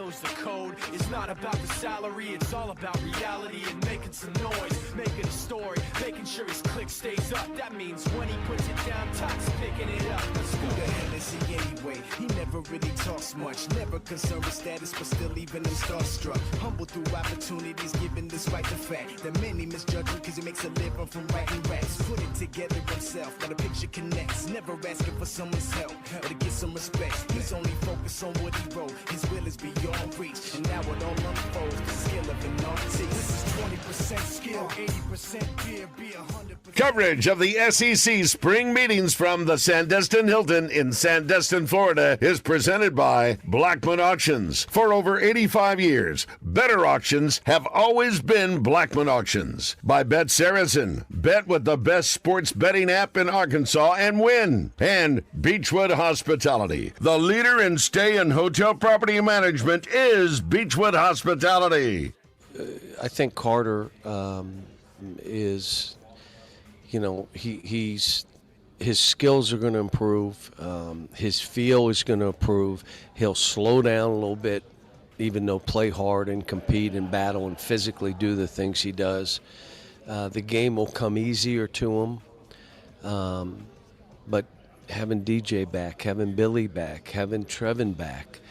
knows the code. It's not about the salary, it's all about reality and making some noise, making a story, making sure his click stays up. That means when he puts it down, Tuck's picking it up. Let's go. Who the hell is he anyway? He never really talks much, never concerned with status, but still even him starstruck. Humble through opportunities, given despite the fact that many misjudge him because he makes a living from writing raps. Put it together himself, now the picture connects. Never asking for someone's help or to get some respect. He's only focused on what he wrote. His will is beyond reach, and now it all unfolds. The skill of an artist. This is 20% skill, 80% fear, be 100%. Coverage of the SEC spring meetings from the Sandestin Hilton in Sandestin, Florida is presented by Blackman Auctions. For over 85 years, better auctions have always been Blackman Auctions. By Bet Saracen. Bet with the best sports betting app in Arkansas and win. And Beechwood Hospitality. The leader in stay and hotel property management is Beechwood Hospitality. I think Carter is, he's his skills are going to improve. His feel is going to improve. He'll slow down a little bit, even though play hard and compete and battle and physically do the things he does. The game will come easier to him. But having DJ back, having Billy back, having Trevin back,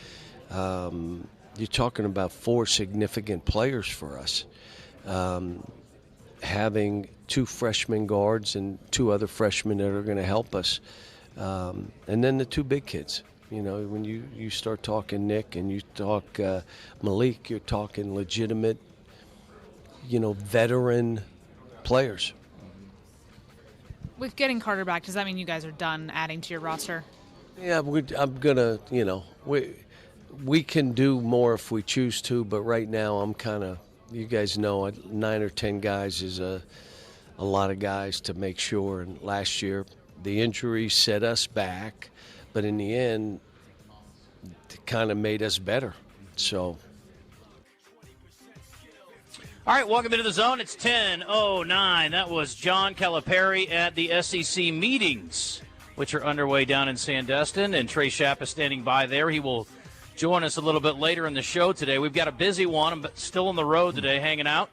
you're talking about 4 significant players for us. Having 2 freshman guards and 2 other freshmen that are going to help us. And then the 2 big kids. When you start talking Nick and you talk Malik, you're talking legitimate, veteran players. With getting Carter back, does that mean you guys are done adding to your roster? Yeah, I'm going to, we can do more if we choose to, but right now I'm kind of, you guys know, 9 or 10 guys is a lot of guys to make sure. And last year, the injury set us back, but in the end, it kind of made us better. So. All right, welcome into the zone. It's 10:09. That was John Calipari at the SEC meetings, which are underway down in Sandestin, and Trey Schaap is standing by there. He will join us a little bit later in the show today. We've got a busy one, but still on the road today, hanging out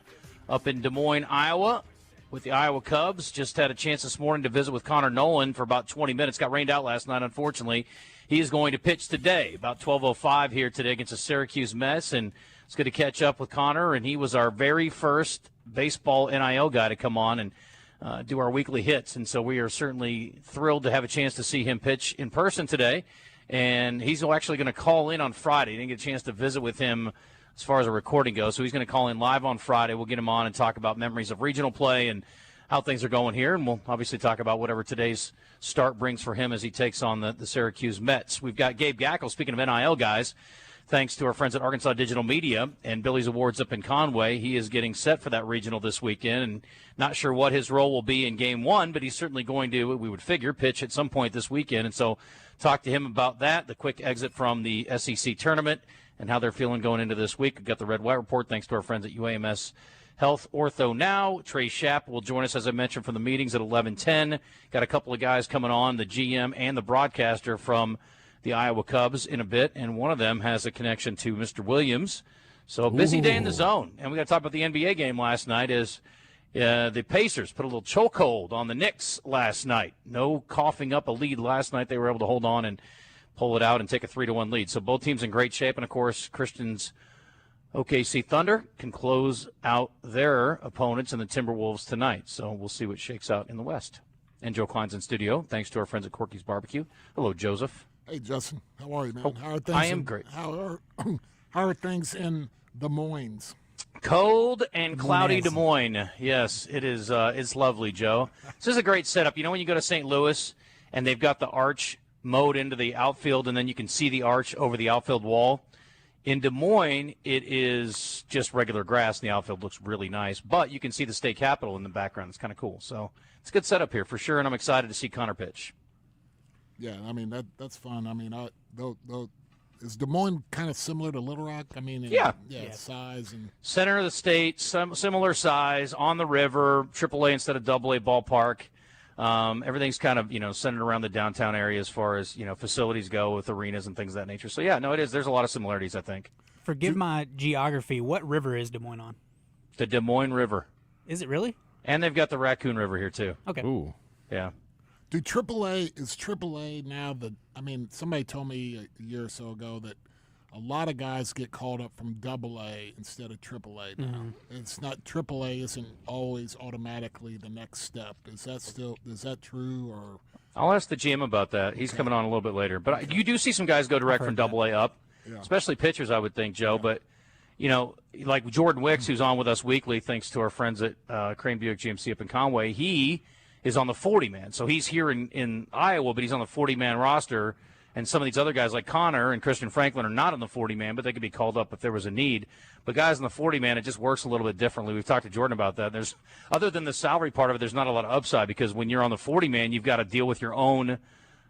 up in Des Moines, Iowa, with the Iowa Cubs. Just had a chance this morning to visit with Connor Nolan for about 20 minutes. Got rained out last night, unfortunately. He is going to pitch today, about 12:05 here today against the Syracuse Mets, and it's good to catch up with Connor. And he was our very first baseball NIL guy to come on and do our weekly hits. And so we are certainly thrilled to have a chance to see him pitch in person today. And he's actually going to call in on Friday. Didn't get a chance to visit with him as far as a recording goes. So he's going to call in live on Friday. We'll get him on and talk about memories of regional play and how things are going here. And we'll obviously talk about whatever today's start brings for him as he takes on the Syracuse Mets. We've got Gabe Gaeckle, speaking of NIL guys, thanks to our friends at Arkansas Digital Media and Billy's Awards up in Conway. He is getting set for that regional this weekend, and not sure what his role will be in Game 1, but he's certainly going to, we would figure, pitch at some point this weekend. And so talk to him about that, the quick exit from the SEC tournament, and how they're feeling going into this week. We've got the Red White Report thanks to our friends at UAMS Health Ortho Now. Trey Schaap will join us, as I mentioned, from the meetings at 11:10. Got a couple of guys coming on, the GM and the broadcaster from the Iowa Cubs in a bit, and one of them has a connection to Mr. Williams. So a busy day in the zone. And we got to talk about the NBA game last night as the Pacers put a little chokehold on the Knicks last night. No coughing up a lead last night. They were able to hold on and pull it out and take a 3-1 lead. So both teams in great shape. And, of course, Christian's OKC Thunder can close out their opponents in the Timberwolves tonight. So we'll see what shakes out in the West. And Joe Kleine's in studio, thanks to our friends at Corky's Barbecue. Hello, Joseph. Hey, Justin. How are you, man? Oh, how are things? I am great. How are things in Des Moines? Cold and cloudy Des Moines. Yes, it is. It's lovely, Joe. This is a great setup. You know when you go to St. Louis and they've got the arch mowed into the outfield and then you can see the arch over the outfield wall? In Des Moines, it is just regular grass, and the outfield looks really nice. But you can see the state capitol in the background. It's kind of cool. So it's a good setup here for sure, and I'm excited to see Connor pitch. Yeah, I mean, that's fun. I mean, is Des Moines kind of similar to Little Rock? I mean, yeah, size and center of the state, similar size, on the river, AAA instead of AA ballpark. Everything's kind of, centered around the downtown area as far as, facilities go with arenas and things of that nature. So, yeah, no, it is. There's a lot of similarities, I think. Forgive my geography. What river is Des Moines on? The Des Moines River. Is it really? And they've got the Raccoon River here, too. Okay. Ooh. Yeah. Do AAA now somebody told me a year or so ago that a lot of guys get called up from AA instead of AAA now. Mm-hmm. It's not AAA isn't always automatically the next step. Is that true or? I'll ask the GM about that. He's coming on a little bit later. But you do see some guys go direct from AA up, especially pitchers, I would think, Joe. Yeah. But, like Jordan Wicks, who's on with us weekly, thanks to our friends at Crane Buick GMC up in Conway, he is on the 40-man. So he's here in Iowa, but he's on the 40-man roster. And some of these other guys like Connor and Christian Franklin are not on the 40-man, but they could be called up if there was a need. But guys on the 40-man, it just works a little bit differently. We've talked to Jordan about that. There's, other than the salary part of it, there's not a lot of upside because when you're on the 40-man, you've got to deal with your own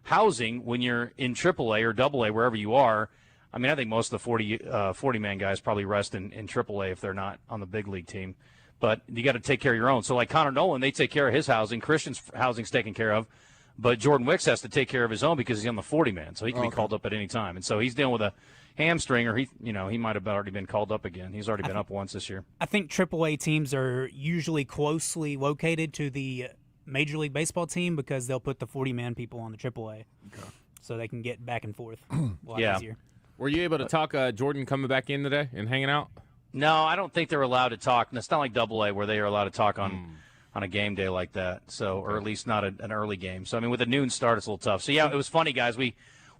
housing when you're in AAA or AA, wherever you are. I mean, I think most of the 40-man guys probably rest in AAA if they're not on the big league team. But you got to take care of your own. So like Connor Nolan, they take care of his housing. Christian's housing's taken care of. But Jordan Wicks has to take care of his own because he's on the 40-man, so he can be called up at any time. And so he's dealing with a hamstring, or he might have already been called up again. He's already been up once this year. I think AAA teams are usually closely located to the Major League Baseball team because they'll put the 40-man people on the AAA, so they can get back and forth a lot easier. Were you able to talk Jordan coming back in today and hanging out? No, I don't think they're allowed to talk. And it's not like AA where they are allowed to talk on a game day like that, so or at least not an early game. So, I mean, with a noon start, it's a little tough. So, yeah, it was funny, guys. We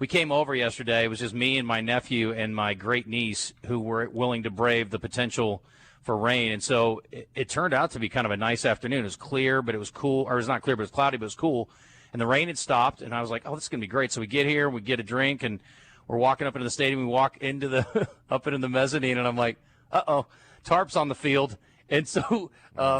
came over yesterday. It was just me and my nephew and my great niece who were willing to brave the potential for rain. And so it turned out to be kind of a nice afternoon. It was clear, but it was cool. Or it was not clear, but it was cloudy, but it was cool. And the rain had stopped, and I was like, oh, this is going to be great. So we get here, we get a drink, and we're walking up into the stadium. We walk into the up into the mezzanine, and I'm like, uh-oh, tarp's on the field. And so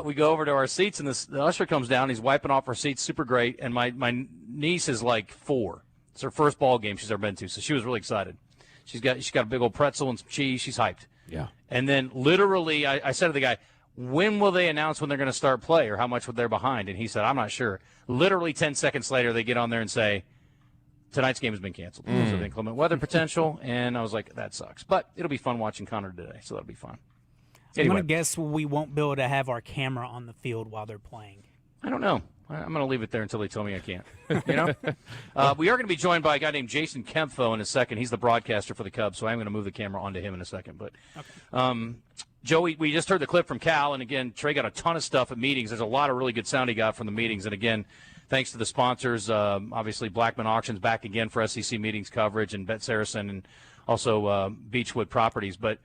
we go over to our seats, and the usher comes down. He's wiping off our seats, super great. And my niece is like 4. It's her first ball game she's ever been to, so she was really excited. She's got a big old pretzel and some cheese. She's hyped. Yeah. And then literally I said to the guy, when will they announce when they're going to start play or how much they're behind? And he said, I'm not sure. Literally 10 seconds later, they get on there and say, tonight's game has been canceled because of inclement weather potential. And I was like, that sucks. But it'll be fun watching Connor today, so that'll be fun. Anyway. I'm going to guess we won't be able to have our camera on the field while they're playing. I don't know. I'm going to leave it there until they tell me I can't. We are going to be joined by a guy named Jason Kempfo in a second. He's the broadcaster for the Cubs, so I'm going to move the camera onto him in a second. But, Joe, we just heard the clip from Cal, and, again, Trey got a ton of stuff at meetings. There's a lot of really good sound he got from the meetings. And, again, thanks to the sponsors, obviously Blackman Auctions back again for SEC meetings coverage, and Bet Saracen, and also Beechwood Properties. But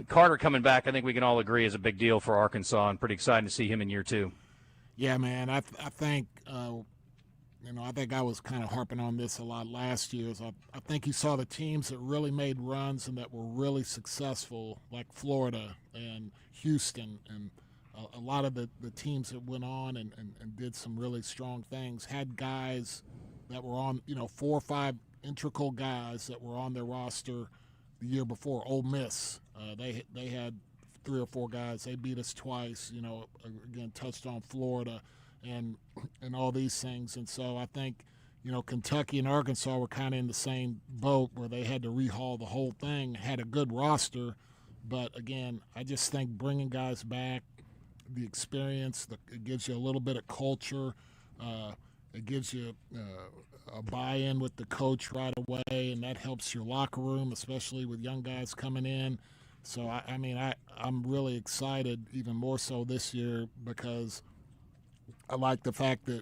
Carter coming back, I think we can all agree, is a big deal for Arkansas, and pretty exciting to see him in year 2. Yeah, man. I think I think I was kind of harping on this a lot last year. I think you saw the teams that really made runs and that were really successful, like Florida and Houston, and a lot of the teams that went on and did some really strong things had guys that were on, 4 or 5 integral guys that were on their roster the year before. Ole Miss, they had 3 or 4 guys. They beat us twice, again, touched on Florida and all these things. And so I think, Kentucky and Arkansas were kind of in the same boat where they had to rehaul the whole thing, had a good roster. But, again, I just think bringing guys back, the experience, it gives you a little bit of culture. It gives you a buy-in with the coach right away, and that helps your locker room, especially with young guys coming in. So, I'm really excited, even more so this year, because I like the fact that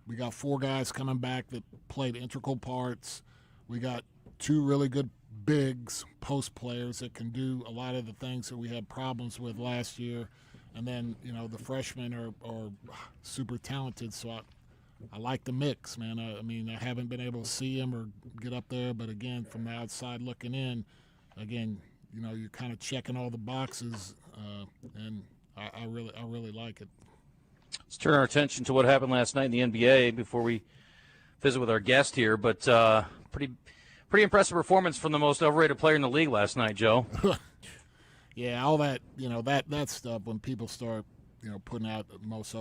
we got 4 guys coming back that played integral parts. We got 2 really good bigs, post players that can do a lot of the things that we had problems with last year. And then, the freshmen are super talented, so I like the mix, man. I haven't been able to see them or get up there, but, again, from the outside looking in, again, you're kind of checking all the boxes, and I really like it. Let's turn our attention to what happened last night in the NBA before we visit with our guest here. But pretty impressive performance from the most overrated player in the league last night, Joe. Yeah, all that that stuff when people start putting out the most.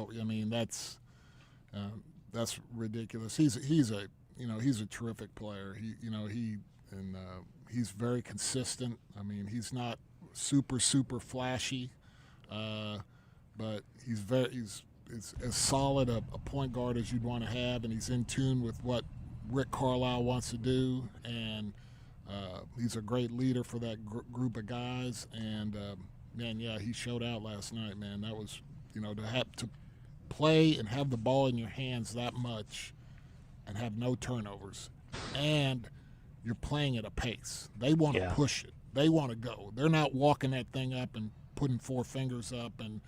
That's ridiculous. He's a terrific player. He He's very consistent. I mean, he's not super flashy, but he's as solid a point guard as you'd want to have, and he's in tune with what Rick Carlisle wants to do, and he's a great leader for that group of guys. And man, yeah, he showed out last night, man. That was, to have to play and have the ball in your hands that much and have no turnovers, and you're playing at a pace. They want to push it. They want to go. They're not walking that thing up and putting four fingers up and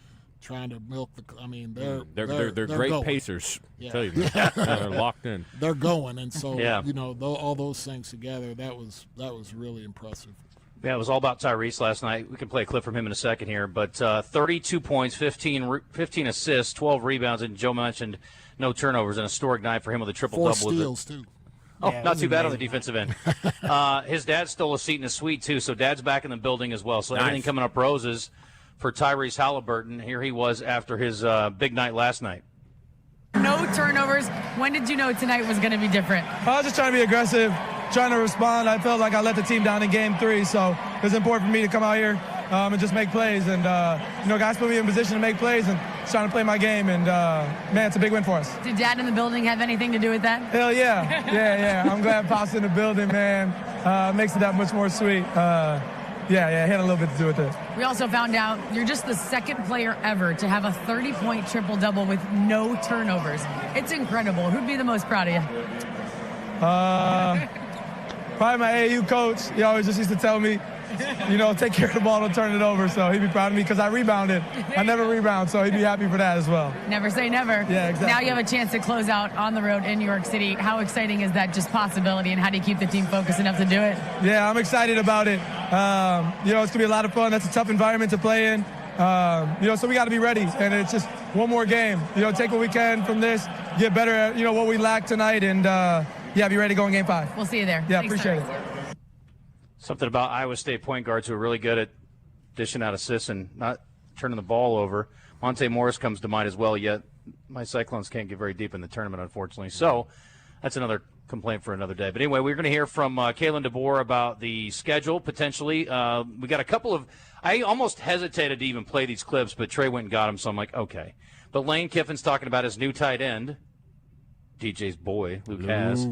trying to milk the. I mean, they're great going. Pacers. Yeah. Tell you that. They're locked in. They're going, and so all those things together, that was really impressive. Yeah, it was all about Tyrese last night. We can play a clip from him in a second here, but 32 points, 15 assists, 12 rebounds, and Joe mentioned no turnovers. An historic night for him with a triple-double. 4 steals too. Oh, Yeah, not too bad on the amazing. defensive end. His dad stole a seat in his suite, too, so Dad's back in the building as well. So everything coming up roses for Tyrese Halliburton. Here he was after his big night last night. No turnovers. When did you know tonight was going to be different? I was just trying to be aggressive, trying to respond. I felt like I let the team down in game 3, so it was important for me to come out here and just make plays. And, guys put me in position to make plays and just trying to play my game. And, man, it's a big win for us. Did Dad in the building have anything to do with that? Hell yeah. Yeah. I'm glad Pop's in the building, man. Makes it that much more sweet. Yeah, he had a little bit to do with it. We also found out you're just the second player ever to have a 30-point triple-double with no turnovers. It's incredible. Who'd be the most proud of you? Probably my AAU coach. He always just used to tell me, take care of the ball, don't turn it over. So he'd be proud of me because I rebounded. I never rebound, so he'd be happy for that as well. Never say never. Yeah, exactly. Now you have a chance to close out on the road in New York City. How exciting is that just possibility, and how do you keep the team focused enough to do it? Yeah, I'm excited about it. It's going to be a lot of fun. That's a tough environment to play in. So we got to be ready, and it's just one more game. Take what we can from this, get better at, what we lacked tonight, and, be ready to go in game 5. We'll see you there. Yeah, Thanks, appreciate Tyrese. it. Something about Iowa State point guards who are really good at dishing out assists and not turning the ball over. Monte Morris comes to mind as well, yet my Cyclones can't get very deep in the tournament, unfortunately. So that's another complaint for another day. But anyway, we're going to hear from Kalen DeBoer about the schedule, potentially. We got a couple of – I almost hesitated to even play these clips, but Trey went and got them, so I'm like, okay. But Lane Kiffin's talking about his new tight end, DJ's boy, Luke Haas.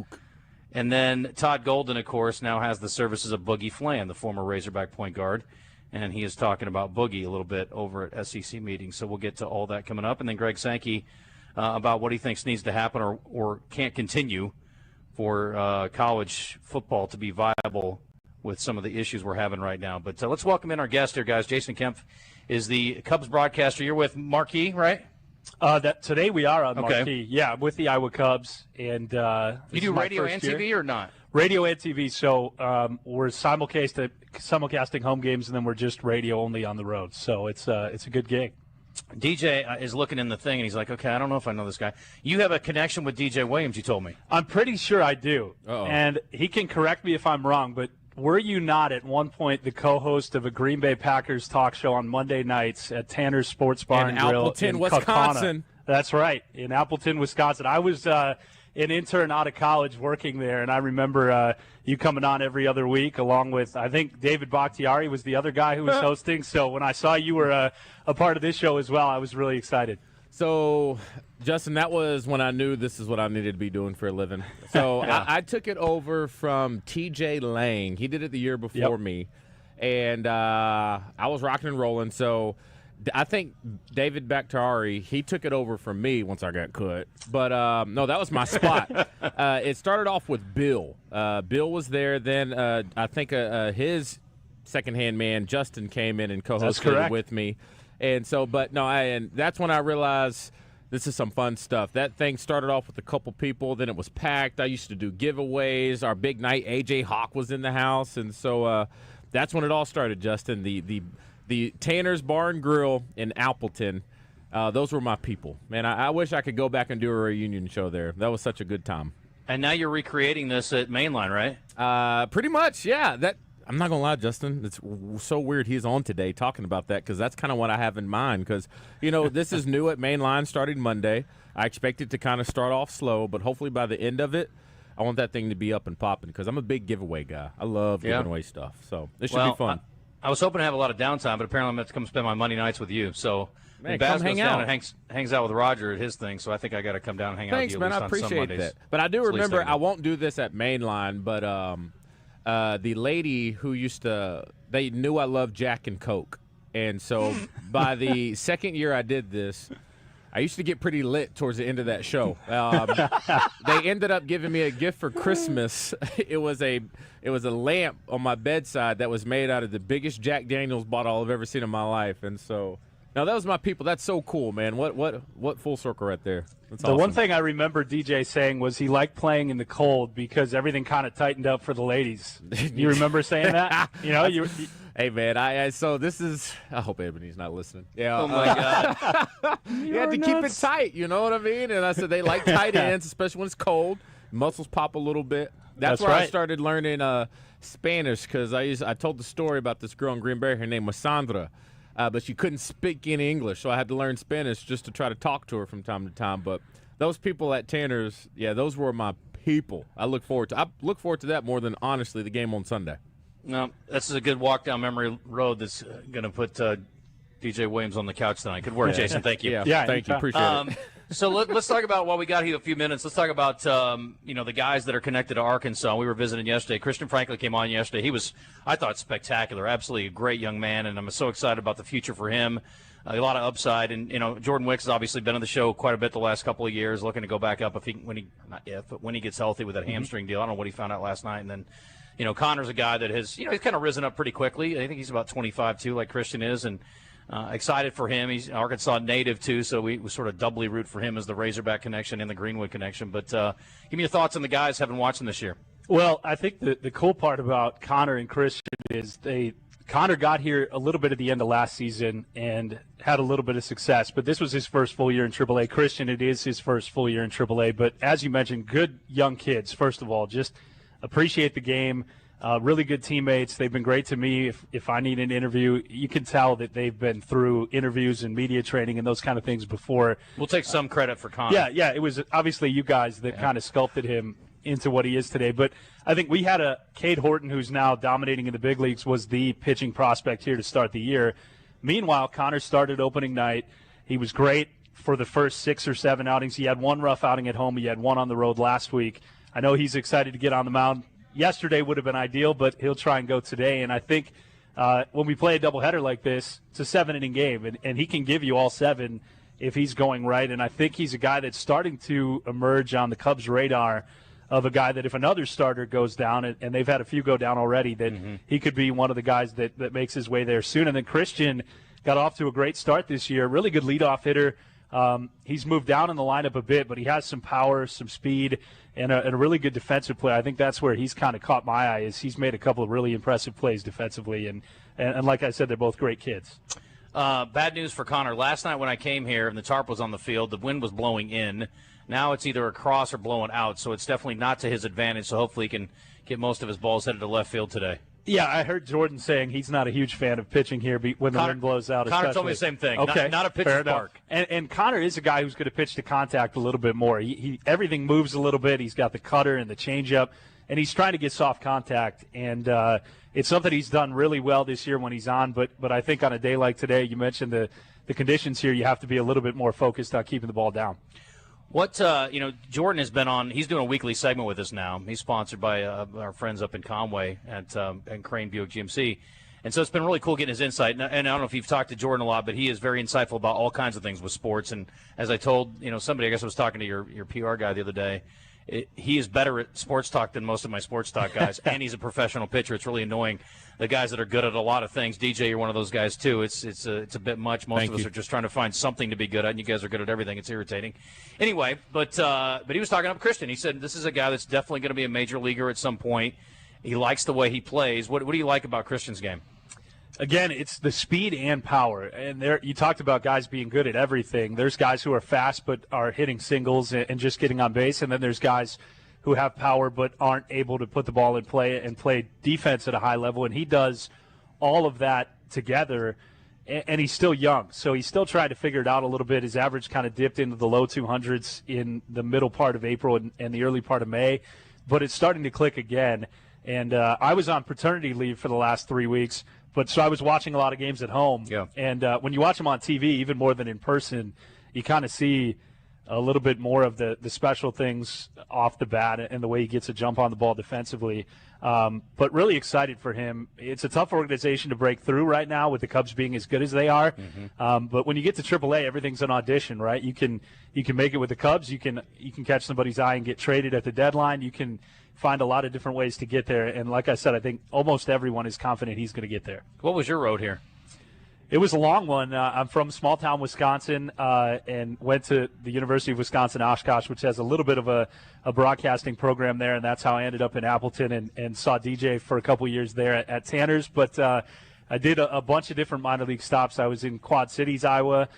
And then Todd Golden, of course, now has the services of Boogie Flan, the former Razorback point guard. And he is talking about Boogie a little bit over at SEC meetings. So we'll get to all that coming up. And then Greg Sankey about what he thinks needs to happen or can't continue for college football to be viable with some of the issues we're having right now. But let's welcome in our guest here, guys. Jason Kempf is the Cubs broadcaster. You're with Marquee, right? Today we are on Marquee. Yeah, with the Iowa Cubs. And you do radio and TV or not? Radio and TV. So we're simulcasting home games, and then we're just radio only on the road. So it's a good gig. DJ is looking in the thing, and he's like, okay, I don't know if I know this guy. You have a connection with DJ Williams, you told me. I'm pretty sure I do. Uh-oh. And he can correct me if I'm wrong, but were you not at one point the co-host of a Green Bay Packers talk show on Monday nights at Tanner's Sports Bar and Grill Appleton, in Wisconsin? Kaukauna? That's right, in Appleton, Wisconsin. I was an intern out of college working there, and I remember you coming on every other week along with, I think, David Bakhtiari was the other guy who was hosting. So when I saw you were a part of this show as well, I was really excited. So, Justin, that was when I knew this is what I needed to be doing for a living. So Yeah. I took it over from TJ Lang. He did it the year before me, and I was rocking and rolling. So I think David Bakhtiari, he took it over from me once I got cut. But, no, that was my spot. It started off with Bill. Bill was there. Then I think his second-hand man, Justin, came in and co-hosted with me. And so, but no, and that's when I realized this is some fun stuff. That thing started off with a couple people, then it was packed. I used to do giveaways. Our big night, AJ Hawk was in the house, and so that's when it all started. Justin, the Tanner's Bar and Grill in Appleton, those were my people. Man, I wish I could go back and do a reunion show there. That was such a good time. And now you're recreating this at Mainline, right? Pretty much, yeah. I'm not going to lie, Justin. It's so weird he's on today talking about that because that's kind of what I have in mind because, this is new at Mainline starting Monday. I expect it to kind of start off slow, but hopefully by the end of it, I want that thing to be up and popping because I'm a big giveaway guy. I love giving away stuff. So this should be fun. I was hoping to have a lot of downtime, but apparently I'm going to come spend my Monday nights with you. So Man, Baz come hang goes down out. and hangs out with Roger at his thing, so I think I got to come down and hang Thanks, out with you man. at least I on some appreciate Mondays. that. But I do At least remember, I do. I won't do this at Mainline, but the lady who they knew I loved Jack and Coke. And so by the second year I did this, I used to get pretty lit towards the end of that show. They ended up giving me a gift for Christmas. It was a lamp on my bedside that was made out of the biggest Jack Daniels bottle I've ever seen in my life. And so now that was my people. That's so cool, man. What full circle right there. That's The awesome. one thing I remember DJ saying was he liked playing in the cold because everything kind of tightened up for the ladies. You remember saying that? Hey, man, so this is – I hope Ebony's not listening. Yeah. Oh, my God. You had to keep it tight, you know what I mean? And I said they like tight ends, especially when it's cold. Muscles pop a little bit. That's where I started learning Spanish because I told the story about this girl in Green Bay. Her name was Sandra, but she couldn't speak any English, so I had to learn Spanish just to try to talk to her from time to time. But those people at Tanner's, yeah, those were my people. I look forward to that more than, honestly, the game on Sunday. No, this is a good walk down memory road that's going to put DJ Williams on the couch tonight. Good work, Jason. Thank you. Yeah, thank you. Appreciate it. So let's talk about, while we got here a few minutes, let's talk about the guys that are connected to Arkansas. We were visiting yesterday. Christian Franklin came on yesterday. He was, I thought, spectacular. Absolutely a great young man, and I'm so excited about the future for him. A lot of upside, and Jordan Wicks has obviously been on the show quite a bit the last couple of years, looking to go back up when he gets healthy with that hamstring deal. I don't know what he found out last night, and then. Connor's a guy that has, he's kind of risen up pretty quickly. I think he's about 25, too, like Christian is, and excited for him. He's an Arkansas native, too, so we sort of doubly root for him as the Razorback connection and the Greenwood connection. But give me your thoughts on the guys having watched them this year. Well, I think the cool part about Connor and Christian is Connor got here a little bit at the end of last season and had a little bit of success, but this was his first full year in AAA. Christian, it is his first full year in AAA, but as you mentioned, good young kids, first of all, just – appreciate the game, really good teammates. They've been great to me. If I need an interview, you can tell that they've been through interviews and media training and those kind of things before. We'll take some credit for Connor. Yeah, it was obviously you guys that kind of sculpted him into what he is today. But I think we had a Cade Horton, who's now dominating in the big leagues, was the pitching prospect here to start the year. Meanwhile, Connor started opening night. He was great for the first 6 or 7 outings. He had one rough outing at home. He had one on the road last week. I know he's excited to get on the mound. Yesterday would have been ideal, but he'll try and go today. And I think when we play a doubleheader like this, it's a 7-inning game, and he can give you all 7 if he's going right. And I think he's a guy that's starting to emerge on the Cubs' radar of a guy that if another starter goes down, and they've had a few go down already, that he could be one of the guys that makes his way there soon. And then Christian got off to a great start this year, really good leadoff hitter. He's moved down in the lineup a bit, but he has some power, some speed, and a really good defensive player. I think that's where he's kind of caught my eye, is he's made a couple of really impressive plays defensively. And like I said, they're both great kids. Bad news for Connor. Last night when I came here and the tarp was on the field, the wind was blowing in. Now it's either across or blowing out, so it's definitely not to his advantage. So hopefully he can get most of his balls headed to left field today. Yeah, I heard Jordan saying he's not a huge fan of pitching here when the wind blows out. Connor told me the same thing. Okay, not a pitcher's park. And Connor is a guy who's going to pitch to contact a little bit more. He everything moves a little bit. He's got the cutter and the changeup, and he's trying to get soft contact. And it's something he's done really well this year when he's on. But I think on a day like today, you mentioned the conditions here, you have to be a little bit more focused on keeping the ball down. What, Jordan has been on, he's doing a weekly segment with us now. He's sponsored by our friends up in Conway at Crane Buick GMC. And so it's been really cool getting his insight. And I don't know if you've talked to Jordan a lot, but he is very insightful about all kinds of things with sports. And as I told, somebody, I guess I was talking to your PR guy the other day, he is better at sports talk than most of my sports talk guys, and he's a professional pitcher. It's really annoying. The guys that are good at a lot of things, DJ, you're one of those guys too. It's a bit much. Most of us are just trying to find something to be good at, and you guys are good at everything. It's irritating. Anyway, but he was talking up Christian. He said this is a guy that's definitely going to be a major leaguer at some point. He likes the way he plays. What do you like about Christian's game? Again, it's the speed and power. And you talked about guys being good at everything. There's guys who are fast but are hitting singles and just getting on base, and then there's guys who have power but aren't able to put the ball in play and play defense at a high level. And he does all of that together, and he's still young. So he's still trying to figure it out a little bit. His average kind of dipped into the low 200s in the middle part of April and the early part of May. but it's starting to click again. And I was on paternity leave for the last 3 weeks, but so I was watching a lot of games at home. Yeah. And when you watch them on TV, even more than in person, you kind of see a little bit more of the special things off the bat and the way he gets a jump on the ball defensively. But really excited for him. It's a tough organization to break through right now with the Cubs being as good as they are. But when you get to AAA, everything's an audition, right? You can make it with the Cubs. You can catch somebody's eye and get traded at the deadline. You can find a lot of different ways to get there. And like I said, I think almost everyone is confident he's going to get there. What was your road here? It was a long one. I'm from small-town Wisconsin and went to the University of Wisconsin-Oshkosh, which has a little bit of a broadcasting program there, and that's how I ended up in Appleton and saw DJ for a couple years there at Tanner's. But I did a bunch of different minor league stops. I was in Quad Cities, Iowa,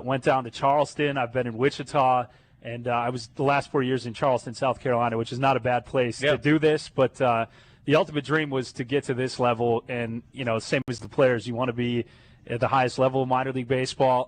went down to Charleston. I've been in Wichita, and I was the last 4 years in Charleston, South Carolina, which is not a bad place to do this. But the ultimate dream was to get to this level, and, same as the players, you want to be at the highest level of minor league baseball,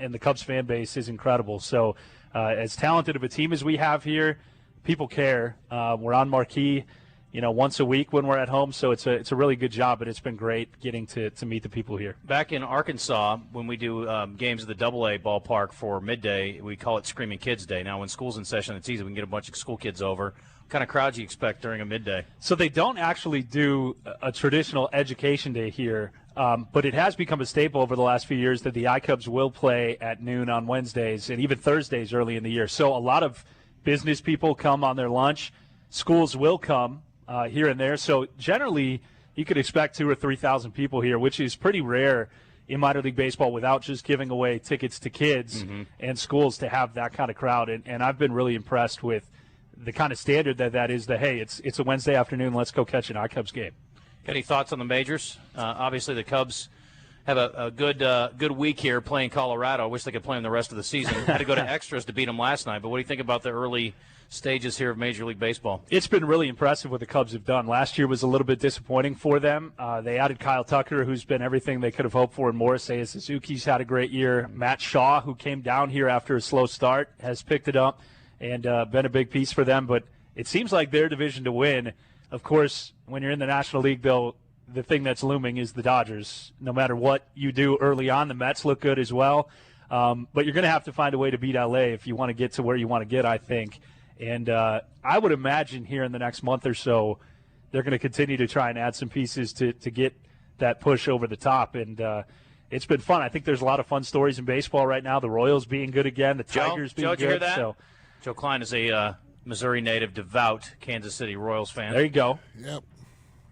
and the Cubs fan base is incredible. So as talented of a team as we have here, people care. We're on marquee, once a week when we're at home, so it's a really good job, but it's been great getting to meet the people here. Back in Arkansas, when we do games at the AA ballpark for midday, we call it Screaming Kids Day. Now, when school's in session, it's easy. We can get a bunch of school kids over. What kind of crowd do you expect during a midday? So they don't actually do a traditional education day here, but it has become a staple over the last few years that the iCubs will play at noon on Wednesdays and even Thursdays early in the year. So a lot of business people come on their lunch. Schools will come here and there. So generally, you could expect 2,000 or 3,000 people here, which is pretty rare in minor league baseball without just giving away tickets to kids and schools to have that kind of crowd. And I've been really impressed with the kind of standard that is that, hey, it's a Wednesday afternoon, let's go catch an iCubs game. Got any thoughts on the majors? Obviously, the Cubs have a good week here playing Colorado. I wish they could play them the rest of the season. Had to go to extras to beat them last night. But what do you think about the early stages here of Major League Baseball? It's been really impressive what the Cubs have done. Last year was a little bit disappointing for them. They added Kyle Tucker, who's been everything they could have hoped for, and Morrissey Suzuki's had a great year. Matt Shaw, who came down here after a slow start, has picked it up and been a big piece for them. But it seems like their division to win. Of course, when you're in the National League, though, the thing that's looming is the Dodgers. No matter what you do early on, the Mets look good as well. But you're going to have to find a way to beat LA if you want to get to where you want to get, I think. And I would imagine here in the next month or so, they're going to continue to try and add some pieces to get that push over the top. And it's been fun. I think there's a lot of fun stories in baseball right now. The Royals being good again, the Tigers being good. Did you hear that? So, Joe Kleine is a Missouri native, devout Kansas City Royals fan. There you go. Yep.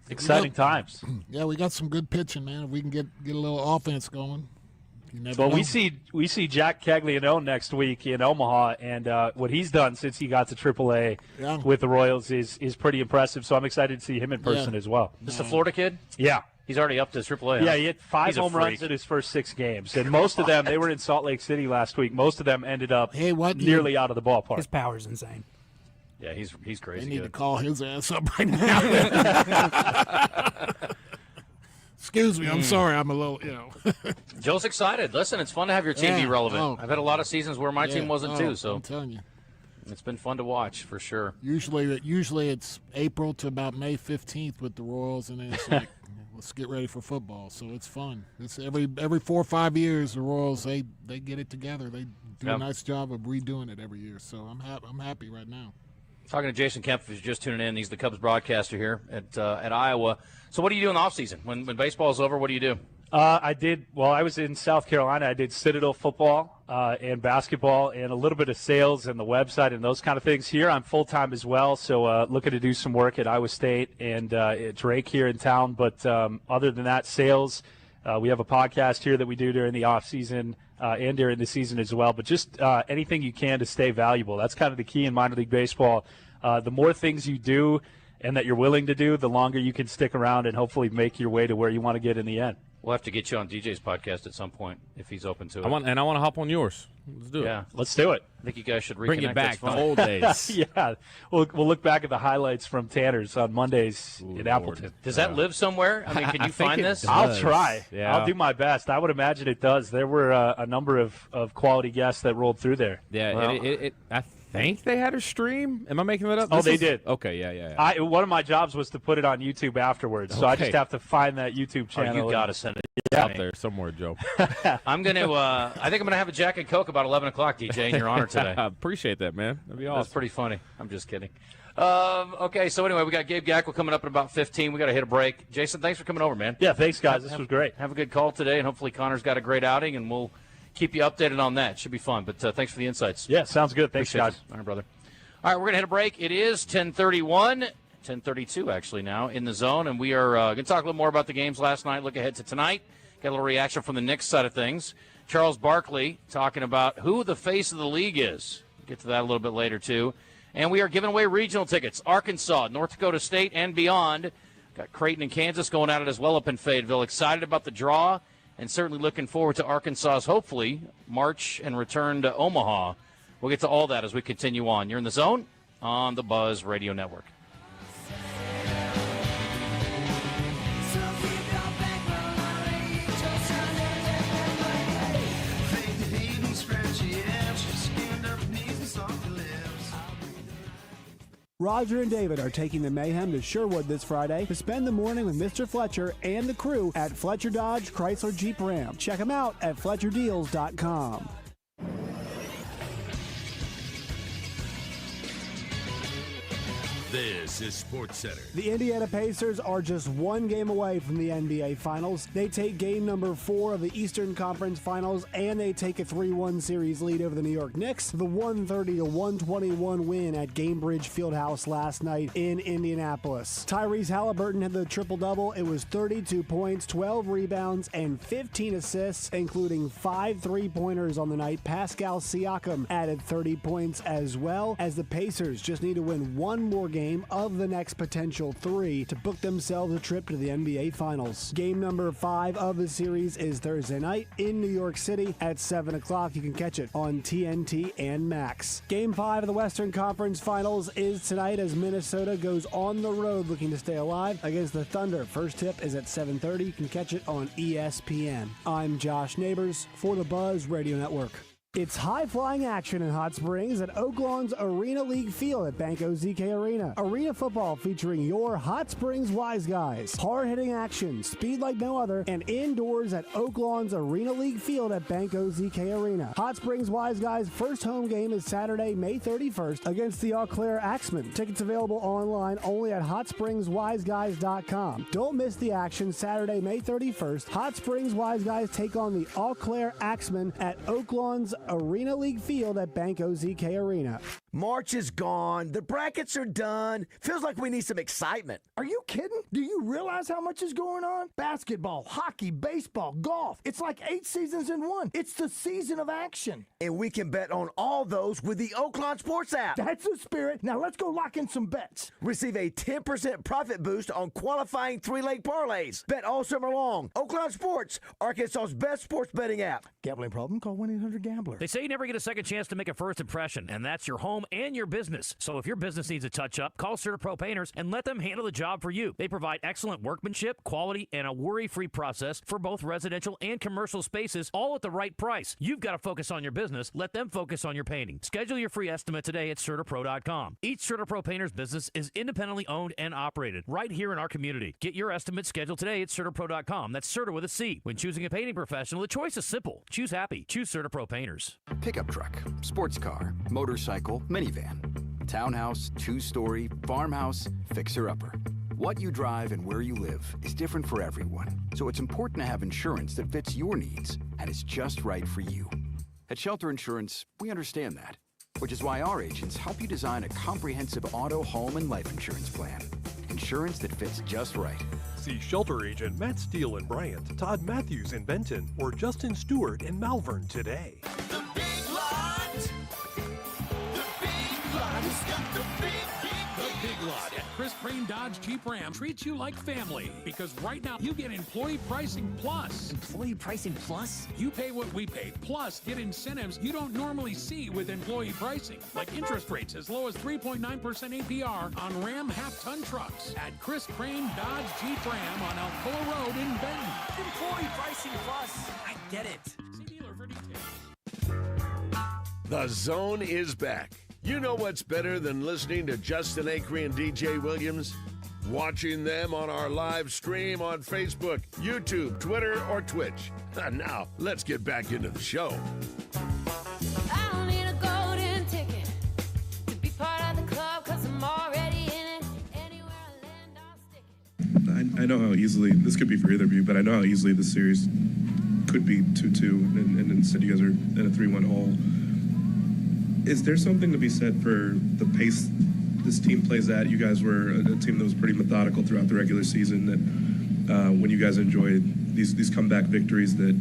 Exciting times. Yeah, we got some good pitching, man. If we can get a little offense going. Well, we see Jack Caglianone next week in Omaha, and what he's done since he got to AAA with the Royals is pretty impressive. So I'm excited to see him in person as well. This is the Florida kid? Yeah. He's already up to AAA. Yeah, he had 5 home runs in his first 6 games, and most of them, they were in Salt Lake City last week. Most of them ended up nearly out of the ballpark. His power's insane. Yeah, he's crazy. They need to call his ass up right now. Excuse me, I'm sorry. I'm a little, Joe's excited. Listen, it's fun to have your team be relevant. I've had a lot of seasons where my team wasn't too, so I'm telling you. It's been fun to watch for sure. Usually it's April to about May 15th with the Royals, and then it's like let's get ready for football. So it's fun. It's every 4 or 5 years the Royals they get it together. They do a nice job of redoing it every year. So I'm happy right now. Talking to Jason Kemp, who's just tuning in. He's the Cubs broadcaster here at Iowa. So what do you do in the offseason? When baseball's over, what do you do? I was in South Carolina. I did Citadel football and basketball and a little bit of sales and the website and those kind of things. Here I'm full-time as well, so looking to do some work at Iowa State and at Drake here in town. But other than that, sales, we have a podcast here that we do during the offseason and during the season as well. But just anything you can to stay valuable. That's kind of the key in minor league baseball. The more things you do and that you're willing to do, the longer you can stick around and hopefully make your way to where you want to get in the end. We'll have to get you on DJ's podcast at some point if he's open to it. I want to hop on yours. Let's do it. Yeah, let's do it. I think you guys should reconnect. Bring it back, the old days. Yeah, we'll look back at the highlights from Tanner's on Mondays in Appleton. Does that live somewhere? I mean, can you find this? I'll try. Yeah. I'll do my best. I would imagine it does. There were a number of quality guests that rolled through there. Yeah, well, I think they had a stream. Am I making that up? Oh, they did. Okay, yeah. One of my jobs was to put it on YouTube afterwards, so I just have to find that YouTube channel. Oh, you got to send it. Out there somewhere, Joe. I'm going to I think I'm going to have a Jack and Coke about 11 o'clock, DJ, in your honor today. I appreciate that, man. That'd be awesome. That's pretty funny. I'm just kidding. Okay, so anyway, we got Gabe Gaeckle coming up in about 15. We got to hit a break. Jason, thanks for coming over, man. Yeah, thanks, guys. This was great. Have a good call today, and hopefully Connor's got a great outing, and we'll keep you updated on that. Should be fun. But thanks for the insights. Yeah, sounds good. Thanks, Appreciate guys. it. All right, brother. All right, we're going to hit a break. It is 10:31, 10:32 actually now in the zone, and we are going to talk a little more about the games last night, look ahead to tonight, get a little reaction from the Knicks side of things. Charles Barkley talking about who the face of the league is. We'll get to that a little bit later, too. And we are giving away regional tickets, Arkansas, North Dakota State, and beyond. Got Creighton and Kansas going at it as well up in Fayetteville. Excited about the draw and certainly looking forward to Arkansas's, hopefully, march and return to Omaha. We'll get to all that as we continue on. You're in the zone on the Buzz Radio Network. Roger and David are taking the mayhem to Sherwood this Friday to spend the morning with Mr. Fletcher and the crew at Fletcher Dodge Chrysler Jeep Ram. Check them out at FletcherDeals.com. This is SportsCenter. The Indiana Pacers are just one game away from the NBA Finals. They take game number 4 of the Eastern Conference Finals, and they take a 3-1 series lead over the New York Knicks. The 130-121 win at Gainbridge Fieldhouse last night in Indianapolis. Tyrese Halliburton had the triple-double. It was 32 points, 12 rebounds, and 15 assists, including 5 three-pointers on the night. Pascal Siakam added 30 points as well, as the Pacers just need to win one more game of the next potential 3 to book themselves a trip to the NBA Finals. Game number 5 of the series is Thursday night in New York City at 7 o'clock. You can catch it on TNT and Max. Game 5 of the Western Conference Finals is tonight as Minnesota goes on the road looking to stay alive against the Thunder. First tip is at 7:30. You can catch it on ESPN. I'm Josh Neighbors for the Buzz Radio Network. It's high-flying action in Hot Springs at Oaklawn's Arena League Field at Banco ZK Arena. Arena football featuring your Hot Springs Wise Guys. Hard-hitting action, speed like no other, and indoors at Oaklawn's Arena League Field at Banco ZK Arena. Hot Springs Wise Guys' first home game is Saturday, May 31st against the Eau Claire Axemen. Tickets available online only at hotspringswiseguys.com. Don't miss the action Saturday, May 31st. Hot Springs Wise Guys take on the Eau Claire Axemen at Oaklawn's Arena League Field at Banco ZK Arena. March is gone. The brackets are done. Feels like we need some excitement. Are you kidding? Do you realize how much is going on? Basketball, hockey, baseball, golf. It's like 8 seasons in one. It's the season of action. And we can bet on all those with the Oaklawn Sports app. That's the spirit. Now let's go lock in some bets. Receive a 10% profit boost on qualifying 3-leg parlays. Bet all summer long. Oaklawn Sports, Arkansas's best sports betting app. Gambling problem? Call 1-800-GAMBLER. They say you never get a second chance to make a first impression, and that's your home and your business. So if your business needs a touch-up, call CertaPro Painters and let them handle the job for you. They provide excellent workmanship, quality, and a worry-free process for both residential and commercial spaces, all at the right price. You've got to focus on your business. Let them focus on your painting. Schedule your free estimate today at CertaPro.com. Each CertaPro Painters business is independently owned and operated right here in our community. Get your estimate scheduled today at CertaPro.com. That's Certa with a C. When choosing a painting professional, the choice is simple. Choose happy. Choose CertaPro Painters. Pickup truck, sports car, motorcycle, minivan, townhouse, 2-story, farmhouse, fixer-upper. What you drive and where you live is different for everyone, so it's important to have insurance that fits your needs and is just right for you. At Shelter Insurance, we understand that, which is why our agents help you design a comprehensive auto, home, and life insurance plan. Insurance that fits just right. See Shelter Agent Matt Steele in Bryant, Todd Matthews in Benton, or Justin Stewart in Malvern today. The big lot. The big lot has got the big lot at Chris Crane Dodge Jeep Ram treats you like family because right now you get employee pricing plus. Employee pricing plus? You pay what we pay, plus get incentives you don't normally see with employee pricing, like interest rates as low as 3.9% APR on Ram half-ton trucks at Chris Crane Dodge Jeep Ram on Alcoa Road in Benton. Employee pricing plus. I get it. See dealer for details. The Zone is back. You know what's better than listening to Justin Acri and DJ Williams? Watching them on our live stream on Facebook, YouTube, Twitter, or Twitch. Now, let's get back into the show. I don't need a golden ticket to be part of the club, 'cause I'm already in it. Anywhere I land, I'll stick it. I know how easily, this could be for either of you, but I know how easily this series could be 2-2, and instead you guys are in a 3-1 hole. Is there something to be said for the pace this team plays at? You guys were a team that was pretty methodical throughout the regular season, that when you guys enjoyed these comeback victories, that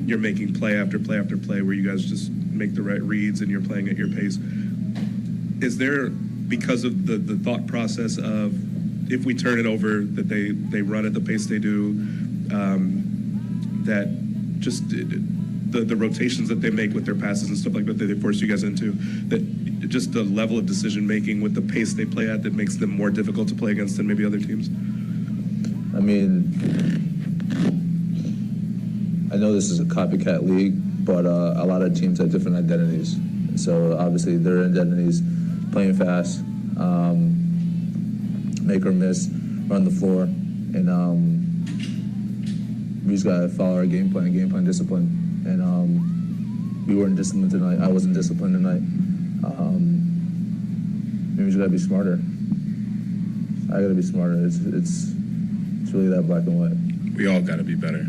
you're making play after play after play where you guys just make the right reads and you're playing at your pace. Is there, because of the thought process of if we turn it over, that they run at the pace they do, that just the rotations that they make with their passes and stuff like that they force you guys into, that just the level of decision making with the pace they play at that makes them more difficult to play against than maybe other teams? I mean, I know this is a copycat league, but a lot of teams have different identities. So obviously their identities, playing fast, make or miss, run the floor, and we just gotta follow our game plan discipline. And we weren't disciplined tonight. I wasn't disciplined tonight. Maybe we just gotta be smarter. I gotta be smarter. It's really that black and white. We all gotta be better.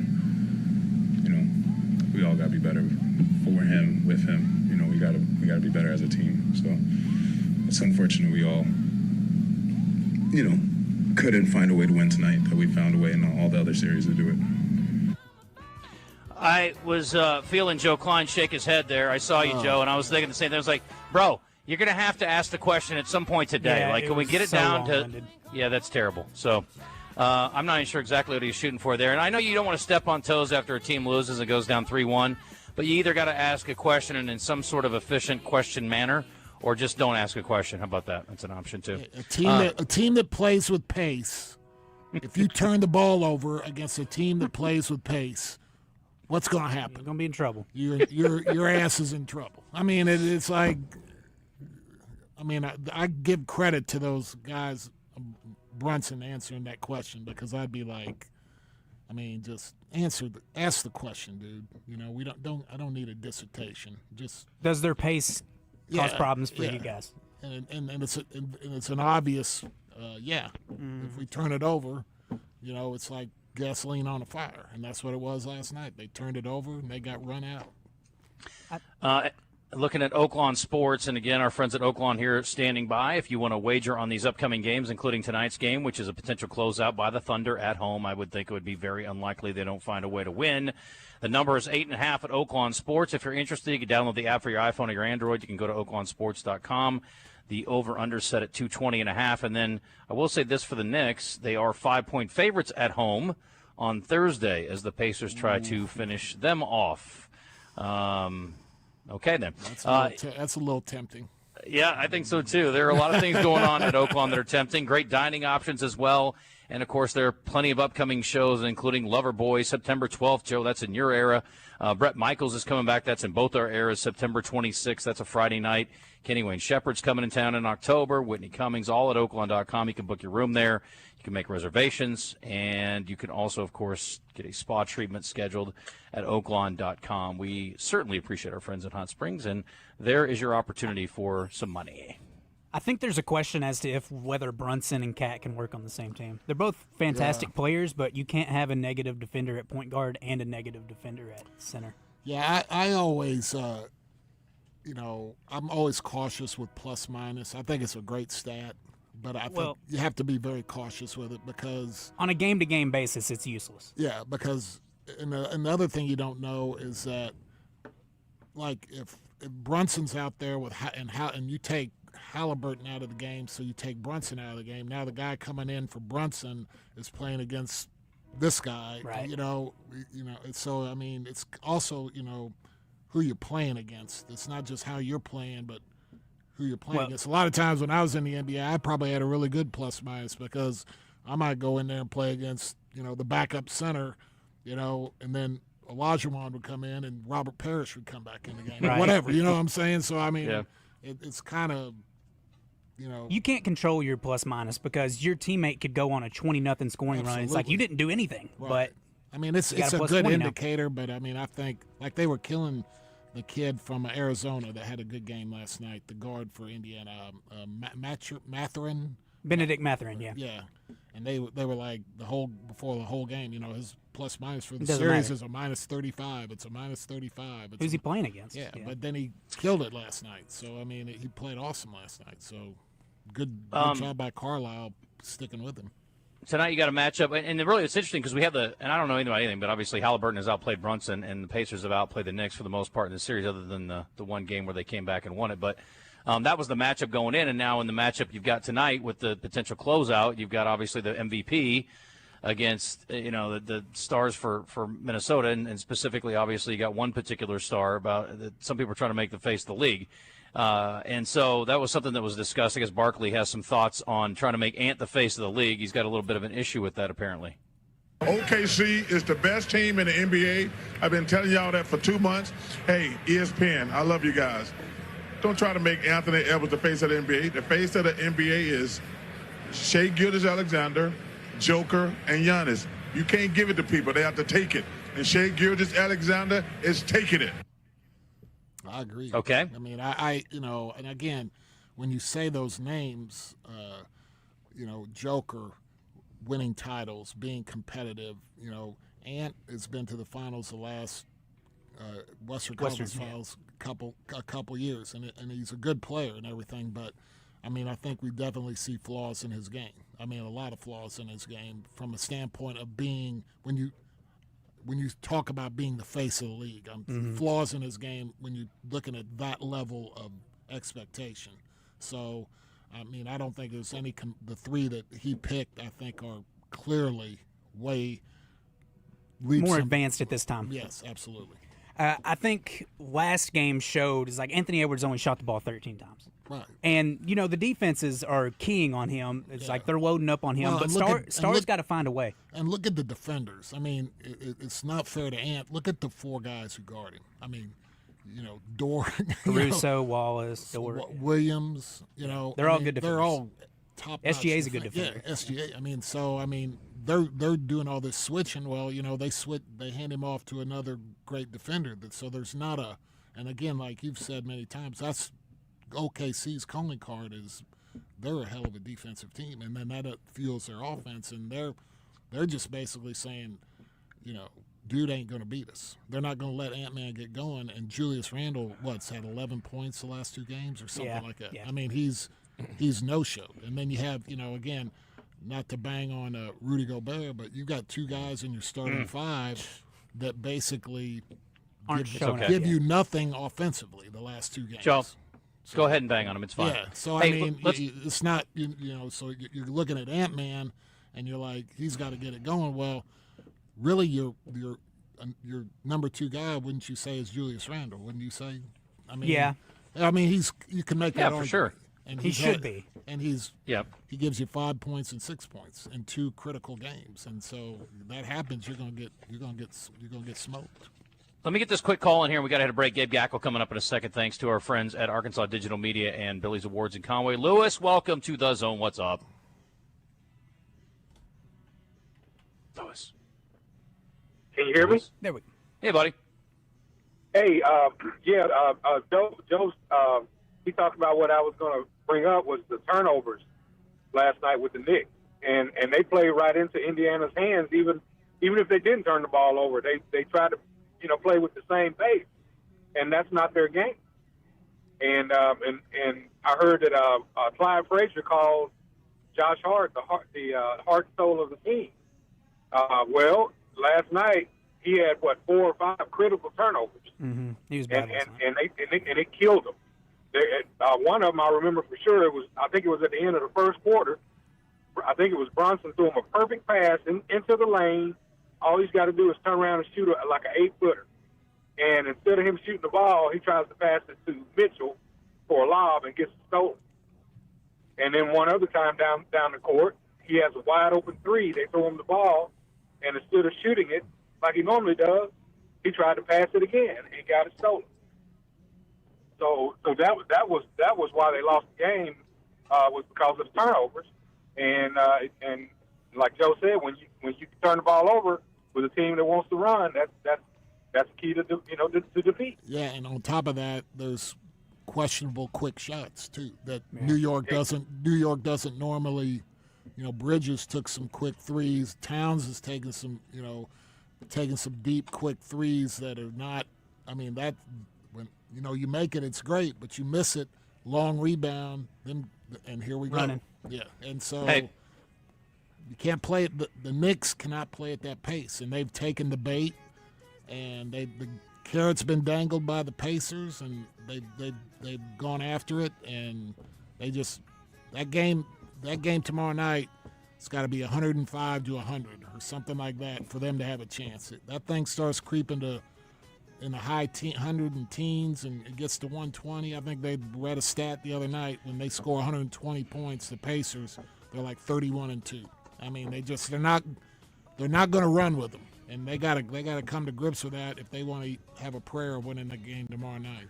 You know, we all gotta be better for him, with him. You know, we gotta be better as a team. So it's unfortunate we all, you know, couldn't find a way to win tonight, but we found a way in all the other series to do it. I was feeling Joe Kleine shake his head there. I saw you, Joe, and I was thinking the same thing. I was like, bro, you're going to have to ask the question at some point today. Yeah, like, can we get it so down to long-winded. Yeah, that's terrible. So I'm not even sure exactly what he's shooting for there. And I know you don't want to step on toes after a team loses and goes down 3-1, but you either got to ask a question and in some sort of efficient question manner, or just don't ask a question. How about that? That's an option, too. A team that plays with pace, if you turn the ball over against a team that plays with pace, what's going to happen? You're going to be in trouble. Your ass is in trouble. I mean, it's like, I mean, I give credit to those guys, Brunson, answering that question, because I'd be like, I mean, just ask the question, dude. You know, I don't need a dissertation. Just does their pace cause problems for you guys? And it's an obvious, If we turn it over, you know, it's like gasoline on a fire, and that's what it was last night. They turned it over and they got run out. Looking at Oaklawn Sports, and again, our friends at Oaklawn here standing by. If you want to wager on these upcoming games, including tonight's game, which is a potential closeout by the Thunder at home, I would think it would be very unlikely they don't find a way to win. The number is 8.5 at Oaklawn Sports. If you're interested, you can download the app for your iPhone or your Android. You can go to oaklawnsports.com. The over-under set at 220.5. And then I will say this for the Knicks. They are 5-point favorites at home on Thursday as the Pacers try to finish them off. Okay, then. That's a little tempting. Yeah, I think so, too. There are a lot of things going on at Oaklawn that are tempting. Great dining options as well. And, of course, there are plenty of upcoming shows, including Loverboy, September 12th. Joe, that's in your era. Brett Michaels is coming back. That's in both our eras. September 26th, that's a Friday night. Kenny Wayne Shepherd's coming in town in October. Whitney Cummings, all at Oaklawn.com. You can book your room there. You can make reservations. And you can also, of course, get a spa treatment scheduled at Oaklawn.com. We certainly appreciate our friends in Hot Springs, and there is your opportunity for some money. I think there's a question as to whether Brunson and Cat can work on the same team. They're both fantastic players, but you can't have a negative defender at point guard and a negative defender at center. Yeah, I always, I'm always cautious with plus minus. I think it's a great stat, but I think you have to be very cautious with it because on a game-to-game basis, it's useless. Yeah, because another thing you don't know is that, like, if Brunson's out there and you take Halliburton out of the game, so you take Brunson out of the game. Now the guy coming in for Brunson is playing against this guy, right? So I mean, it's also who you're playing against. It's not just how you're playing, but who you're playing against. A lot of times when I was in the NBA, I probably had a really good plus minus because I might go in there and play against the backup center, and then Olajuwon would come in and Robert Parrish would come back in the game, or whatever. You know what I'm saying? So I mean. Yeah. it's kind of, you know. You can't control your plus minus because your teammate could go on a 20-0 scoring run. It's like you didn't do anything. Right. But I mean, it's a good indicator, but I mean, I think like they were killing the kid from Arizona that had a good game last night, the guard for Indiana, Mathurin. Benedict Mathurin, yeah. Yeah, and they were like before the whole game, you know, his plus minus for the Doesn't series matter. is a -35. It's a -35. Who's he playing against? Yeah, but then he killed it last night. So I mean, he played awesome last night. So good job by Carlisle sticking with him. Tonight you got a matchup, and really it's interesting because we have and I don't know anything about anything, but obviously Halliburton has outplayed Brunson, and the Pacers have outplayed the Knicks for the most part in the series, other than the one game where they came back and won it. But that was the matchup going in, and now in the matchup you've got tonight with the potential closeout, you've got obviously the MVP against the stars for Minnesota, and specifically obviously you got one particular star that some people are trying to make the face of the league. And so that was something that was discussed. I guess Barkley has some thoughts on trying to make Ant the face of the league. He's got a little bit of an issue with that, apparently. OKC is the best team in the NBA. I've been telling y'all that for 2 months. Hey, ESPN, I love you guys. Don't try to make Anthony Edwards the face of the NBA. The face of the NBA is Shai Gilgeous-Alexander, Joker, and Giannis. You can't give it to people. They have to take it. And Shai Gilgeous-Alexander is taking it. I agree. Okay. I mean, I and again, when you say those names, Joker, winning titles, being competitive, Ant has been to the finals the last Western Conference finals a couple years, and he's a good player and everything. But I mean, I think we definitely see flaws in his game. I mean, a lot of flaws in his game from a standpoint of being when you talk about being the face of the league, flaws in his game when you're looking at that level of expectation. So, I mean, I don't think there's the three that he picked, I think, are clearly way more advanced at this time. Yes, absolutely. I think last game showed is like Anthony Edwards only shot the ball 13 times. Right. And, the defenses are keying on him. It's like they're loading up on him. Well, but Star's got to find a way. And look at the defenders. I mean, it's not fair to Ant. Look at the four guys who guard him. I mean, Dor. Caruso, Wallace, Dor. Williams, They're all good defenders. They're all top-notch. SGA's a good defender. Yeah, SGA. I mean, they're doing all this switching. Well, they hand him off to another great defender. So there's not and again, like you've said many times, that's OKC's calling card is they're a hell of a defensive team, and then that fuels their offense, and they're just basically saying, dude ain't going to beat us. They're not going to let Ant-Man get going, and Julius Randle, had 11 points the last 2 games or something like that. Yeah. I mean, he's no-showed. And then you have, again, not to bang on Rudy Gobert, but you got 2 guys in your starting 5 that basically give you nothing offensively the last 2 games. Joe, go ahead and bang on him. It's fine. Yeah, so I mean, it's not, so you're looking at Ant-Man, and you're like, he's got to get it going. Well, really, your number 2 guy, wouldn't you say, is Julius Randle? Wouldn't you say? I mean, yeah. I mean, you can make that for argument. sure. And he should be. And he gives you 5 points and 6 points in 2 critical games, and so that happens, you're gonna get smoked. Let me get this quick call in here. We got to hit a break. Gabe Gaeckle coming up in a second. Thanks to our friends at Arkansas Digital Media and Billy's Awards in Conway. Lewis, welcome to The Zone. What's up? Lewis. Can you hear me? There we go. Hey, buddy. Hey, Joe, he talked about what I was going to bring up was the turnovers last night with the Knicks. And they played right into Indiana's hands, even if they didn't turn the ball over. They tried to, play with the same pace, and that's not their game. And I heard that Clyde Frazier called Josh Hart the heart and soul of the team. Well, last night he had 4 or 5 critical turnovers. Mm-hmm. He was bad, and it killed him. One of them I remember for sure. I think it was at the end of the first quarter. I think it was Brunson threw him a perfect pass into the lane. All he's got to do is turn around and shoot like an 8-footer. And instead of him shooting the ball, he tries to pass it to Mitchell for a lob and gets it stolen. And then one other time down the court, he has a wide open 3. They throw him the ball, and instead of shooting it like he normally does, he tried to pass it again and he got it stolen. So that was why they lost the game, was because of turnovers. And like Joe said, when you turn the ball over with a team that wants to run, that's key to defeat. Yeah, and on top of that, there's questionable quick shots too that New York doesn't normally. Bridges took some quick threes. Towns is taking some deep quick threes that are not. I mean, that when you make it, it's great, but you miss it, long rebound, and here we go. Yeah, and so you can't play it. The Knicks cannot play at that pace, and they've taken the bait, and the carrot's been dangled by the Pacers, and they've gone after it, and they just that game tomorrow night, it's got to be 105 to 100 or something like that for them to have a chance. That thing starts creeping to in the high 100 and teens, and it gets to 120. I think they read a stat the other night when they score 120 points. The Pacers, they're like 31-2. I mean, they're not going to run with them, and they got to come to grips with that if they want to have a prayer of winning the game tomorrow night.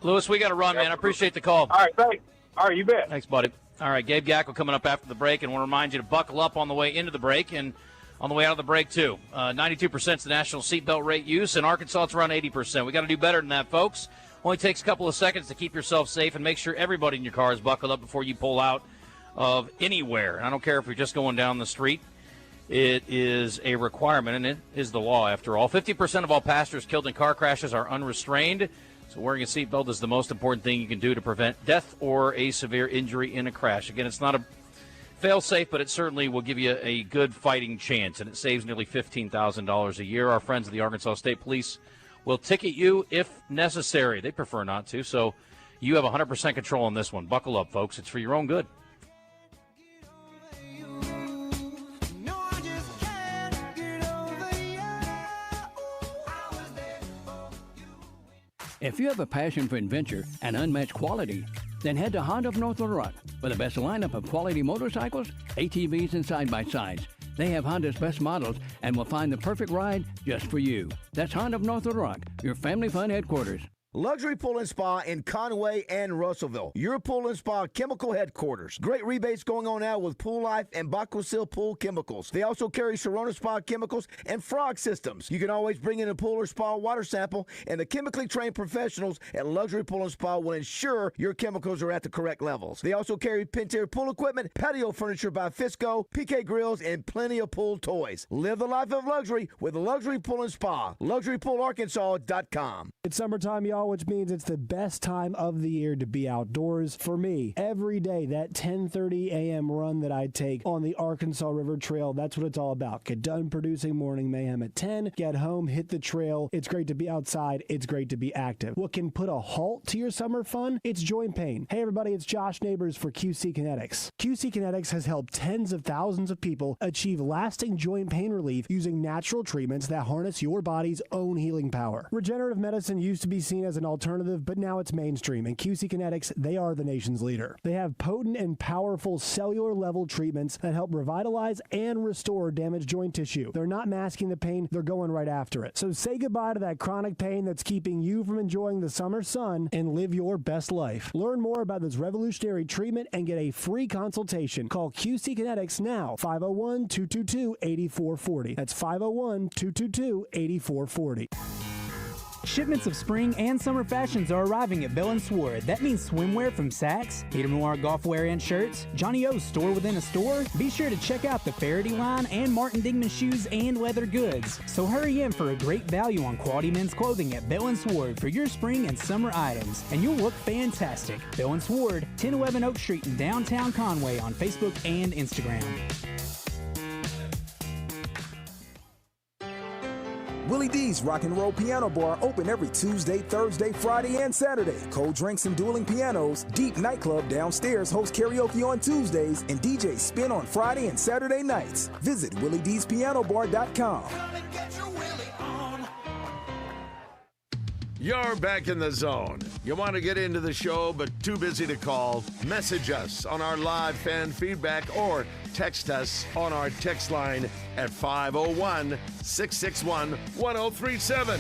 Lewis, we got to run, man. I appreciate the call. All right, thanks. All right, you bet. Thanks, buddy. All right, Gabe Gaeckle coming up after the break, and we'll remind you to buckle up on the way into the break and on the way out of the break, too. 92% is the national seatbelt rate use. In Arkansas, it's around 80%. We got to do better than that, folks. Only takes a couple of seconds to keep yourself safe and make sure everybody in your car is buckled up before you pull out of anywhere. And I don't care if you're just going down the street. It is a requirement, and it is the law, after all. 50% of all passengers killed in car crashes are unrestrained. So wearing a seatbelt is the most important thing you can do to prevent death or a severe injury in a crash. Again, it's not a fail-safe, but it certainly will give you a good fighting chance, and it saves nearly $15,000 a year. Our friends at the Arkansas State Police will ticket you if necessary. They prefer not to, so you have 100% control on this one. Buckle up, folks. It's for your own good. If you have a passion for adventure and unmatched quality, then head to Honda of North Little Rock for the best lineup of quality motorcycles, ATVs, and side-by-sides. They have Honda's best models and will find the perfect ride just for you. That's Honda of North Little Rock, your family fun headquarters. Luxury Pool and Spa in Conway and Russellville. Your Pool and Spa chemical headquarters. Great rebates going on now with Pool Life and Baquasil Pool Chemicals. They also carry Serona Spa chemicals and Frog systems. You can always bring in a pool or spa water sample, and the chemically trained professionals at Luxury Pool and Spa will ensure your chemicals are at the correct levels. They also carry Pentair pool equipment, patio furniture by Fisco, PK Grills, and plenty of pool toys. Live the life of luxury with Luxury Pool and Spa. LuxuryPoolArkansas.com. It's summertime, y'all, which means it's the best time of the year to be outdoors. For me, every day, that 10:30 a.m. run that I take on the Arkansas River Trail, that's what it's all about. Get done producing morning mayhem at 10, get home, hit the trail. It's great to be outside. It's great to be active. What can put a halt to your summer fun? It's joint pain. Hey, everybody, it's Josh Neighbors for QC Kinetics. QC Kinetics has helped tens of thousands of people achieve lasting joint pain relief using natural treatments that harness your body's own healing power. Regenerative medicine used to be seen as an alternative, but now it's mainstream, and QC Kinetics, they are the nation's leader. They have potent and powerful cellular level treatments that help revitalize and restore damaged joint tissue. They're not masking the pain, they're going right after it. So say goodbye to that chronic pain that's keeping you from enjoying the summer sun and live your best life. Learn more about this revolutionary treatment and get a free consultation. Call QC Kinetics now, 501-222-8440. That's 501-222-8440. Shipments of spring and summer fashions are arriving at Bell & Sword. That means swimwear from Saks, Peter Noir golf wear and shirts, Johnny O's store within a store. Be sure to check out the Faraday line and Martin Dingman shoes and leather goods. So hurry in for a great value on quality men's clothing at Bell & Sword for your spring and summer items, and you'll look fantastic. Bell & Sword, 1011 Oak Street in downtown Conway on Facebook and Instagram. Willie D's Rock and Roll Piano Bar open every Tuesday, Thursday, Friday, and Saturday. Cold drinks and dueling pianos. Deep Nightclub downstairs hosts karaoke on Tuesdays and DJs spin on Friday and Saturday nights. Visit WillieD'sPianoBar.com. You're back in the zone. You want to get into the show but too busy to call? Message us on our live fan feedback or text us on our text line at 501-661-1037.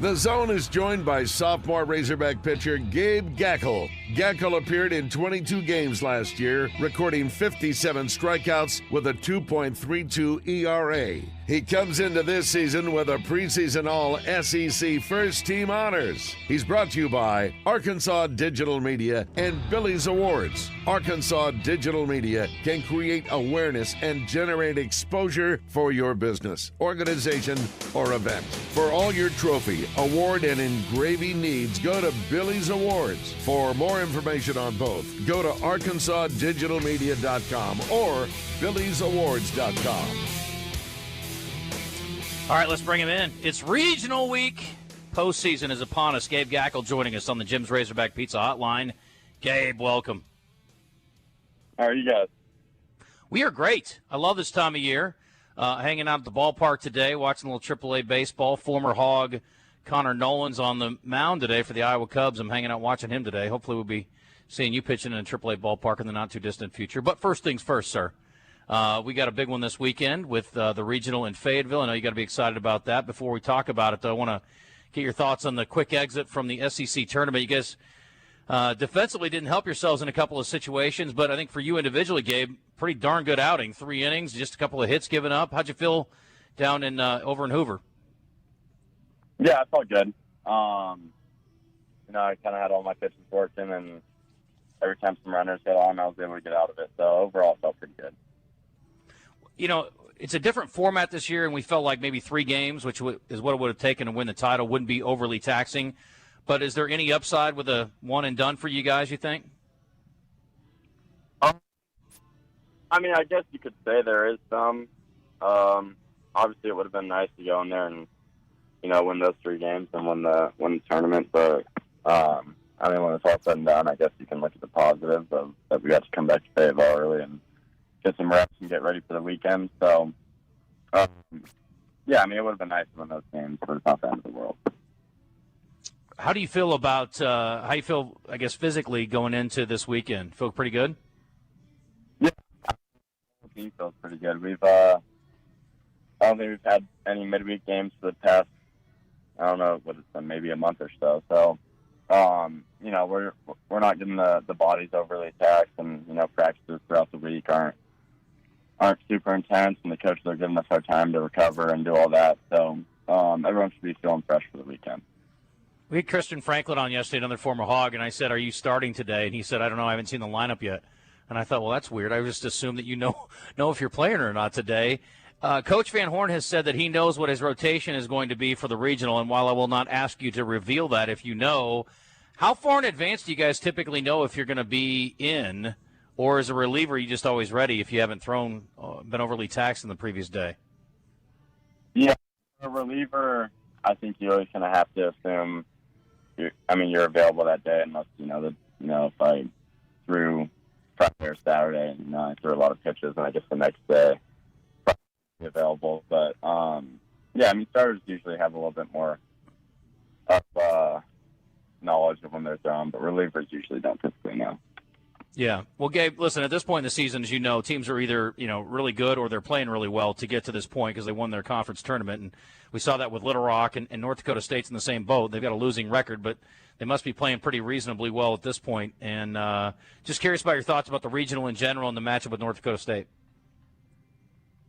The Zone is joined by sophomore Razorback pitcher Gabe Gaeckle. Gaeckle appeared in 22 games last year, recording 57 strikeouts with a 2.32 ERA. He comes into this season with a preseason All-SEC first-team honors. He's brought to you by Arkansas Digital Media and Billy's Awards. Arkansas Digital Media can create awareness and generate exposure for your business, organization, or event. For all your trophy, award, and engraving needs, go to Billy's Awards. For more information on both, go to arkansasdigitalmedia.com or billysawards.com. All right, let's bring him in. It's regional week. Postseason is upon us. Gabe Gaeckle joining us on the Jim's Razorback Pizza Hotline. Gabe, welcome. How are you guys? We are great. I love this time of year. Hanging out at the ballpark today, watching a little AAA baseball. Former Hog Connor Nolan's on the mound today for the Iowa Cubs. I'm hanging out watching him today. Hopefully we'll be seeing you pitching in a AAA ballpark in the not-too-distant future. But first things first, sir. We got a big one this weekend with the regional in Fayetteville. I know you got to be excited about that. Before we talk about it, though, I want to get your thoughts on the quick exit from the SEC tournament. You guys defensively didn't help yourselves in a couple of situations, but I think for you individually, Gabe, pretty darn good outing. 3 innings, just a couple of hits given up. How'd you feel down in over in Hoover? Yeah, I felt good. I kind of had all my pitches working, and every time some runners hit on, I was able to get out of it. So overall, it felt pretty good. It's a different format this year, and we felt like maybe 3 games, which is what it would have taken to win the title, wouldn't be overly taxing. But is there any upside with a one and done for you guys, you think? I mean, I guess you could say there is some. Obviously, it would have been nice to go in there and, win those 3 games and win the tournament. But, when it's all said and done, I guess you can look at the positives of that we got to come back to Fayetteville early and get some reps and get ready for the weekend. So, it would have been nice to win those games, but it's not the end of the world. How do you feel about how you feel, I guess, physically going into this weekend? Feel pretty good? Yeah, the team feels pretty good. I don't think we've had any midweek games for the past, I don't know, what it's been, maybe a month or so. So, we're not getting the bodies overly taxed, and practices throughout the week aren't super intense, and the coaches are giving us our time to recover and do all that. So everyone should be feeling fresh for the weekend. We had Christian Franklin on yesterday, another former Hog, and I said, "Are you starting today?" And he said, "I don't know, I haven't seen the lineup yet." And I thought, well, that's weird. I just assumed that you know if you're playing or not today. Coach Van Horn has said that he knows what his rotation is going to be for the regional, and while I will not ask you to reveal that if you know, how far in advance do you guys typically know if you're going to be in, or as a reliever, you just always ready if you haven't been overly taxed in the previous day? Yeah, a reliever, I think you always kind of have to assume you're available that day, unless if I threw Friday or Saturday and I threw a lot of pitches, and I guess the next day probably available. But starters usually have a little bit more of knowledge of when they're thrown, but relievers usually don't typically know. Yeah. Well, Gabe, listen, at this point in the season, as you know, teams are either, really good or they're playing really well to get to this point because they won their conference tournament. And we saw that with Little Rock and North Dakota State's in the same boat. They've got a losing record, but they must be playing pretty reasonably well at this point. And just curious about your thoughts about the regional in general and the matchup with North Dakota State.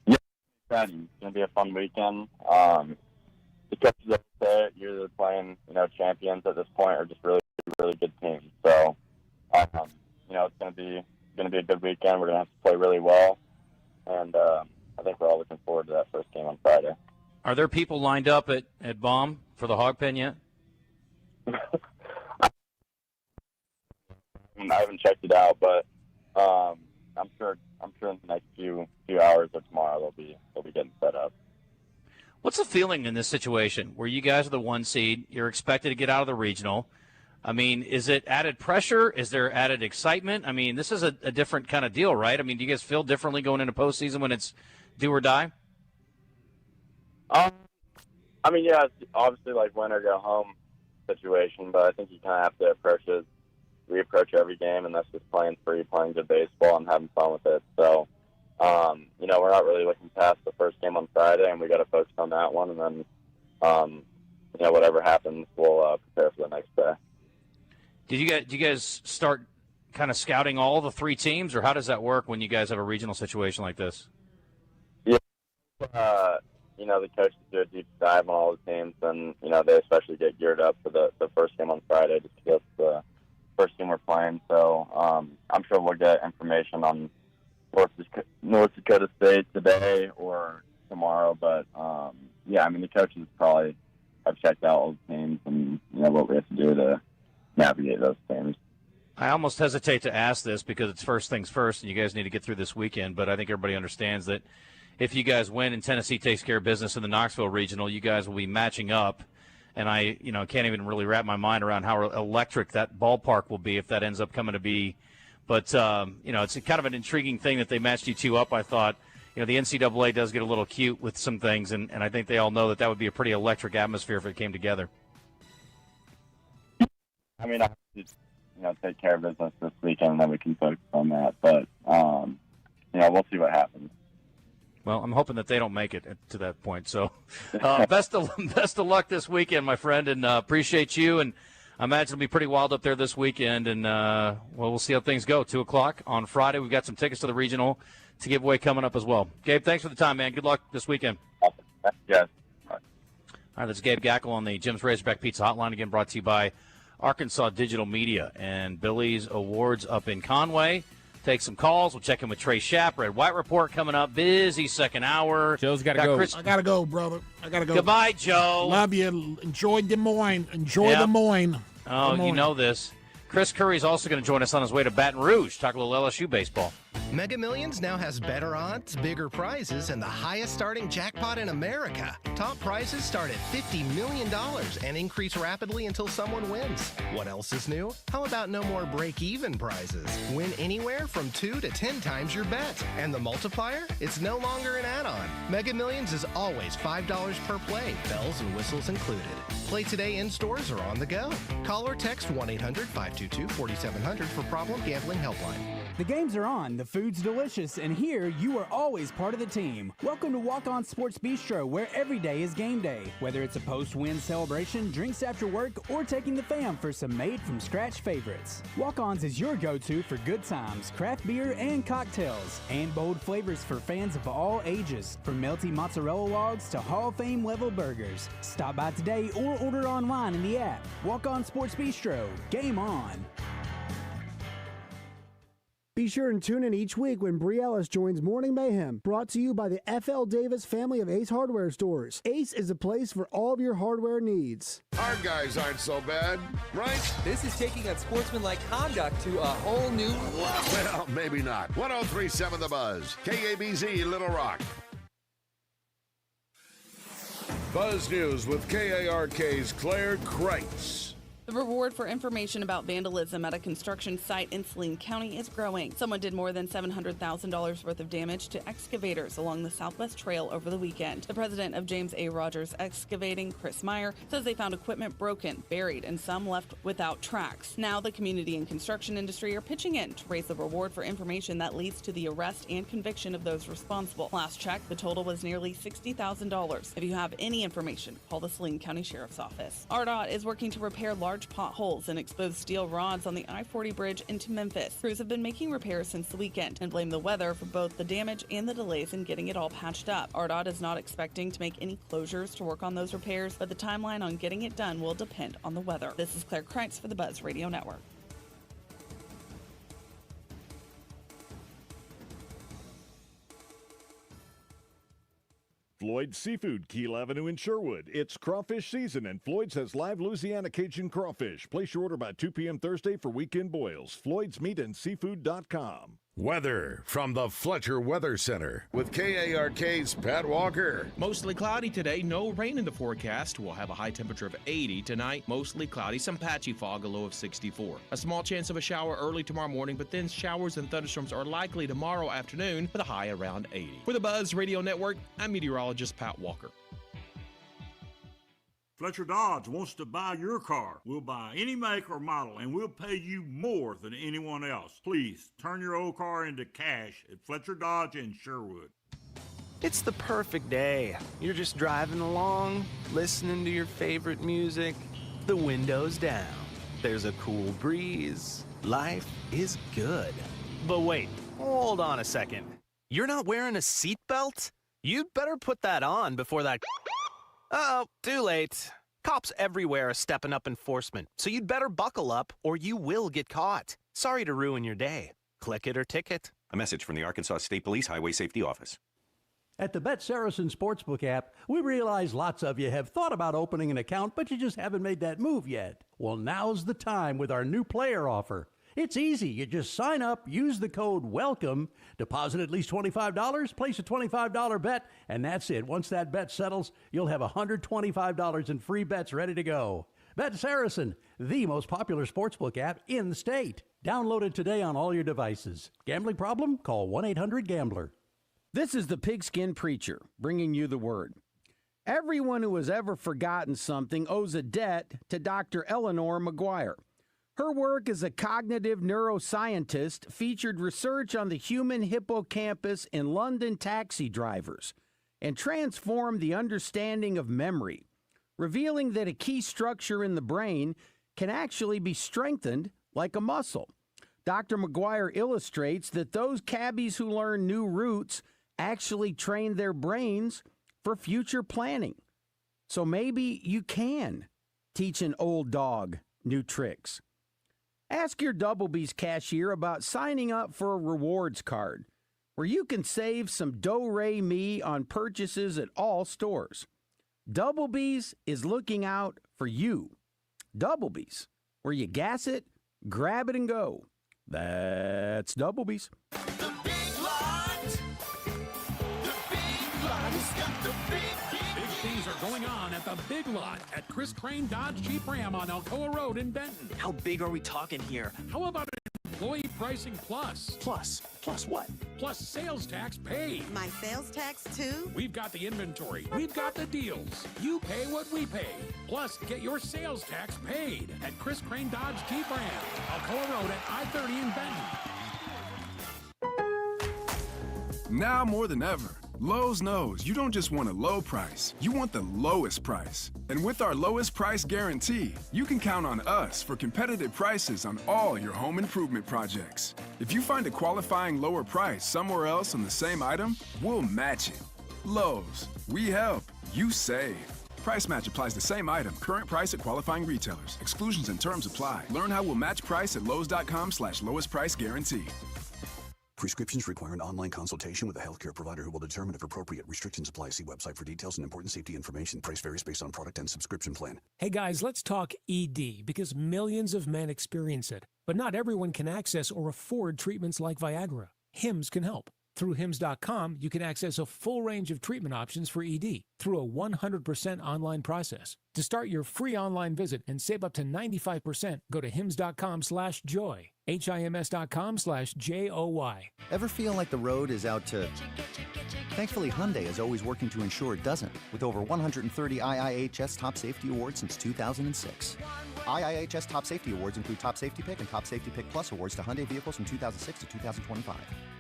Yeah, it's going to be a fun weekend. The coaches that say it, you're either playing, champions at this point or just really, really good teams. So, it's going to be a good weekend. We're going to have to play really well, and I think we're all looking forward to that first game on Friday. Are there people lined up at Baum for the Hog Pen yet? I haven't checked it out, but I'm sure in the next few hours or tomorrow they'll be getting set up. What's the feeling in this situation where you guys are the 1 seed, you're expected to get out of the regional? I mean, is it added pressure? Is there added excitement? I mean, this is a different kind of deal, right? I mean, do you guys feel differently going into postseason when it's do or die? Yeah, it's obviously like win or go home situation, but I think you kind of have to approach it. We approach every game, and that's just playing free, playing good baseball, and having fun with it. So, we're not really looking past the first game on Friday, and we got to focus on that one. And then, whatever happens, we'll prepare for the next day. Did you guys start kind of scouting all the 3 teams, or how does that work when you guys have a regional situation like this? Yeah, the coaches do a deep dive on all the teams, and they especially get geared up for the first game on Friday just because it's the first game we're playing. So I'm sure we'll get information on North Dakota State today or tomorrow. But the coaches probably have checked out all the teams and what we have to do to navigate those teams. I almost hesitate to ask this because it's first things first, and you guys need to get through this weekend. But I think everybody understands that if you guys win and Tennessee takes care of business in the Knoxville Regional, you guys will be matching up. And I, can't even really wrap my mind around how electric that ballpark will be if that ends up coming to be. But, it's kind of an intriguing thing that they matched you 2 up. I thought, the NCAA does get a little cute with some things, and I think they all know that would be a pretty electric atmosphere if it came together. I mean, I have to, take care of business this weekend, and then we can focus on that. But, we'll see what happens. Well, I'm hoping that they don't make it to that point. So, best of luck this weekend, my friend, and appreciate you. And I imagine it'll be pretty wild up there this weekend. And we'll see how things go. 2:00 on Friday. We've got some tickets to the regional to give away coming up as well. Gabe, thanks for the time, man. Good luck this weekend. Yes. All right, that's Gabe Gaeckle on the Jim's Razorback Pizza Hotline, again brought to you by Arkansas Digital Media and Billy's Awards up in Conway. Take some calls. We'll check in with Trey Schaap. Red White Report coming up. Busy second hour. Joe's got to go. I got to go, brother. I got to go. Goodbye, Joe. Love you. Enjoy Des Moines. Des Moines. Oh, you know this. Chris Curry's also going to join us on his way to Baton Rouge. Talk a little LSU baseball. Mega Millions now has better odds, bigger prizes, and the highest starting jackpot in America. Top prizes start at $50 million and increase rapidly until someone wins. What else is new? How about no more break-even prizes? Win anywhere from 2 to 10 times your bet. And the multiplier? It's no longer an add-on. Mega Millions is always $5 per play, bells and whistles included. Play today in stores or on the go. Call or text 1-800-522-4700 for Problem Gambling Helpline. The games are on, the food's delicious, and here you are always part of the team. Welcome to Walk-On Sports Bistro, where every day is game day. Whether it's a post-win celebration, drinks after work, or taking the fam for some made-from-scratch favorites. Walk-Ons is your go-to for good times, craft beer, and cocktails, and bold flavors for fans of all ages, from melty mozzarella logs to Hall of Fame level burgers. Stop by today or order online in the app. Walk-On Sports Bistro. Game on. Be sure and tune in each week when Bree Ellis joins Morning Mayhem, brought to you by the F.L. Davis family of Ace Hardware stores. Ace is a place for all of your hardware needs. Our guys aren't so bad, right? This is taking unsportsmanlike conduct to a whole new level. Well, maybe not. 103.7 The Buzz, KABZ, Little Rock. Buzz News with KARK's Claire Kreitz. The reward for information about vandalism at a construction site in Saline County is growing. Someone did more than $700,000 worth of damage to excavators along the Southwest Trail over the weekend. The president of James A. Rogers Excavating, Chris Meyer, says they found equipment broken, buried, and some left without tracks. Now the community and construction industry are pitching in to raise the reward for information that leads to the arrest and conviction of those responsible. Last check, the total was nearly $60,000. If you have any information, call the Saline County Sheriff's Office. RDOT is working to repair large potholes and exposed steel rods on the I-40 bridge into Memphis. Crews have been making repairs since the weekend and blame the weather for both the damage and the delays in getting it all patched up. RDOT is not expecting to make any closures to work on those repairs, but the timeline on getting it done will depend on the weather. This is Claire Kreitz for the Buzz Radio Network. Floyd's Seafood, Keel Avenue in Sherwood. It's crawfish season, and Floyd's has live Louisiana Cajun crawfish. Place your order by 2 p.m. Thursday for weekend boils. Floyd'sMeatandSeafood.com. Weather from the Fletcher Weather Center with KARK's Pat Walker. Mostly cloudy today, no rain in the forecast. We'll have a high temperature of 80 tonight. Mostly cloudy, some patchy fog, a low of 64. A small chance of a shower early tomorrow morning, but then showers and thunderstorms are likely tomorrow afternoon with a high around 80. For the Buzz Radio Network, I'm meteorologist Pat Walker. Fletcher Dodge wants to buy your car. We'll buy any make or model, and we'll pay you more than anyone else. Please turn your old car into cash at Fletcher Dodge in Sherwood. It's the perfect day. You're just driving along, listening to your favorite music, the windows down. There's a cool breeze. Life is good. But wait, hold on a second. You're not wearing a seatbelt? You'd better put that on before that... Uh-oh, too late. Cops everywhere are stepping up enforcement, so you'd better buckle up or you will get caught. Sorry to ruin your day. Click it or ticket. A message from the Arkansas State Police Highway Safety Office. At the Bet Saracen Sportsbook app, we realize lots of you have thought about opening an account, but you just haven't made that move yet. Well, now's the time with our new player offer. It's easy. You just sign up, use the code WELCOME, deposit at least $25, place a $25 bet, and that's it. Once that bet settles, you'll have $125 in free bets ready to go. Bet Saracen, the most popular sportsbook app in the state. Download it today on all your devices. Gambling problem? Call 1-800-GAMBLER. This is the Pigskin Preacher, bringing you the word. Everyone who has ever forgotten something owes a debt to Dr. Eleanor McGuire. Her work as a cognitive neuroscientist featured research on the human hippocampus in London taxi drivers and transformed the understanding of memory, revealing that a key structure in the brain can actually be strengthened like a muscle. Dr. McGuire illustrates that those cabbies who learn new routes actually train their brains for future planning. So maybe you can teach an old dog new tricks. Ask your Doublebee's cashier about signing up for a rewards card where you can save some do-re-mi on purchases at all stores. Doublebee's is looking out for you. Doublebee's, where you gas it, grab it, and go. That's Doublebee's. Big things are going on at the Big Lot at Chris Crane Dodge Jeep Ram on Alcoa Road in Benton. How big are we talking here? How about employee pricing plus? Plus what? Plus sales tax paid. My sales tax too? We've got the inventory. We've got the deals. You pay what we pay. Plus, get your sales tax paid at Chris Crane Dodge Jeep Ram, Alcoa Road at I-30 in Benton. Now more than ever, Lowe's knows you don't just want a low price, you want the lowest price. And with our lowest price guarantee, you can count on us for competitive prices on all your home improvement projects. If you find a qualifying lower price somewhere else on the same item, we'll match it. Lowe's, we help, you save. Price match applies the same item, current price at qualifying retailers. Exclusions and terms apply. Learn how we'll match price at lowes.com/lowest price guarantee. Prescriptions require an online consultation with a healthcare provider who will determine if appropriate. Restrictions apply. See website for details and important safety information. Price varies based on product and subscription plan. Hey guys, let's talk ED because millions of men experience it. But not everyone can access or afford treatments like Viagra. Hims can help. Through Hims.com, you can access a full range of treatment options for ED through a 100% online process. To start your free online visit and save up to 95%, go to Hims.com/joy. HIMS.com/JOY. Ever feel like the road is out to... Thankfully, Hyundai is always working to ensure it doesn't, with over 130 IIHS Top Safety Awards since 2006. IIHS Top Safety Awards include Top Safety Pick and Top Safety Pick Plus awards to Hyundai vehicles from 2006 to 2025.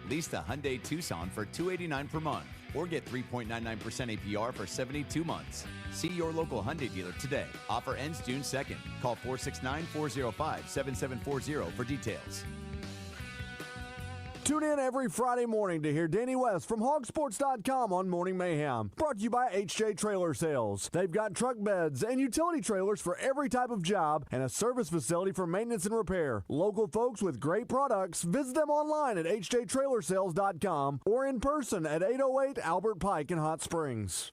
Lease the Hyundai Tucson for $289 per month or get 3.99% APR for 72 months. See your local Hyundai dealer today. Offer ends June 2nd. Call 469-405-7740 for details. Tune in every Friday morning to hear Danny West from hogsports.com on Morning Mayhem. Brought to you by HJ Trailer Sales. They've got truck beds and utility trailers for every type of job and a service facility for maintenance and repair. Local folks with great products. Visit them online at hjtrailersales.com or in person at 808 Albert Pike in Hot Springs.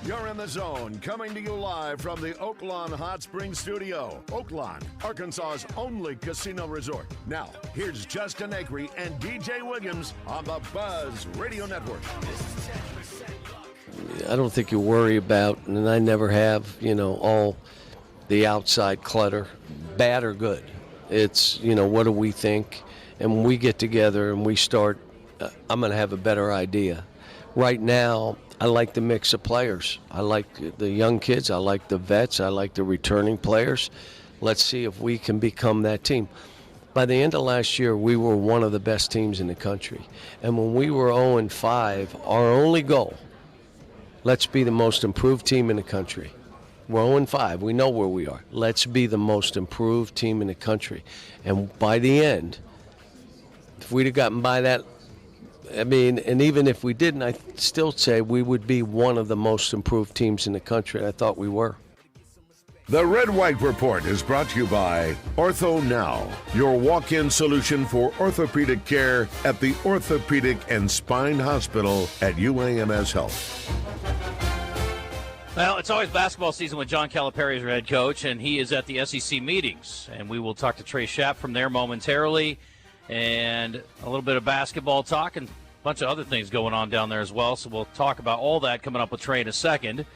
You're in the zone, coming to you live from the Oaklawn Hot Springs Studio. Oaklawn, Arkansas's only casino resort. Now, here's Justin Acri and DJ Williams on the Buzz Radio Network. I don't think you worry about, and I never have, all the outside clutter. bad or good. It's, what do we think? And when we get together and we start, I'm going to have a better idea. Right now, I like the mix of players. I like the young kids. I like the vets. I like the returning players. Let's see if we can become that team. By the end of last year, we were one of the best teams in the country. And when we were 0-5, our only goal, let's be the most improved team in the country. We're 0-5. We know where we are. Let's be the most improved team in the country. And by the end, if we'd have gotten by that, and even if we didn't, I still say we would be one of the most improved teams in the country. I thought we were. The Red White Report is brought to you by Ortho Now, your walk-in solution for orthopedic care at the Orthopedic and Spine Hospital at UAMS Health. Well, it's always basketball season with John Calipari as your head coach, and he is at the SEC meetings. And we will talk to Trey Schaap from there momentarily, and a little bit of basketball talk and a bunch of other things going on down there as well. So we'll talk about all that coming up with Trey in a second.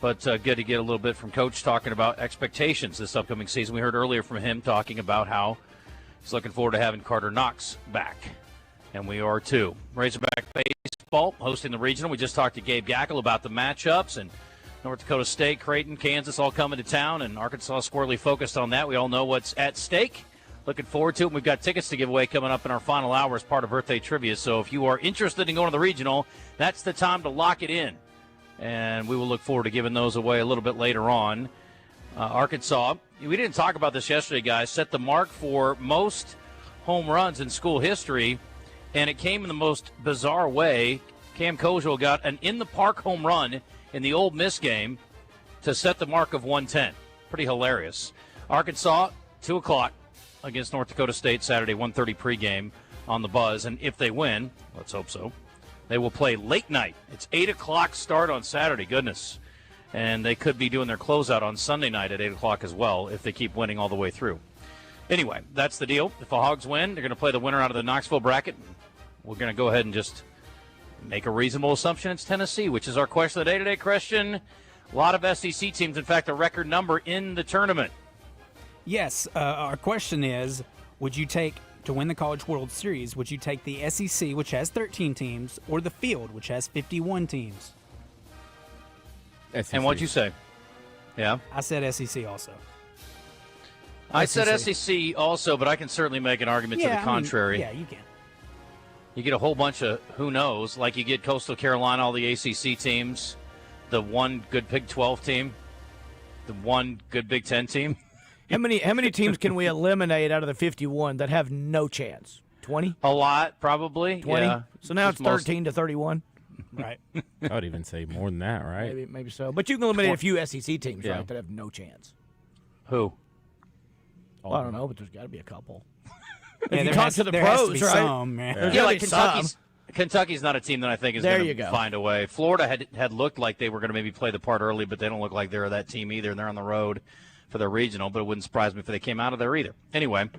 But good to get a little bit from Coach talking about expectations this upcoming season. We heard earlier from him talking about how he's looking forward to having Carter Knox back. And we are too. Razorback baseball hosting the regional. We just talked to Gabe Gaeckle about the matchups, and North Dakota State, Creighton, Kansas all coming to town, and Arkansas squarely focused on that. We all know what's at stake. Looking forward to it. We've got tickets to give away coming up in our final hour as part of Birthday Trivia. So if you are interested in going to the regional, that's the time to lock it in. And we will look forward to giving those away a little bit later on. Arkansas, we didn't talk about this yesterday, guys, set the mark for most home runs in school history, and it came in the most bizarre way. Cam Kozel got an in-the-park home run in the Ole Miss game to set the mark of 110. Pretty hilarious. Arkansas, 2 o'clock against North Dakota State Saturday, 1:30 pregame on the Buzz. And if they win, let's hope so, they will play late night. It's 8 o'clock start on Saturday. Goodness. And they could be doing their closeout on Sunday night at 8 o'clock as well if they keep winning all the way through. Anyway, that's the deal. If the Hogs win, they're going to play the winner out of the Knoxville bracket. We're going to go ahead and just make a reasonable assumption it's Tennessee, which is our question of the day today, Christian. A lot of SEC teams, in fact, a record number in the tournament. Yes, our question is, would you take, to win the College World Series, would you take the SEC, which has 13 teams, or the field, which has 51 teams? SEC. And what'd you say? Yeah? I said SEC also. I said SEC also, but I can certainly make an argument to the contrary. Yeah, you can. You get a whole bunch of who knows, like you get Coastal Carolina, all the ACC teams, the one good Big 12 team, the one good Big 10 team. How many teams can we eliminate out of the 51 that have no chance? 20? A lot, probably. 20? Yeah. So now it's 13 to 31. Right. I would even say more than that, right? Maybe so. But you can eliminate a few SEC teams, right, that have no chance. Who? Well, I don't know, but there's got to be a couple. Yeah, if you talk to the pros, right? Some, man. Yeah, like Kentucky's not a team that I think is going to find a way. Florida had looked like they were going to maybe play the part early, but they don't look like they're that team either, and they're on the road for their regional, but it wouldn't surprise me if they came out of there either. Anyway,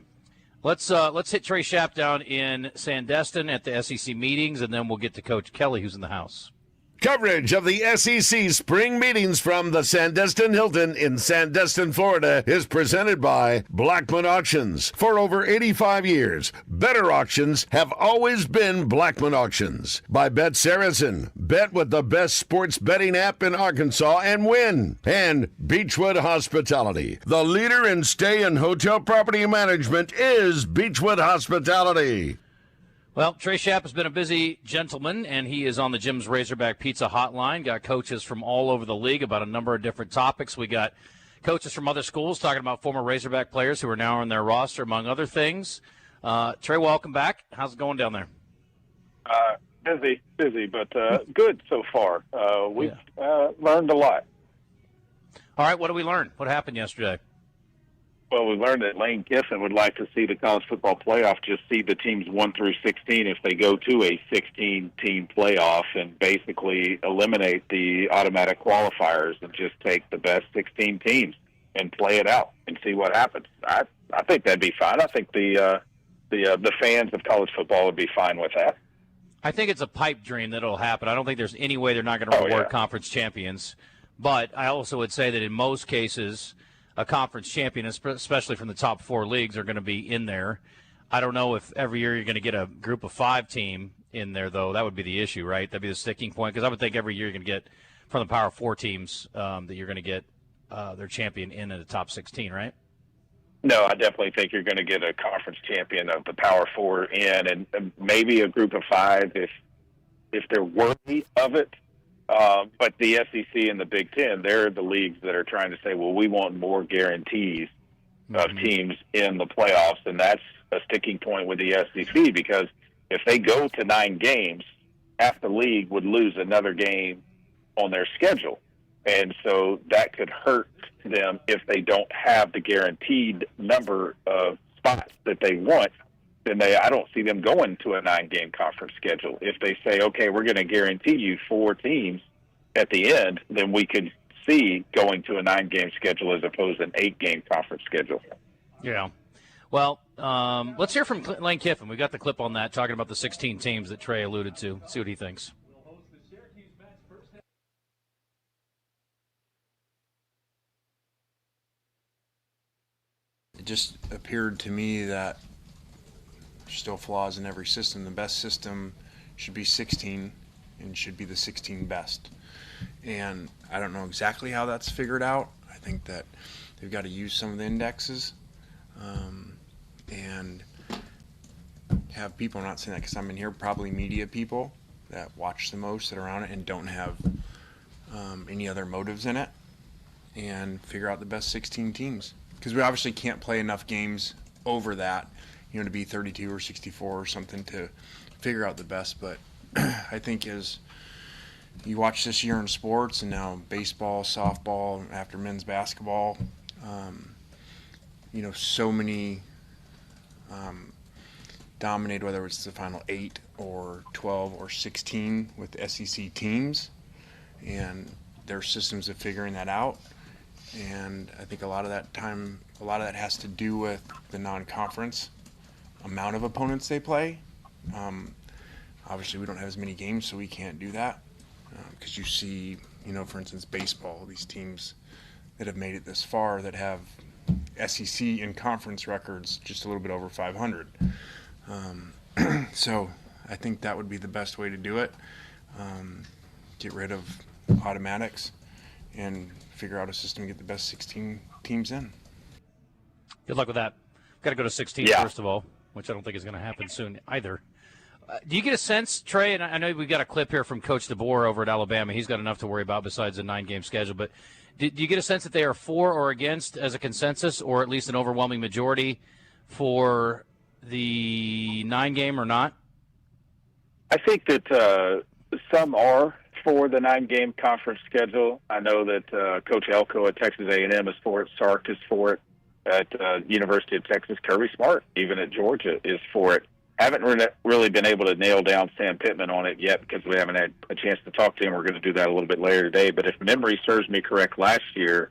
let's hit Trey Schaap down in Sandestin at the SEC meetings, and then we'll get to Coach Kelley, who's in the house. Coverage of the SEC spring meetings from the Sandestin Hilton in Sandestin, Florida is presented by Blackman Auctions. For over 85 years, better auctions have always been Blackman Auctions. By Bet Saracen. Bet with the best sports betting app in Arkansas and win. And Beechwood Hospitality. The leader in stay and hotel property management is Beechwood Hospitality. Well, Trey Schaap has been a busy gentleman, and he is on the Jim's Razorback Pizza hotline. Got coaches from all over the league about a number of different topics. We got coaches from other schools talking about former Razorback players who are now on their roster, among other things. Trey, welcome back. How's it going down there? Busy, but good so far. We've learned a lot. All right, what did we learn? What happened yesterday? Well, we learned that Lane Kiffin would like to see the college football playoff just see the teams 1 through 16 if they go to a 16-team playoff and basically eliminate the automatic qualifiers and just take the best 16 teams and play it out and see what happens. I think that'd be fine. I think the fans of college football would be fine with that. I think it's a pipe dream that it'll happen. I don't think there's any way they're not going to reward conference champions. But I also would say that in most cases, a conference champion, especially from the top 4 leagues, are going to be in there. I don't know if every year you're going to get a group of 5 team in there, though. That would be the issue, right? That'd be the sticking point, because I would think every year you're going to get from the Power 4 teams that you're going to get their champion in the top 16, right? No, I definitely think you're going to get a conference champion of the Power 4 in, and maybe a group of 5 if they're worthy of it. But the SEC and the Big Ten, they're the leagues that are trying to say, well, we want more guarantees of teams in the playoffs, and that's a sticking point with the SEC, because if they go to 9 games, half the league would lose another game on their schedule. And so that could hurt them if they don't have the guaranteed number of spots that they want. Then I don't see them going to a 9-game conference schedule. If they say, okay, we're going to guarantee you 4 teams at the end, then we could see going to a 9-game schedule as opposed to an 8-game conference schedule. Yeah. Well, let's hear from Lane Kiffin. We got the clip on that, talking about the 16 teams that Trey alluded to. See what he thinks. It just appeared to me that there's still flaws in every system. The best system should be 16 and should be the 16 best. And I don't know exactly how that's figured out. I think that they've got to use some of the indexes and have people, I'm not saying that because I'm in here, probably media people that watch the most, that are on it and don't have any other motives in it, and figure out the best 16 teams. Because we obviously can't play enough games over that, to be 32 or 64 or something to figure out the best. But I think as you watch this year in sports, and now baseball, softball, after men's basketball, so many dominate, whether it's the final 8 or 12 or 16 with the SEC teams, and their systems of figuring that out. And I think a lot of that has to do with the non-conference amount of opponents they play. Obviously, we don't have as many games, so we can't do that. Because you see, for instance, baseball, these teams that have made it this far that have SEC and conference records just a little bit over 500. So I think that would be the best way to do it. Get rid of automatics and figure out a system to get the best 16 teams in. Good luck with that. Got to go to 16 first of all, which I don't think is going to happen soon either. Do you get a sense, Trey, and I know we've got a clip here from Coach DeBoer over at Alabama. He's got enough to worry about besides a 9-game schedule, but do you get a sense that they are for or against as a consensus, or at least an overwhelming majority for the 9-game or not? I think that some are for the 9-game conference schedule. I know that Coach Elko at Texas A&M is for it. Sark is for it. At University of Texas, Kirby Smart, even at Georgia, is for it. Haven't really been able to nail down Sam Pittman on it yet because we haven't had a chance to talk to him. We're going to do that a little bit later today. But if memory serves me correct, last year,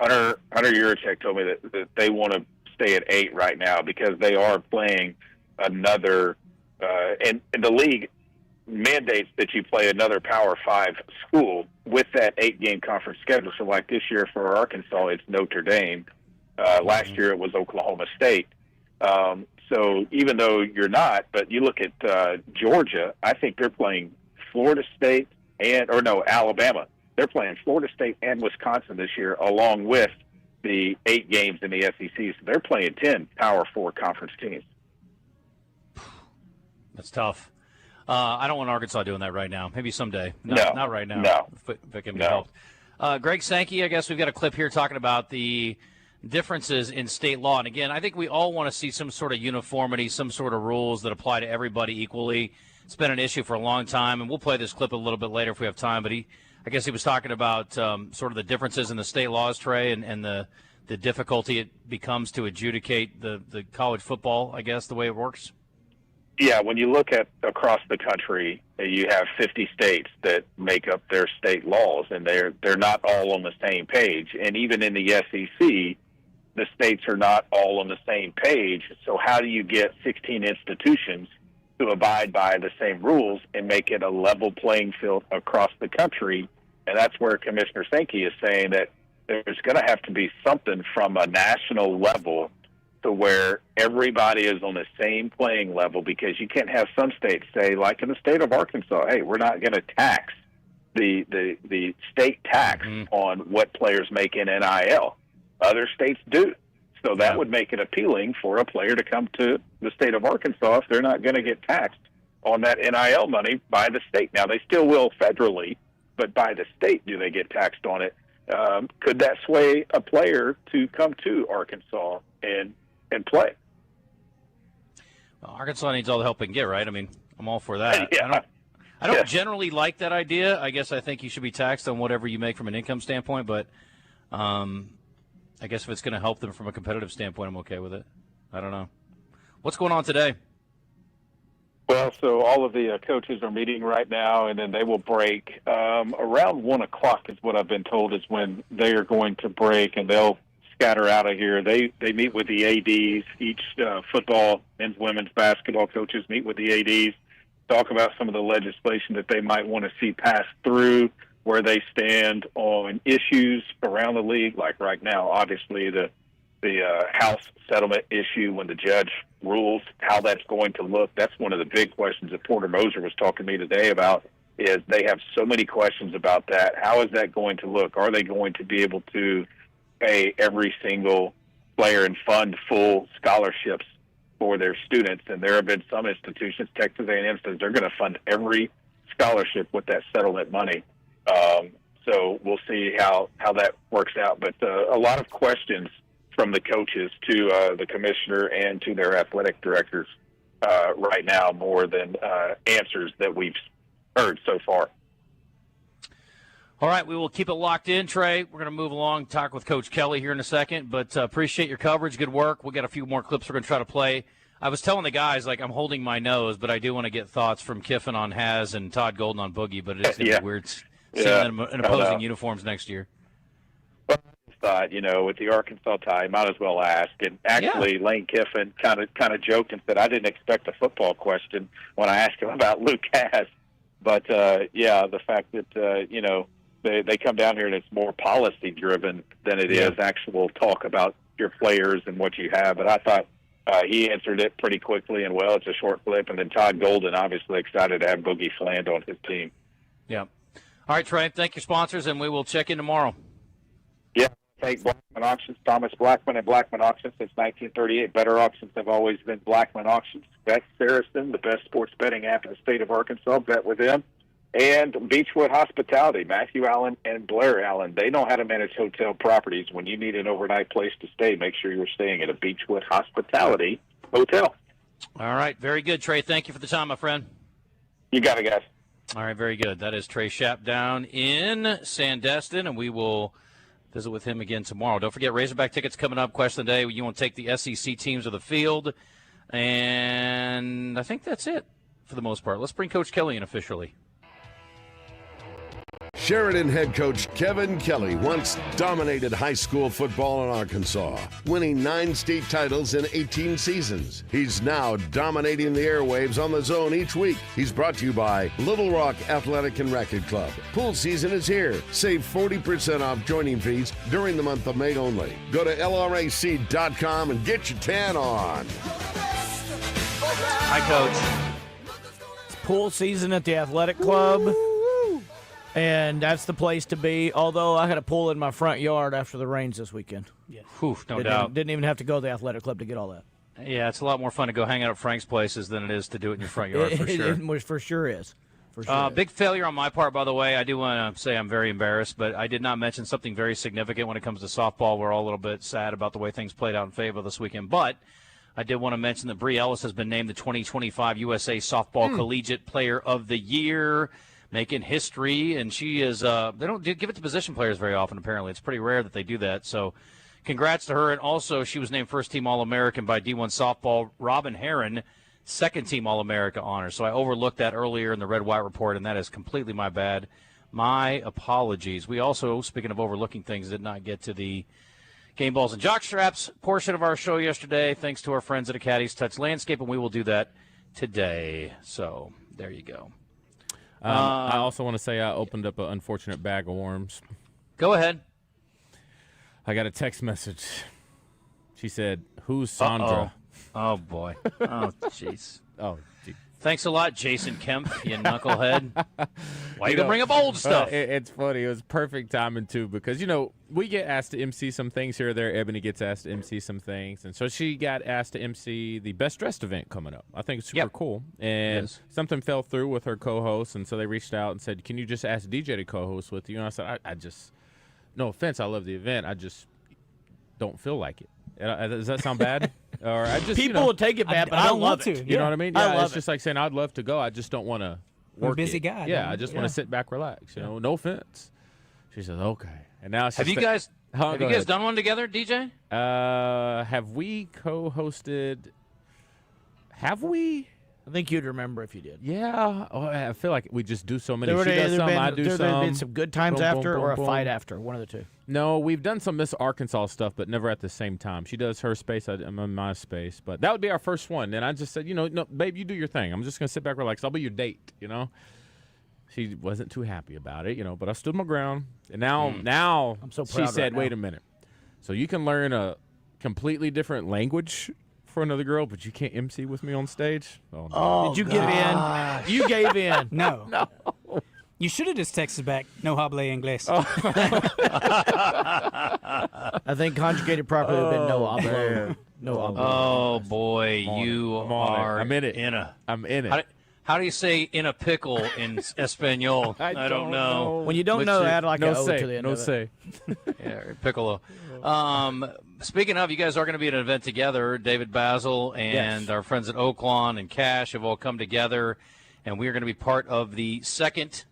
Hunter Yurachek told me that they want to stay at 8 right now because they are playing another and the league mandates that you play another Power 5 school with that 8-game conference schedule. So like this year for Arkansas, it's Notre Dame. Last year it was Oklahoma State. So even though you're not, but you look at Georgia, I think they're playing Florida State Alabama. They're playing Florida State and Wisconsin this year, along with the 8 games in the SEC. So they're playing 10 Power 4 conference teams. That's tough. I don't want Arkansas doing that right now. Maybe someday. Not right now. No. If it can be helped. Greg Sankey, I guess we've got a clip here talking about the differences in state law. And again, I think we all want to see some sort of uniformity, some sort of rules that apply to everybody equally. It's been an issue for a long time, and we'll play this clip a little bit later if we have time. But I guess he was talking about sort of the differences in the state laws, Trey, and the difficulty it becomes to adjudicate the college football, I guess, the way it works. Yeah, when you look at across the country, you have 50 states that make up their state laws, and they're not all on the same page. And even in the SEC, the states are not all on the same page. So how do you get 16 institutions to abide by the same rules and make it a level playing field across the country? And that's where Commissioner Sankey is saying that there's going to have to be something from a national level to where everybody is on the same playing level, because you can't have some states say, like in the state of Arkansas, hey, we're not going to tax the state tax on what players make in NIL. Other states do. So that would make it appealing for a player to come to the state of Arkansas if they're not going to get taxed on that NIL money by the state. Now, they still will federally, but by the state do they get taxed on it? Could that sway a player to come to Arkansas and play? Well, Arkansas needs all the help it can get, right? I mean, I'm all for that. Yeah. I don't generally like that idea. I guess I think you should be taxed on whatever you make from an income standpoint, but I guess if it's going to help them from a competitive standpoint, I'm okay with it. I don't know. What's going on today? Well, so all of the coaches are meeting right now, and then they will break. Around 1 o'clock is what I've been told is when they are going to break, and they'll scatter out of here. They meet with the ADs. Each football and women's basketball coaches meet with the ADs, talk about some of the legislation that they might want to see passed through, where they stand on issues around the league. Like right now, obviously the House settlement issue, when the judge rules, how that's going to look. That's one of the big questions that Porter Moser was talking to me today about, is they have so many questions about that. How is that going to look? Are they going to be able to pay every single player and fund full scholarships for their students? And there have been some institutions, Texas A&M says they're going to fund every scholarship with that settlement money. So we'll see how that works out. But a lot of questions from the coaches to the commissioner and to their athletic directors right now, more than answers that we've heard so far. All right, we will keep it locked in, Trey. We're going to move along, talk with Coach Kelley here in a second, but appreciate your coverage. Good work. We'll get a few more clips we're going to try to play. I was telling the guys, like, I'm holding my nose, but I do want to get thoughts from Kiffin on Haz and Todd Golden on Boogie, but it's going to be weird seeing them in opposing uniforms next year. Well, I just thought, with the Arkansas tie, might as well ask. And actually, Lane Kiffin kind of joked and said, I didn't expect a football question when I asked him about Luke Haz. But, the fact that, they come down here and it's more policy driven than it is actual talk about your players and what you have. But I thought he answered it pretty quickly and well. It's a short clip. And then Todd Golden, obviously excited to have Boogie Fland on his team. Yeah. All right, Trey, thank your sponsors, and we will check in tomorrow. Yeah, thank Blackman Auctions, Thomas Blackman and Blackman Auctions since 1938. Better auctions have always been Blackman Auctions. Bet Saracen, the best sports betting app in the state of Arkansas. Bet with them. And Beechwood Hospitality, Matthew Allen and Blair Allen. They know how to manage hotel properties. When you need an overnight place to stay, make sure you're staying at a Beechwood Hospitality hotel. All right, very good, Trey. Thank you for the time, my friend. You got it, guys. All right, very good. That is Trey Schaap down in Sandestin, and we will visit with him again tomorrow. Don't forget, Razorback tickets coming up. Question of the day, you want to take the SEC teams of the field. And I think that's it for the most part. Let's bring Coach Kelley in officially. Sheridan head coach Kevin Kelley once dominated high school football in Arkansas, winning 9 state titles in 18 seasons. He's now dominating the airwaves on the Zone each week. He's brought to you by Little Rock Athletic and Racquet Club. Pool season is here. Save 40% off joining fees during the month of May only. Go to LRAC.com and get your tan on. Hi, Coach. It's pool season at the athletic club. And that's the place to be, although I had a pool in my front yard after the rains this weekend. Yeah. Whew, no doubt. Didn't even have to go to the athletic club to get all that. Yeah, it's a lot more fun to go hang out at Frank's places than it is to do it in your front yard, for sure. It for sure is. For sure big failure on my part, by the way. I do want to say I'm very embarrassed, but I did not mention something very significant when it comes to softball. We're all a little bit sad about the way things played out in Fayetteville this weekend. But I did want to mention that Bree Ellis has been named the 2025 USA Softball Collegiate Player of the Year, making history, and she is they don't give it to position players very often, apparently. It's pretty rare that they do that, so congrats to her. And also, she was named first-team All-American by D1 Softball. Robin Herron, second-team All-America honor. So I overlooked that earlier in the Red-White report, and that is completely my bad. My apologies. We also, speaking of overlooking things, did not get to the Game Balls and Jockstraps portion of our show yesterday, thanks to our friends at Acadi's Touch Landscape, and we will do that today. So there you go. I also want to say I opened up an unfortunate bag of worms. Go ahead. I got a text message. She said, "Who's Sandra?" Oh boy. Oh jeez. Oh, gee. Thanks a lot, Jason Kemp, you knucklehead. Why you gonna bring up old stuff? It's funny. It was perfect timing, too, because, we get asked to MC some things here or there. Ebony gets asked to MC some things. And so she got asked to MC the Best Dressed event coming up. I think it's super cool. And something fell through with her co-host, and so they reached out and said, can you just ask DJ to co-host with you? And I said, I just, no offense, I love the event. I just don't feel like it. Does that sound bad? Or I just People will take it bad, but I love it. You know what I mean? I Yeah, love it's just like saying I'd love to go. I just don't want to work. I'm a busy it. guy. Yeah, I just want to sit back, relax. No offense. She says, okay. And now Have you guys done one together, DJ? Have we co-hosted? Have we? I think you'd remember if you did. Yeah. Oh, I feel like we just do so many. There She does some, I do some. There have been some good times Boom, boom, after boom, or a boom. fight after, one of the two. No, we've done some Miss Arkansas stuff, but never at the same time. She does her space, I'm in my space. But that would be our first one. And I just said, no, babe, you do your thing. I'm just going to sit back, relax. I'll be your date, She wasn't too happy about it, but I stood my ground. And now I'm so she proud said, right now. wait a minute. So you can learn a completely different language for another girl, but you can't MC with me on stage? Oh, no. Did you give in? You gave in. No. No. You should have just texted back, no hable inglés. I think conjugated properly would have been no hablo. No hablo. Oh boy, you I'm on it. are I'm in it. I'm in it. How do you say "in a pickle" in Espanol? I don't know. When you don't know, add like no an O say, to the end no of it. say. Yeah, piccolo. Speaking of, you guys are going to be at an event together. David Basil and our friends at Oaklawn and Cash have all come together, and we are going to be part of the second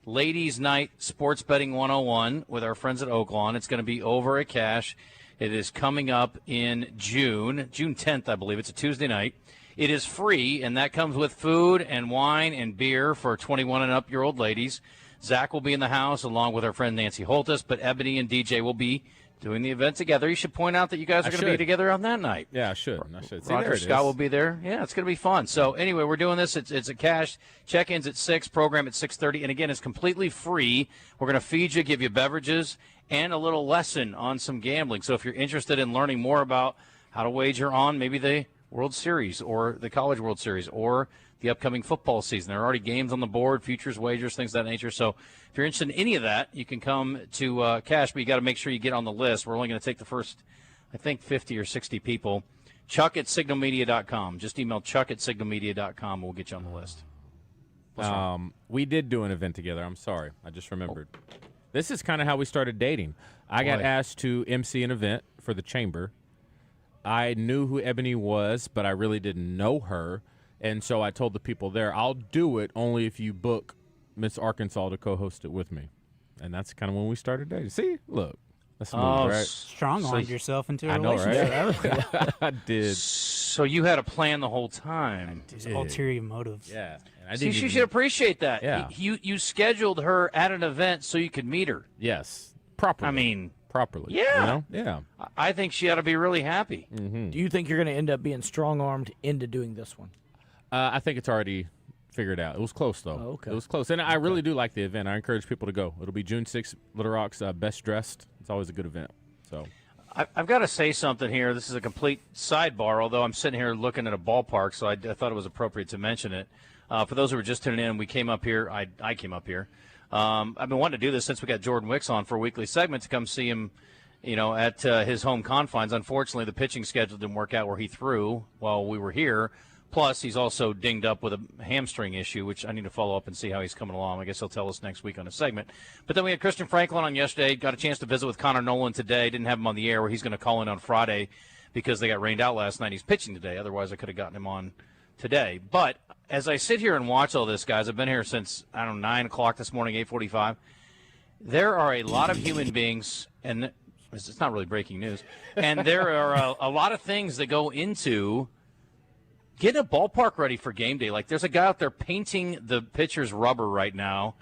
Ladies Night Sports Betting 101 with our friends at Oaklawn. It's going to be over at Cash. It is coming up in June 10th, I believe. It's a Tuesday night. It is free, and that comes with food and wine and beer for 21 and up year old ladies. Zach will be in the house along with our friend Nancy Holtis, but Ebony and DJ will be doing the event together. You should point out that you guys are going to be together on that night. Yeah, I should. See, Roger there it Scott is. will be there. Yeah, it's going to be fun. So anyway, we're doing this. It's a Cash. Check-ins at 6, program at 6:30. And again, it's completely free. We're going to feed you, give you beverages, and a little lesson on some gambling. So if you're interested in learning more about how to wager on maybe the World Series or the College World Series or the upcoming football season, there are already games on the board, futures, wagers, things of that nature. So if you're interested in any of that, you can come to Cash, but you got to make sure you get on the list. We're only going to take the first, I think, 50 or 60 people. Chuck at signalmedia.com. Just email Chuck at signalmedia.com, and we'll get you on the list. We did do an event together. I'm sorry. I just remembered. This is kind of how we started dating. I got asked to MC an event for the Chamber. I knew who Ebony was, but I really didn't know her. And so I told the people there, I'll do it only if you book Miss Arkansas to co-host it with me. And that's kind of when we started dating. See? Look. That's smooth, right? Strong-armed yourself into a I know, relationship. right? I did. So you had a plan the whole time. Ulterior motives. Yeah. And I See, didn't she even- should appreciate that. Yeah. You scheduled her at an event so you could meet her. Yes. Properly. I mean, properly. yeah. Yeah. I think she ought to be really happy. Mm-hmm. Do you think you're going to end up being strong-armed into doing this one? I think it's already figured out. It was close, though. Oh, okay. It was close. And I really do like the event. I encourage people to go. It'll be June 6th, Little Rock's Best Dressed. It's always a good event. So I've got to say something here. This is a complete sidebar, although I'm sitting here looking at a ballpark, so I thought it was appropriate to mention it. For those who were just tuning in, we came up here. I came up here. I've been wanting to do this since we got Jordan Wicks on for a weekly segment to come see him, at his home confines. Unfortunately, the pitching schedule didn't work out where he threw while we were here. Plus, he's also dinged up with a hamstring issue, which I need to follow up and see how he's coming along. I guess he'll tell us next week on a segment. But then we had Christian Franklin on yesterday. Got a chance to visit with Connor Nolan today. Didn't have him on the air where he's going to call in on Friday because they got rained out last night. He's pitching today. Otherwise, I could have gotten him on today. But as I sit here and watch all this, guys, I've been here since, 9 o'clock this morning, 8:45. There are a lot of human beings, and it's not really breaking news, and there are a lot of things that go into getting a ballpark ready for game day. Like, there's a guy out there painting the pitcher's rubber right now,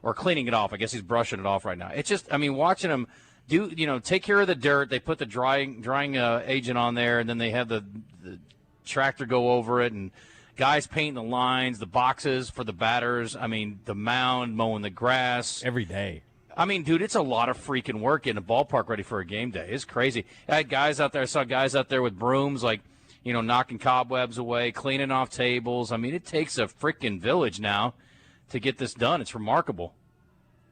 or cleaning it off. I guess he's brushing it off right now. It's just, watching him take care of the dirt. They put the drying agent on there, and then they have the tractor go over it, and guys painting the lines, the boxes for the batters. The mound, mowing the grass. every day. I mean, dude, it's a lot of freaking work getting a ballpark ready for a game day. It's crazy. I had guys out there. I saw guys out there with brooms, like, knocking cobwebs away, cleaning off tables. I mean, it takes a freaking village now to get this done. It's remarkable.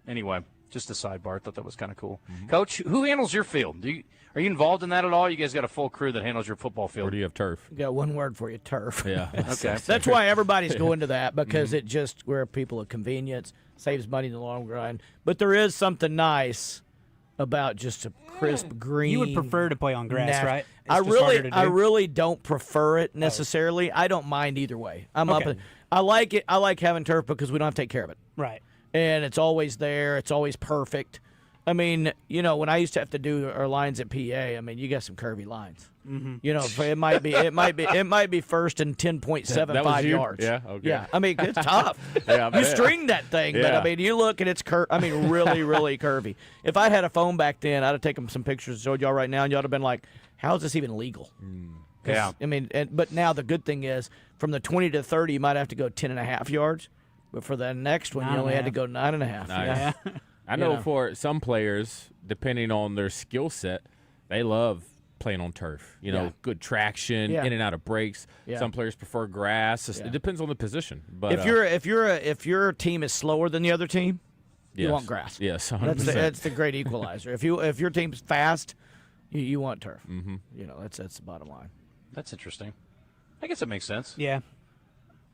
Anyway, just a sidebar. I thought that was kind of cool. Mm-hmm. Coach, who handles your field? Are you involved in that at all? You guys got a full crew that handles your football field? Or do you have turf? Got one word for you, turf. Yeah. Okay. That's why everybody's going to that, because it just, we're people of convenience, saves money in the long run. But there is something nice about just a crisp green. You would prefer to play on grass, right? It's I just harder to do. really don't prefer it necessarily. I don't mind either way. I like it. I like having turf because we don't have to take care of it. Right. And it's always there. It's always perfect. I mean, when I used to have to do our lines at PA, I mean, you got some curvy lines. Mm-hmm. It might be first and 10.75 yards. Yeah. Okay. Yeah. I mean, it's tough. Yeah, I you bet. string that thing, but I mean, you look and it's really, really curvy. If I had a phone back then, I'd have taken some pictures and showed y'all right now, and y'all would have been like, "How is this even legal?" Yeah. I mean, but now the good thing is, from the 20 to 30, you might have to go 10.5 yards, but for the next one, you only had to go 9.5. Nice. Yeah. I know for some players, depending on their skill set, they love playing on turf. Good traction, in and out of breaks. Yeah. Some players prefer grass. It depends on the position. But if your team is slower than the other team, you yes. want grass. Yes, 100%. That's the great equalizer. If your team's fast, you want turf. Mm-hmm. That's the bottom line. That's interesting. I guess it makes sense. Yeah.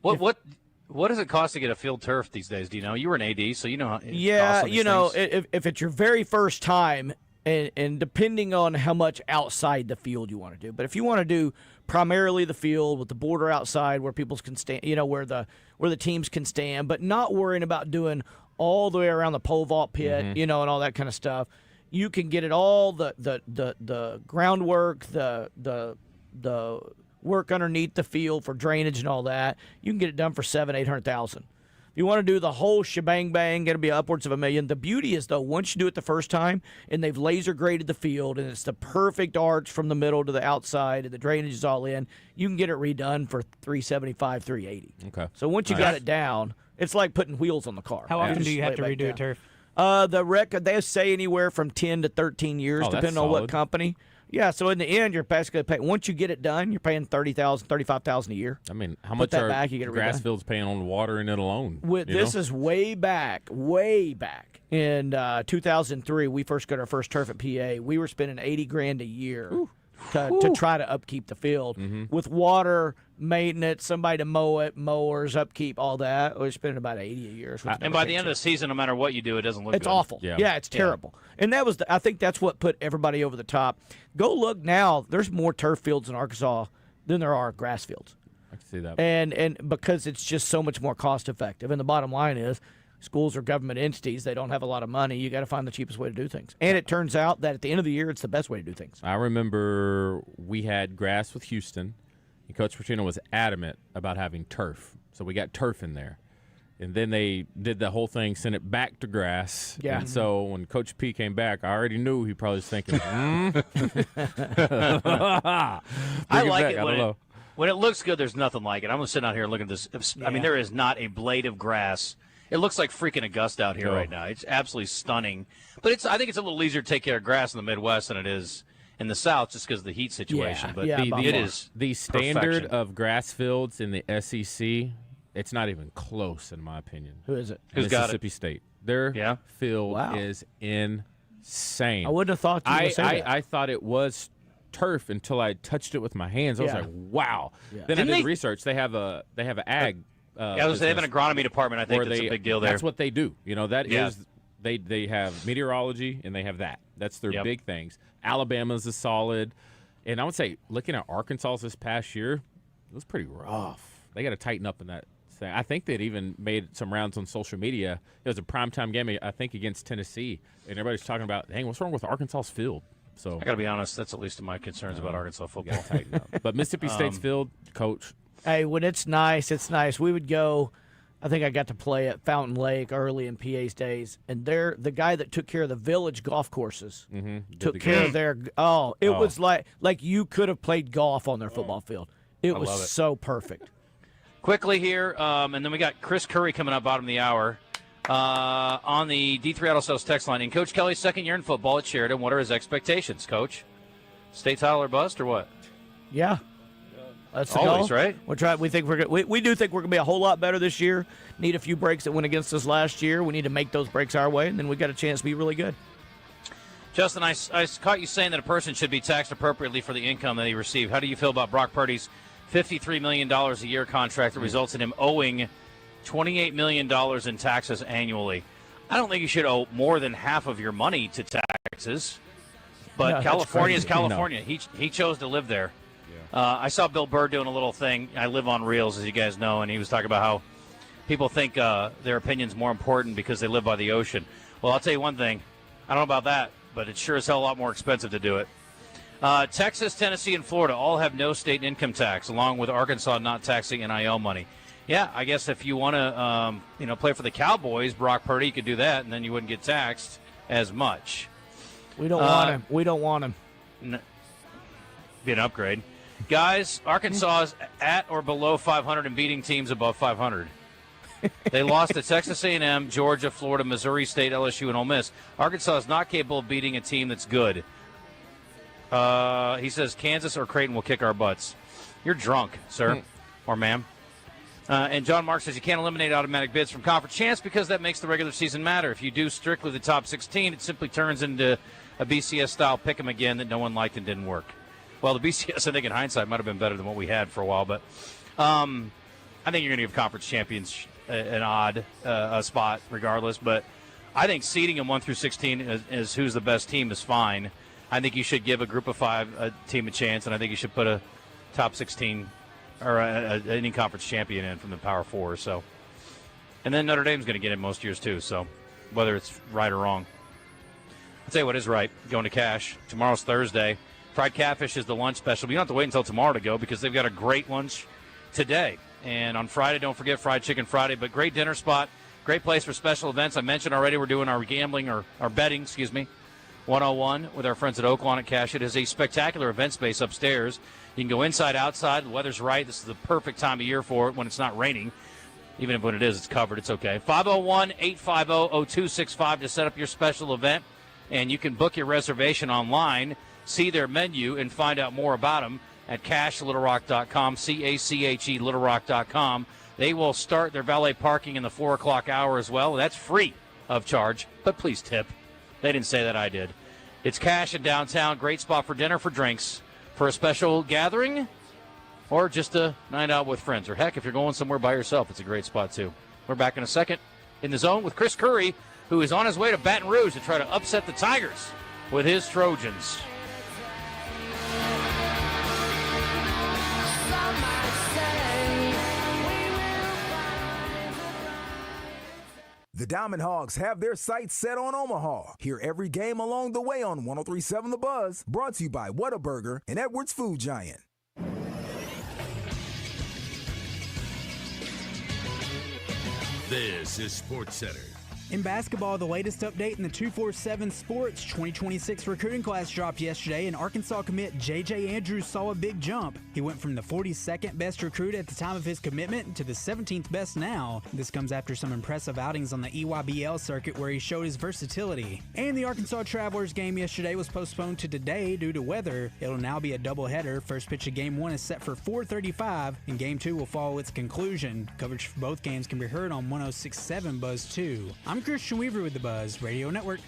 What does it cost to get a field turf these days? Do you know? You were an AD, so you know. Yeah, if it's your very first time, and depending on how much outside the field you want to do, but if you want to do primarily the field with the border outside where people can stand, where the teams can stand, but not worrying about doing all the way around the pole vault pit, and all that kind of stuff, you can get it all the groundwork, the work underneath the field for drainage and all that. You can get it done for $700,000-800,000. If you want to do the whole shebang bang, going to be upwards of $1 million. The beauty is, though, once you do it the first time and they've laser graded the field and it's the perfect arch from the middle to the outside and the drainage is all in, you can get it redone for $375,000, $380,000. Okay. So once you got it down, it's like putting wheels on the car. How often do you have to redo a turf? The record, they say anywhere from 10 to 13 years, depending on what company. Yeah, so in the end, you're basically paying. Once you get it done, you're paying $30,000, $35,000 a year. I mean, how much are back, you get it grass redone. fields paying on water in it alone? This is way back in 2003. We first got our first turf at PA. We were spending $80,000 a year to try to upkeep the field with water, maintenance, somebody to mow it, mowers, upkeep, all that. We're spending about $80,000 a year. And by the end of the season, no matter what you do, it doesn't look It's good. awful. Yeah, it's terrible. And that was, I think that's what put everybody over the top. Go look now. There's more turf fields in Arkansas than there are grass fields. I can see that. And because it's just so much more cost effective. And the bottom line is, schools are government entities. They don't have a lot of money. You got to find the cheapest way to do things. And it turns out that at the end of the year, it's the best way to do things. I remember we had grass with Houston, and Coach Petrino was adamant about having turf. So we got turf in there. And then they did the whole thing, sent it back to grass. Yeah. And so when Coach P came back, I already knew he probably was thinking, I like it when it looks good. There's nothing like it. I'm sitting out here looking at this. I mean, there is not a blade of grass. It looks like freaking Augusta out here right now. It's absolutely stunning. But I think it's a little easier to take care of grass in the Midwest than it is in the South, just because of the heat situation. But it is the standard perfection. of grass fields in the SEC. It's not even close, in my opinion. Who is it? Who's got it? Mississippi State. Their field is insane. I wouldn't have thought you would say that. I thought it was turf until I touched it with my hands. I was like, wow. Yeah. Then I did research. They have an ag. They have an agronomy department. I think that's a big deal there. That's what they do. Is they have meteorology and they have that. That's their big things. Alabama's is solid, and I would say looking at Arkansas this past year, it was pretty rough. They got to tighten up in that thing. I think they'd even made some rounds on social media. It was a primetime game, I think, against Tennessee, and everybody's talking about, dang, what's wrong with Arkansas's field? So I got to be honest, that's the least of my concerns about Arkansas football. Tighten up. But Mississippi State's field, coach. Hey, when it's nice, it's nice. We would go. I think I got to play at Fountain Lake early in PA's days, and the guy that took care of the village golf courses took care of their. It was like you could have played golf on their football field. It was so perfect. Quickly here, and then we got Chris Curry coming up bottom of the hour. On the D3 Auto Sales text line, in Coach Kelley's second year in football at Sheridan, what are his expectations, Coach? State title or bust, or what? Yeah. That's the always goal. right. We think we do think we're going to be a whole lot better this year. Need a few breaks that went against us last year. We need to make those breaks our way, and then we got a chance to be really good. Justin, I caught you saying that a person should be taxed appropriately for the income that he received. How do you feel about Brock Purdy's $53 million a year contract that results in him owing $28 million in taxes annually? I don't think you should owe more than half of your money to taxes. But No, California is that's crazy. California. He chose to live there. I saw Bill Burr doing a little thing. I live on Reels, as you guys know, and he was talking about how people think their opinion's more important because they live by the ocean. Well, I'll tell you one thing. I don't know about that, but it's sure as hell a lot more expensive to do it. Texas, Tennessee, and Florida all have no state income tax, along with Arkansas not taxing NIL money. Yeah, I guess if you want to play for the Cowboys, Brock Purdy, you could do that, and then you wouldn't get taxed as much. We don't want him. We don't want him. Be an upgrade. Guys, Arkansas is at or below 500 and beating teams above 500. They lost to Texas A&M, Georgia, Florida, Missouri State, LSU, and Ole Miss. Arkansas is not capable of beating a team that's good. He says Kansas or Creighton will kick our butts. You're drunk, sir or ma'am. And John Mark says you can't eliminate automatic bids from conference champs because that makes the regular season matter. If you do strictly the top 16, it simply turns into a BCS-style pick 'em again that no one liked and didn't work. Well, the BCS, I think, in hindsight, might have been better than what we had for a while. But I think you're going to give conference champions an odd spot regardless. But I think seeding them 1 through 16 is who's the best team is fine. I think you should give a group of 5 team a chance, and I think you should put a top 16 or any conference champion in from the Power 4. So, and then Notre Dame's going to get in most years too. So, whether it's right or wrong, I'll tell you what is right. Going to Cash. Tomorrow's Thursday. Fried catfish is the lunch special. But you don't have to wait until tomorrow to go because they've got a great lunch today. And on Friday, don't forget Fried Chicken Friday. But great dinner spot, great place for special events. I mentioned already we're doing our gambling or our betting, 101 with our friends at Oaklawn at Cash. It is a spectacular event space upstairs. You can go inside, outside. The weather's right. This is the perfect time of year for it when it's not raining. Even if when it is, it's covered. It's okay. 501-850-0265 to set up your special event. And you can book your reservation online, see their menu, and find out more about them at cachlittlerock.com, C-A-C-H-E littlerock.com. They will start their valet parking in the 4 o'clock hour as well. That's free of charge, but please tip. They didn't say that, I did. It's Cash in downtown. Great spot for dinner, for drinks, for a special gathering, or just a night out with friends. Or heck, if you're going somewhere by yourself, it's a great spot too. We're back in a second in the zone with Chris Curry, who is on his way to Baton Rouge to try to upset the Tigers with his Trojans. The Diamond Hogs have their sights set on Omaha. Hear every game along the way on 103.7 The Buzz, brought to you by Whataburger and Edwards Food Giant. This is Sports Center. In basketball, the latest update in the 247 Sports 2026 recruiting class dropped yesterday, and Arkansas commit J.J. Andrews saw a big jump. He went from the 42nd best recruit at the time of his commitment to the 17th best now. This comes after some impressive outings on the EYBL circuit where he showed his versatility. And the Arkansas Travelers game yesterday was postponed to today due to weather. It'll now be a doubleheader. First pitch of Game 1 is set for 4:35, and Game 2 will follow its conclusion. Coverage for both games can be heard on 106.7 Buzz 2. I'm Christian Weaver with the Buzz Radio Network.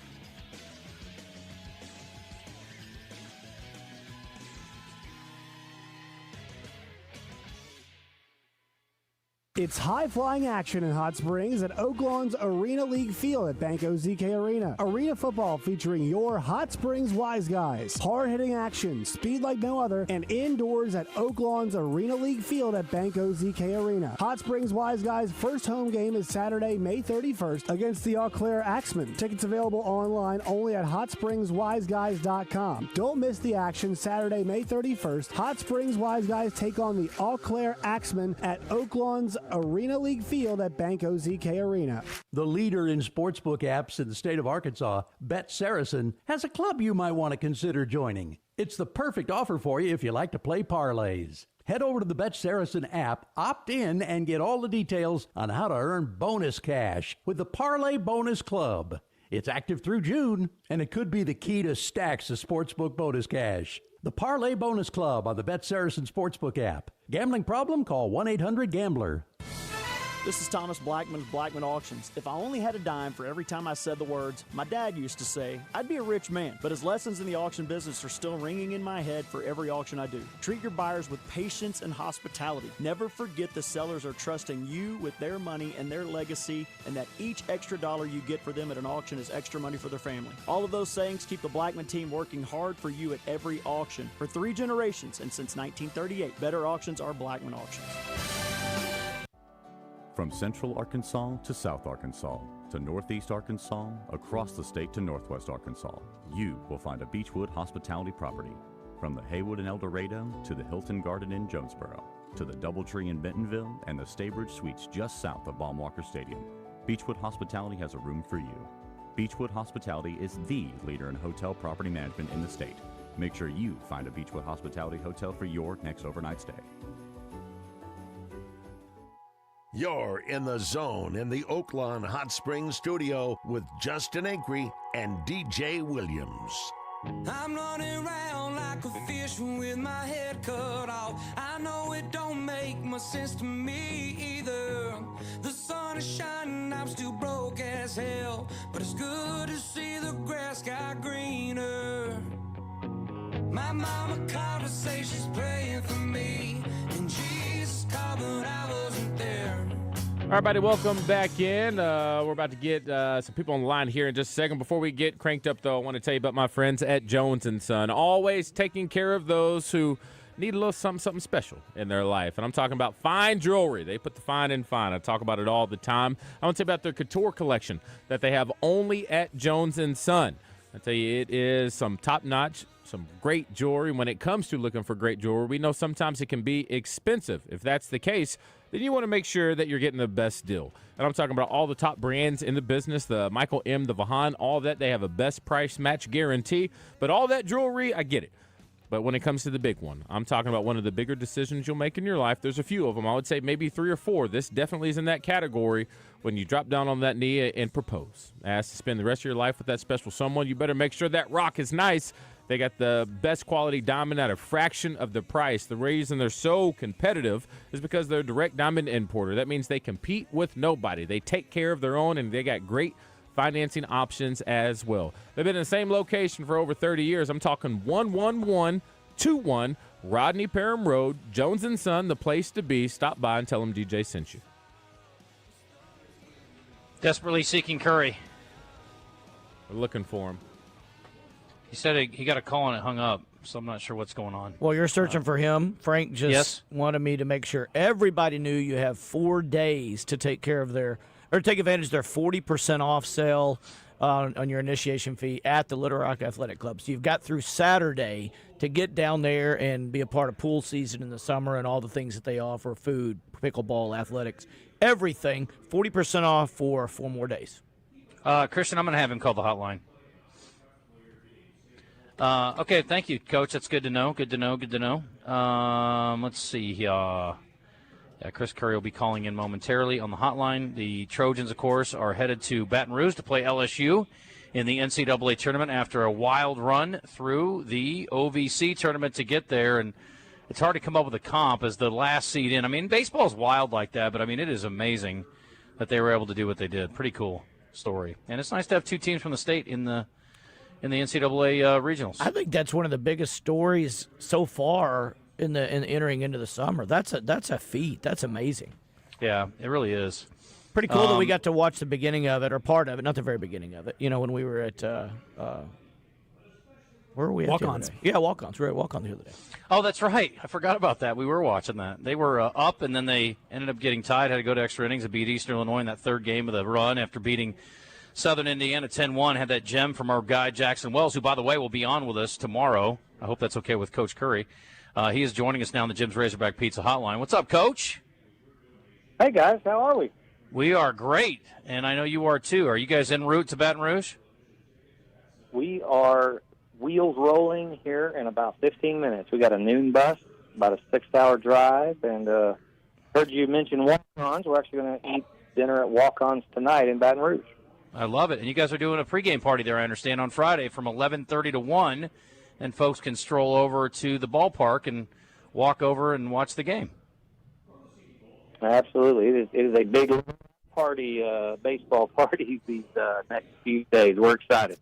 It's high-flying action in Hot Springs at Oaklawn's Arena League Field at Banco ZK Arena. Arena football featuring your Hot Springs Wise Guys. Hard-hitting action, speed like no other, and indoors at Oaklawn's Arena League Field at Banco ZK Arena. Hot Springs Wise Guys' first home game is Saturday, May 31st against the Eau Claire Axemen. Tickets available online only at hotspringswiseguys.com. Don't miss the action Saturday, May 31st. Hot Springs Wise Guys take on the Eau Claire Axemen at Oaklawn's Arena League Field at Banco ZK Arena. The leader in sportsbook apps in the state of Arkansas, Bet Saracen, has a club you might want to consider joining. It's the perfect offer for you if you like to play parlays. Head over to the Bet Saracen app, opt in, and get all the details on how to earn bonus cash with the Parlay Bonus Club. It's active through June, and it could be the key to stacks of sportsbook bonus cash. The Parlay Bonus Club on the Bet Saracen Sportsbook app. Gambling problem? Call 1-800-GAMBLER. This is Thomas Blackman of Blackman Auctions. If I only had a dime for every time I said the words, my dad used to say, I'd be a rich man. But his lessons in the auction business are still ringing in my head for every auction I do. Treat your buyers with patience and hospitality. Never forget the sellers are trusting you with their money and their legacy, and that each extra dollar you get for them at an auction is extra money for their family. All of those sayings keep the Blackman team working hard for you at every auction. For 3 generations and since 1938, better auctions are Blackman Auctions. From Central Arkansas to South Arkansas to Northeast Arkansas, across the state to Northwest Arkansas, you will find a Beechwood hospitality property. From the Haywood in El Dorado to the Hilton Garden in Jonesboro to the Doubletree in Bentonville and the Staybridge Suites just south of Baumwalker Stadium, Beechwood Hospitality has a room for you. Beechwood Hospitality is the leader in hotel property management in the state. Make sure you find a Beechwood Hospitality hotel for your next overnight stay. You're in the zone in the Oaklawn Hot Springs studio with Justin Acri and DJ Williams. I'm running around like a fish with my head cut off. I know it don't make much sense to me either. The sun is shining, I'm still broke as hell, but it's good to see the grass got greener. My mama called to say she's praying for me, and Jesus called but I wasn't there. All right, everybody, welcome back in. We're about to get some people on the line here in just a second. Before we get cranked up, though, I want to tell you about my friends at Jones & Son. Always taking care of those who need a little something special in their life. And I'm talking about fine jewelry. They put the fine in fine. I talk about it all the time. I want to tell you about their couture collection that they have only at Jones & Son. I tell you, it is some top-notch, some great jewelry. When it comes to looking for great jewelry, we know sometimes it can be expensive. If that's the case, then you want to make sure that you're getting the best deal. And I'm talking about all the top brands in the business, the Michael M., the Vahan, all that. They have a best price match guarantee. But all that jewelry, I get it. But when it comes to the big one, I'm talking about one of the bigger decisions you'll make in your life. There's a few of them. I would say maybe 3 or 4. This definitely is in that category. When you drop down on that knee and propose, ask to spend the rest of your life with that special someone, you better make sure that rock is nice. They got the best quality diamond at a fraction of the price. The reason they're so competitive is because they're a direct diamond importer. That means they compete with nobody. They take care of their own, and they got great financing options as well. They've been in the same location for over 30 years. I'm talking 11121 Rodney Parham Road, Jones & Son, the place to be. Stop by and tell them DJ sent you. Desperately seeking Curry. We're looking for him. He said he got a call and it hung up, so I'm not sure what's going on. Well, you're searching for him. Frank just wanted me to make sure everybody knew you have 4 days to take care of take advantage of their 40% off sale on your initiation fee at the Little Rock Athletic Club. So you've got through Saturday to get down there and be a part of pool season in the summer and all the things that they offer, food, pickleball, athletics, everything, 40% off for 4 more days. Christian, I'm going to have him call the hotline. Okay, thank you, Coach. That's good to know. Good to know. Let's see. Chris Curry will be calling in momentarily on the hotline. The Trojans, of course, are headed to Baton Rouge to play LSU in the NCAA tournament after a wild run through the OVC tournament to get there. And it's hard to come up with a comp as the last seed in. I mean, baseball's wild like that, but, I mean, it is amazing that they were able to do what they did. Pretty cool story. And it's nice to have 2 teams from the state in the NCAA regionals. I think that's one of the biggest stories so far in entering into the summer. That's a feat. That's amazing. Yeah, it really is. Pretty cool that we got to watch the beginning of it, or part of it, not the very beginning of it. You know, when we were at where were we at? Walk-ons. Yeah, Walk-ons. We were at Walk-on the other day. Oh, that's right. I forgot about that. We were watching that. They were up, and then they ended up getting tied, had to go to extra innings and beat Eastern Illinois in that 3rd game of the run after beating Southern Indiana 10-1. Had that gem from our guy Jackson Wells, who, by the way, will be on with us tomorrow. I hope that's okay with Coach Curry. He is joining us now on the Jim's Razorback Pizza Hotline. What's up, Coach? Hey, guys. How are we? We are great, and I know you are too. Are you guys en route to Baton Rouge? We are wheels rolling here in about 15 minutes. We got a noon bus, about a 6-hour drive, and heard you mention walk-ons. We're actually going to eat dinner at walk-ons tonight in Baton Rouge. I love it. And you guys are doing a pregame party there, I understand, on Friday from 11:30 to 1, and folks can stroll over to the ballpark and walk over and watch the game. Absolutely. It is a big party, baseball party these next few days. We're excited.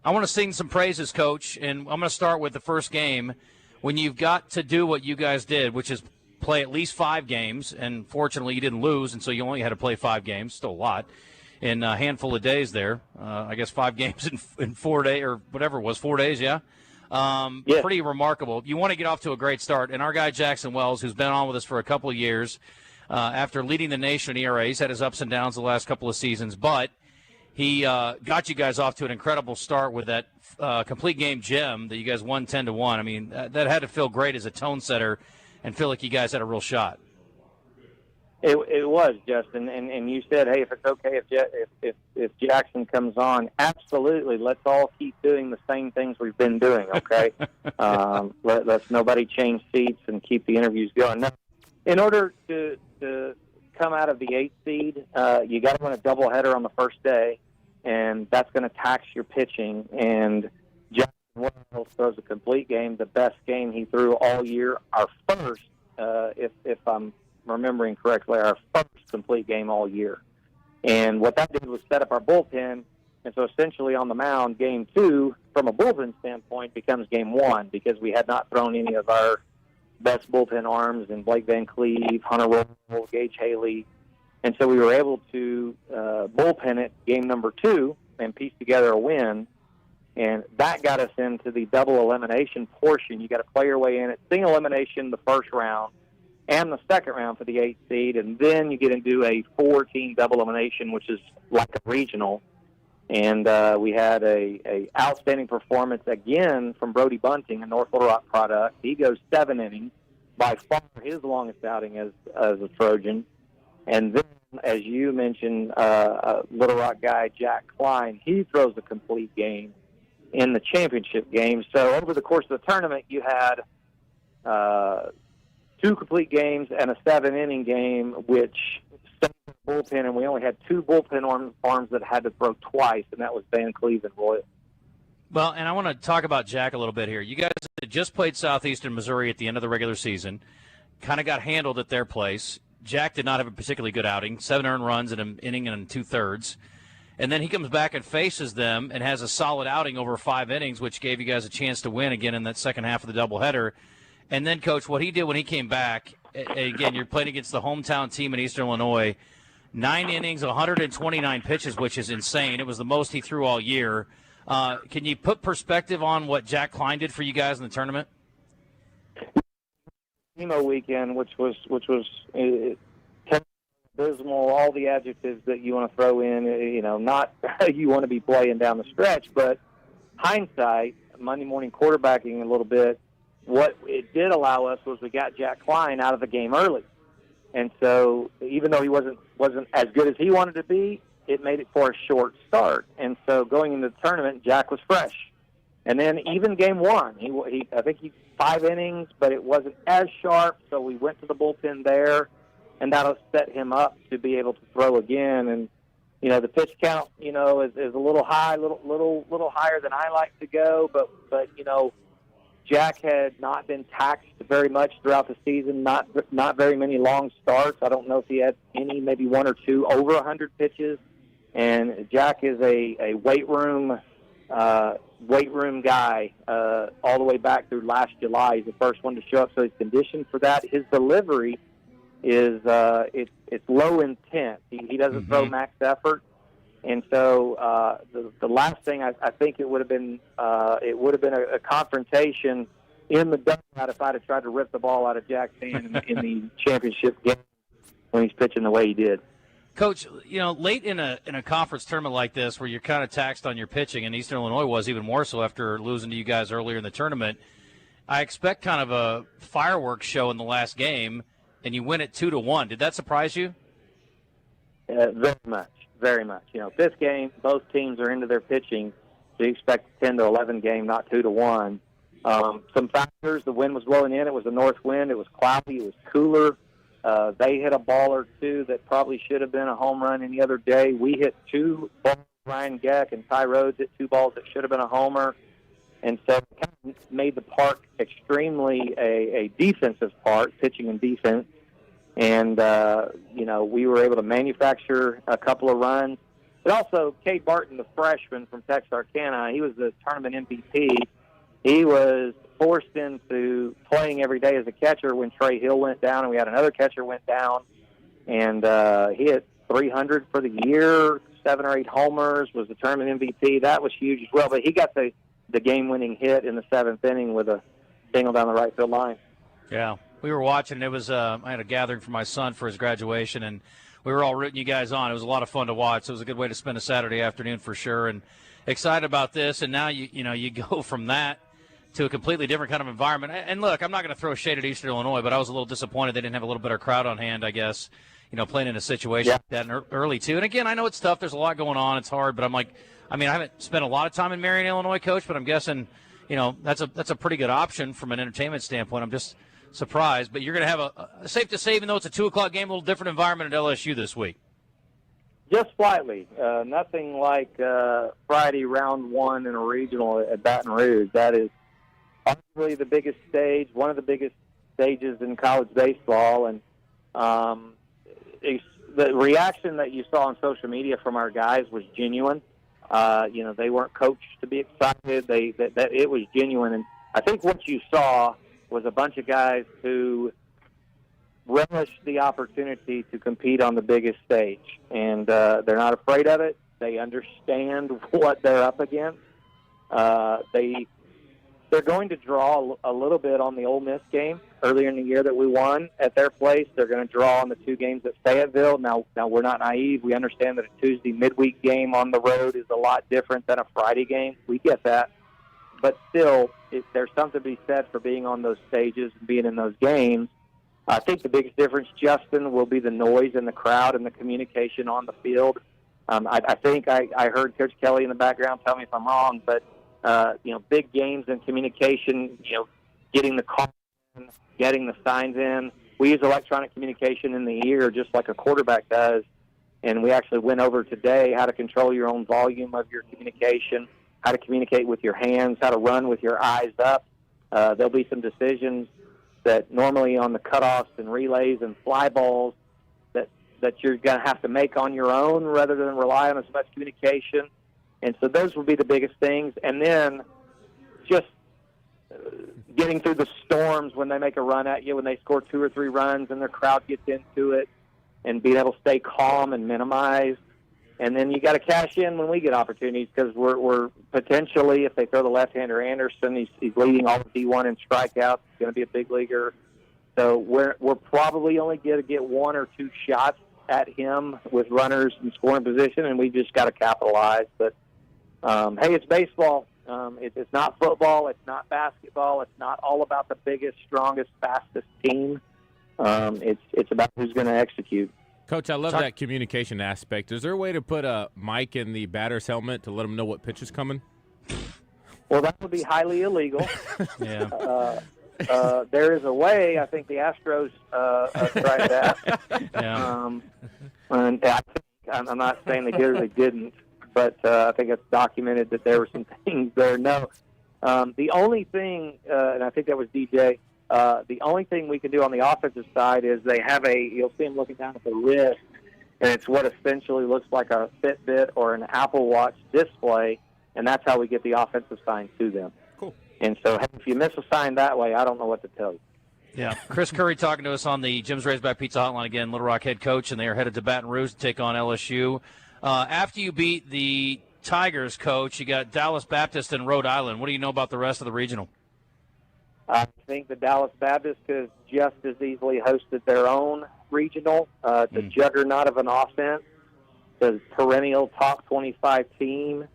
I want to sing some praises, Coach, and I'm going to start with the first game. When you've got to do what you guys did, which is play at least 5 games, and fortunately you didn't lose, and so you only had to play 5 games, still a lot, in a handful of days there. I guess 5 games in 4 days, or whatever it was, 4 days, yeah? Yeah. Pretty remarkable. You want to get off to a great start, and our guy Jackson Wells, who's been on with us for a couple of years, after leading the nation in ERA, he's had his ups and downs the last couple of seasons, but he got you guys off to an incredible start with that complete game gem that you guys won 10-1. I mean, that had to feel great as a tone setter and feel like you guys had a real shot. It was, Justin, and you said, hey, if it's okay if Jackson comes on, absolutely. Let's all keep doing the same things we've been doing, okay? Let's nobody change seats and keep the interviews going. Now, in order to come out of the 8th seed, you got to win a doubleheader on the first day, and that's going to tax your pitching. And Jackson Wells throws a complete game, the best game he threw all year. Our first, if I'm remembering correctly, our first complete game all year. And what that did was set up our bullpen, and so essentially on the mound, game 2, from a bullpen standpoint, becomes game 1 because we had not thrown any of our best bullpen arms in Blake Van Cleve, Hunter Roll, Gage Haley. And so we were able to bullpen it game number 2 and piece together a win. And that got us into the double elimination portion. You got to play your way in at single elimination the first round and the second round for the 8th seed. And then you get into a 4-team double elimination, which is like a regional. And we had a outstanding performance again from Brody Bunting, a North Little Rock product. He goes 7 innings, by far his longest outing as a Trojan. And then, as you mentioned, Little Rock guy Jack Kleine, he throws a complete game in the championship game. So over the course of the tournament, you had 2 complete games and a 7-inning game, which bullpen, and we only had 2 bullpen arms that had to throw twice, and that was Van Cleve and Royal. Well, and I want to talk about Jack a little bit here. You guys had just played Southeastern Missouri at the end of the regular season, kind of got handled at their place. Jack did not have a particularly good outing, 7 earned runs in an inning and 2/3. And then he comes back and faces them and has a solid outing over 5 innings, which gave you guys a chance to win again in that second half of the doubleheader. And then, Coach, what he did when he came back, again, you're playing against the hometown team in Eastern Illinois, 9 innings, 129 pitches, which is insane. It was the most he threw all year. Can you put perspective on what Jack Kleine did for you guys in the tournament? Emo weekend, which was abysmal, all the adjectives that you want to throw in, not you want to be playing down the stretch, but hindsight, Monday morning quarterbacking a little bit, what it did allow us was we got Jack Kleine out of the game early. And so even though he wasn't as good as he wanted to be, it made it for a short start. And so going into the tournament, Jack was fresh. And then even game 1, I think he 5 innings, but it wasn't as sharp, so we went to the bullpen there, and that'll set him up to be able to throw again. And the pitch count, is a little high, little higher than I like to go, but Jack had not been taxed very much throughout the season, not very many long starts. I don't know if he had any, maybe 1 or 2 over 100 pitches. And Jack is a weight room guy all the way back through last July. He's the first one to show up, so he's conditioned for that. His delivery is it's low intent. He doesn't throw max effort. And so the last thing I think it would have been a confrontation in the dugout if I'd have tried to rip the ball out of Jack's hand in the championship game when he's pitching the way he did. Coach, late in a conference tournament like this where you're kind of taxed on your pitching, and Eastern Illinois was even more so after losing to you guys earlier in the tournament, I expect kind of a fireworks show in the last game, and you win it 2-1. Did that surprise you? Very much. Very much. This game, both teams are into their pitching, So you expect a 10 to 11 game, not 2 to 1. Some factors: the wind was blowing in. It was a north wind. It was cloudy. It was cooler. They hit a ball or two that probably should have been a home run any other day. We hit 2 balls. Ryan Gaeckle and Ty Rhodes hit 2 balls that should have been a homer. And so it kind of made the park extremely a defensive park, pitching and defense. And, we were able to manufacture a couple of runs. But also, Cade Barton, the freshman from Texarkana, he was the tournament MVP. He was forced into playing every day as a catcher when Trey Hill went down, and we had another catcher went down. And he hit 300 for the year, 7 or 8 homers, was the tournament MVP. That was huge as well. But he got the game-winning hit in the 7th inning with a single down the right field line. Yeah, we were watching. It was I had a gathering for my son for his graduation, and we were all rooting you guys on. It was a lot of fun to watch. It was a good way to spend a Saturday afternoon for sure, and excited about this. And now you go from that to a completely different kind of environment. And look, I'm not going to throw shade at Eastern Illinois, but I was a little disappointed they didn't have a little better crowd on hand, I guess, playing in a situation like that early too. And again, I know it's tough. There's a lot going on. It's hard, but I haven't spent a lot of time in Marion, Illinois, Coach, but I'm guessing, that's a pretty good option from an entertainment standpoint. I'm just surprised, but you're going to have a safe to say, even though it's a 2:00 game, a little different environment at LSU this week. Just slightly. Nothing like Friday round 1 in a regional at Baton Rouge. That is arguably the biggest stage, one of the biggest stages in college baseball, and the reaction that you saw on social media from our guys was genuine. They weren't coached to be excited. It was genuine, and I think what you saw was a bunch of guys who relished the opportunity to compete on the biggest stage, and they're not afraid of it. They understand what they're up against. They're going to draw a little bit on the Ole Miss game earlier in the year that we won at their place. They're going to draw on the 2 games at Fayetteville. Now we're not naive. We understand that a Tuesday midweek game on the road is a lot different than a Friday game. We get that. But still, there's something to be said for being on those stages and being in those games. I think the biggest difference, Justin, will be the noise in the crowd and the communication on the field. I think I heard Coach Kelley in the background. Tell me if I'm wrong, but big games and communication, getting the call in, getting the signs in. We use electronic communication in the ear just like a quarterback does, and we actually went over today how to control your own volume of your communication, how to communicate with your hands, how to run with your eyes up. There'll be some decisions that normally on the cutoffs and relays and fly balls that you're going to have to make on your own rather than rely on as much communication. And so those will be the biggest things. And then just getting through the storms when they make a run at you, when they score 2 or 3 runs and their crowd gets into it, and being able to stay calm and minimize. And then you got to cash in when we get opportunities, because we're potentially, if they throw the left-hander Anderson, he's leading all of D1 in strikeouts. He's going to be a big leaguer. So we're probably only going to get 1 or 2 shots at him with runners in scoring position, and we just got to capitalize. But hey, it's baseball. It's not football. It's not basketball. It's not all about the biggest, strongest, fastest team. It's about who's going to execute. Coach, I love that communication aspect. Is there a way to put a mic in the batter's helmet to let them know what pitch is coming? Well, that would be highly illegal. Yeah. There is a way. I think the Astros tried that. Yeah. And I'm not saying they did or they didn't, but I think it's documented that there were some things there. No. The only thing, and I think that was DJ, the only thing we can do on the offensive side is they have you'll see them looking down at the wrist, and it's what essentially looks like a Fitbit or an Apple Watch display, and that's how we get the offensive sign to them. Cool. And so if you miss a sign that way, I don't know what to tell you. Yeah, Chris Curry talking to us on the Jim's Raised by Pizza Hotline again, Little Rock head coach, and they are headed to Baton Rouge to take on LSU. After you beat the Tigers, Coach, you got Dallas Baptist and Rhode Island. What do you know about the rest of the regional? I think the Dallas Baptist has just as easily hosted their own regional. It's a juggernaut of an offense. The perennial top 25 team.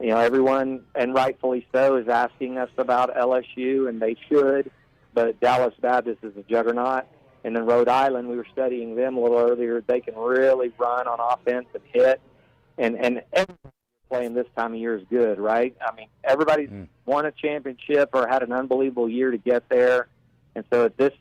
Everyone, and rightfully so, is asking us about LSU, and they should. But Dallas Baptist is a juggernaut. And then Rhode Island, we were studying them a little earlier. They can really run on offense and hit. And everyone playing this time of year is good, right? I mean, everybody's won a championship or had an unbelievable year to get there. And so at this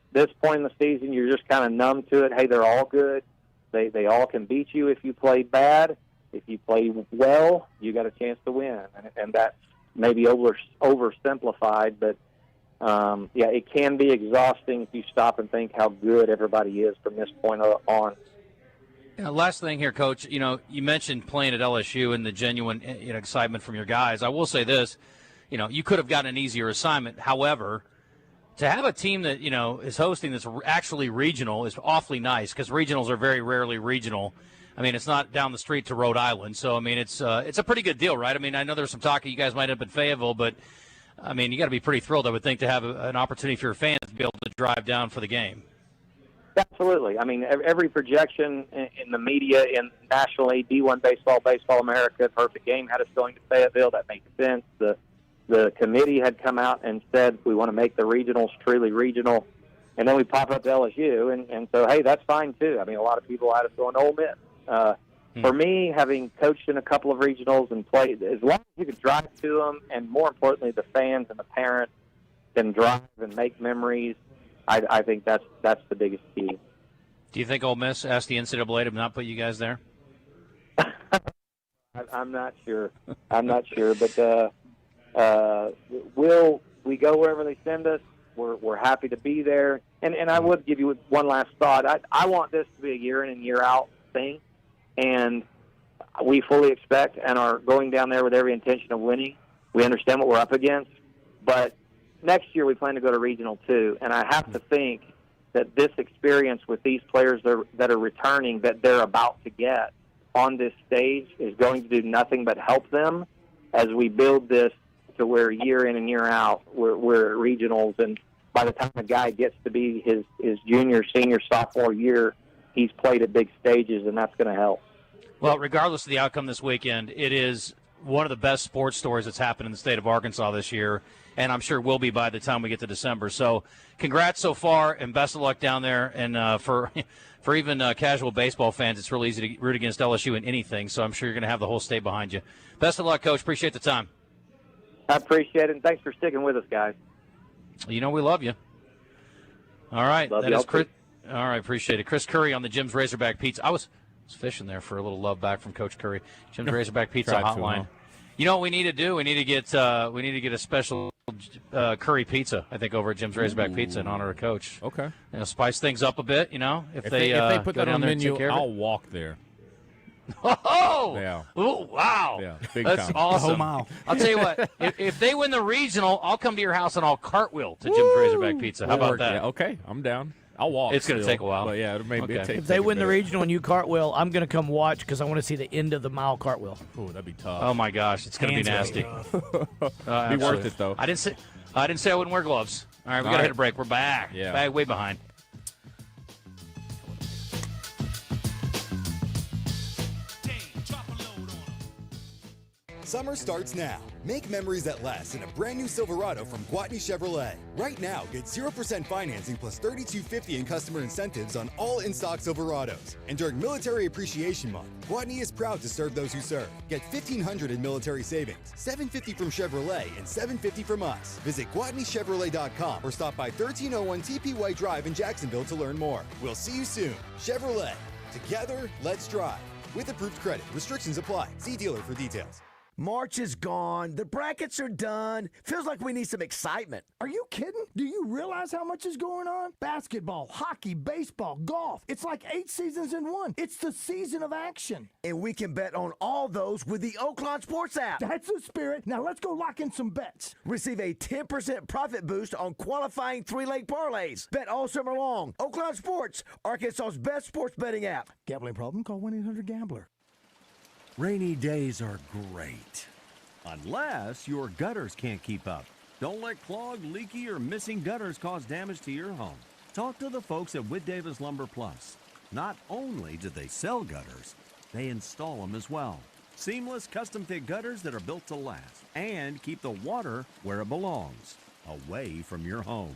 point in the season, you're just kind of numb to it. Hey, they're all good. They all can beat you if you play bad. If you play well, you got a chance to win. And that's maybe oversimplified, but yeah, it can be exhausting if you stop and think how good everybody is from this point on. Last thing here, Coach. You mentioned playing at LSU and the genuine excitement from your guys. I will say this: you could have gotten an easier assignment. However, to have a team that is hosting that's actually regional is awfully nice, because regionals are very rarely regional. I mean, it's not down the street to Rhode Island, so I mean, it's a pretty good deal, right? I mean, I know there's some talk you guys might end up in Fayetteville, but I mean, you got to be pretty thrilled, I would think, to have an opportunity for your fans to be able to drive down for the game. Absolutely. I mean, every projection in the media, in nationally, D1 Baseball, Baseball America, Perfect Game had us going to Fayetteville. That makes sense. The committee had come out and said we want to make the regionals truly regional, and then we pop up to LSU, and so, hey, that's fine too. I mean, a lot of people had us going to Ole Miss. For me, having coached in a couple of regionals and played, as long as you can drive to them, and more importantly, the fans and the parents can drive and make memories, I think that's the biggest key. Do you think Ole Miss asked the NCAA to not put you guys there? I'm not sure. But we go wherever they send us. We're happy to be there. And I would give you one last thought. I want this to be a year in and year out thing, and we fully expect and are going down there with every intention of winning. We understand what we're up against, but next year we plan to go to regional too, and I have to think that this experience with these players that are returning, that they're about to get on this stage, is going to do nothing but help them as we build this to where year in and year out we're at regionals, and by the time a guy gets to be his junior, senior, sophomore year, he's played at big stages, and that's going to help. Well, regardless of the outcome this weekend, it is one of the best sports stories that's happened in the state of Arkansas this year, and I'm sure will be by the time we get to December. So congrats so far, and best of luck down there. And for even casual baseball fans, it's really easy to root against LSU in anything, so I'm sure you're going to have the whole state behind you. Best of luck, Coach. Appreciate the time. I appreciate it, and thanks for sticking with us, guys. We love you. All right. Love that is Chris. too. All right, appreciate it. Chris Curry on the Jim's Razorback Pizza. I was fishing there for a little love back from Coach Curry. Jim's Razorback Pizza hotline. You know what we need to do? We need to get a special curry pizza, I think, over at Jim's Razorback Pizza in honor of Coach. Okay. Spice things up a bit, If they put go that down on the there and menu, take care of it. I'll walk there. Oh! Yeah. Ooh, wow. Yeah, big That's time. awesome. Oh, mile. I'll tell you what, if they win the regional, I'll come to your house and I'll cartwheel to Jim's Razorback Pizza. How about that? Yeah, okay, I'm down. I'll walk. It's going to still, take a while. But yeah, it may Okay. take. If they win the regional and you cartwhile, I'm going to come watch because I want to see the end of the mile cartwheel. Ooh, that'd be tough. Oh my gosh, it's going to be nasty. Be worth it though. I didn't say I wouldn't wear gloves. All right, we got to hit a break. We're back. Yeah. Back way behind. Summer starts now. Make memories that last in a brand new Silverado from Gwatney Chevrolet. Right now, get 0% financing plus $32.50 in customer incentives on all in-stock Silverados. And during Military Appreciation Month, Gwatney is proud to serve those who serve. Get $1,500 in military savings, $750 from Chevrolet, and $750 from us. Visit GwatneyChevrolet.com or stop by 1301 TP White Drive in Jacksonville to learn more. We'll see you soon. Chevrolet. Together, let's drive. With approved credit. Restrictions apply. See dealer for details. March is gone. The brackets are done. Feels like we need some excitement. Are you kidding? Do you realize how much is going on? Basketball, hockey, baseball, golf. It's like 8 seasons in one. It's the season of action. And we can bet on all those with the Oaklawn Sports app. That's the spirit. Now let's go lock in some bets. Receive a 10% profit boost on qualifying 3-leg parlays. Bet all summer long. Oaklawn Sports, Arkansas's best sports betting app. Gambling problem? Call 1-800-GAMBLER. Rainy days are great, unless your gutters can't keep up. Don't let clogged, leaky, or missing gutters cause damage to your home. Talk to the folks at Whit Davis Lumber Plus. Not only do they sell gutters, they install them as well. Seamless, custom-fit gutters that are built to last and keep the water where it belongs, away from your home.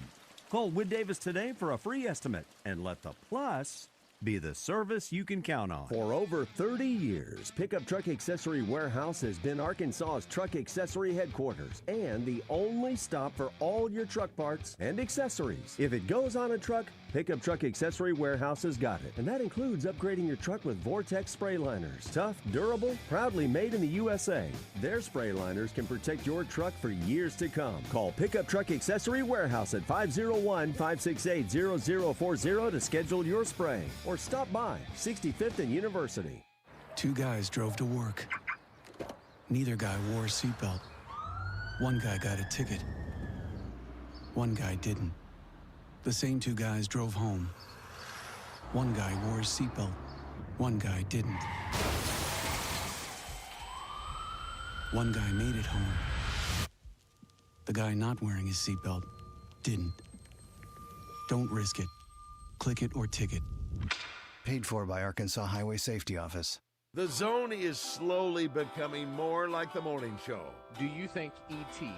Call Whit Davis today for a free estimate and let the plus be the service you can count on. For over 30 years, Pickup Truck Accessory Warehouse has been Arkansas's truck accessory headquarters and the only stop for all your truck parts and accessories. If it goes on a truck, Pickup Truck Accessory Warehouse has got it. And that includes upgrading your truck with Vortex spray liners. Tough, durable, proudly made in the USA. Their spray liners can protect your truck for years to come. Call Pickup Truck Accessory Warehouse at 501-568-0040 to schedule your spray. Or stop by 65th and University. Two guys drove to work. Neither guy wore a seatbelt. One guy got a ticket. One guy didn't. The same two guys drove home. One guy wore his seatbelt. One guy didn't. One guy made it home. The guy not wearing his seatbelt didn't. Don't risk it. Click it or ticket. Paid for by Arkansas Highway Safety Office. The Zone is slowly becoming more like the morning show. Do you think E.T.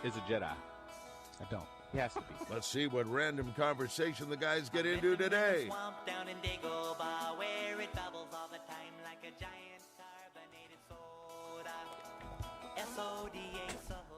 is a Jedi? I don't. He has to be. Let's see what random conversation the guys get into today.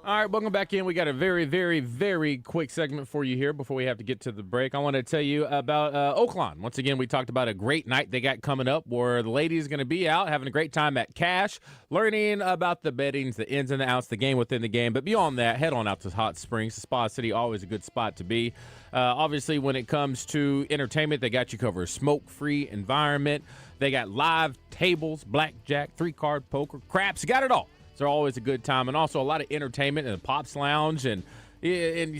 All right, welcome back in. We got a very, very, very quick segment for you here before we have to get to the break. I want to tell you about Oaklawn. Once again, we talked about a great night they got coming up where the ladies are going to be out having a great time at Cash, learning about the bettings, the ins and the outs, the game within the game. But beyond that, head on out to Hot Springs. The Spa City, always a good spot to be. Obviously, when it comes to entertainment, they got you covered. Smoke-free environment. They got live tables, blackjack, 3-card poker, craps. You got it all. They're always a good time, and also a lot of entertainment in the Pops Lounge and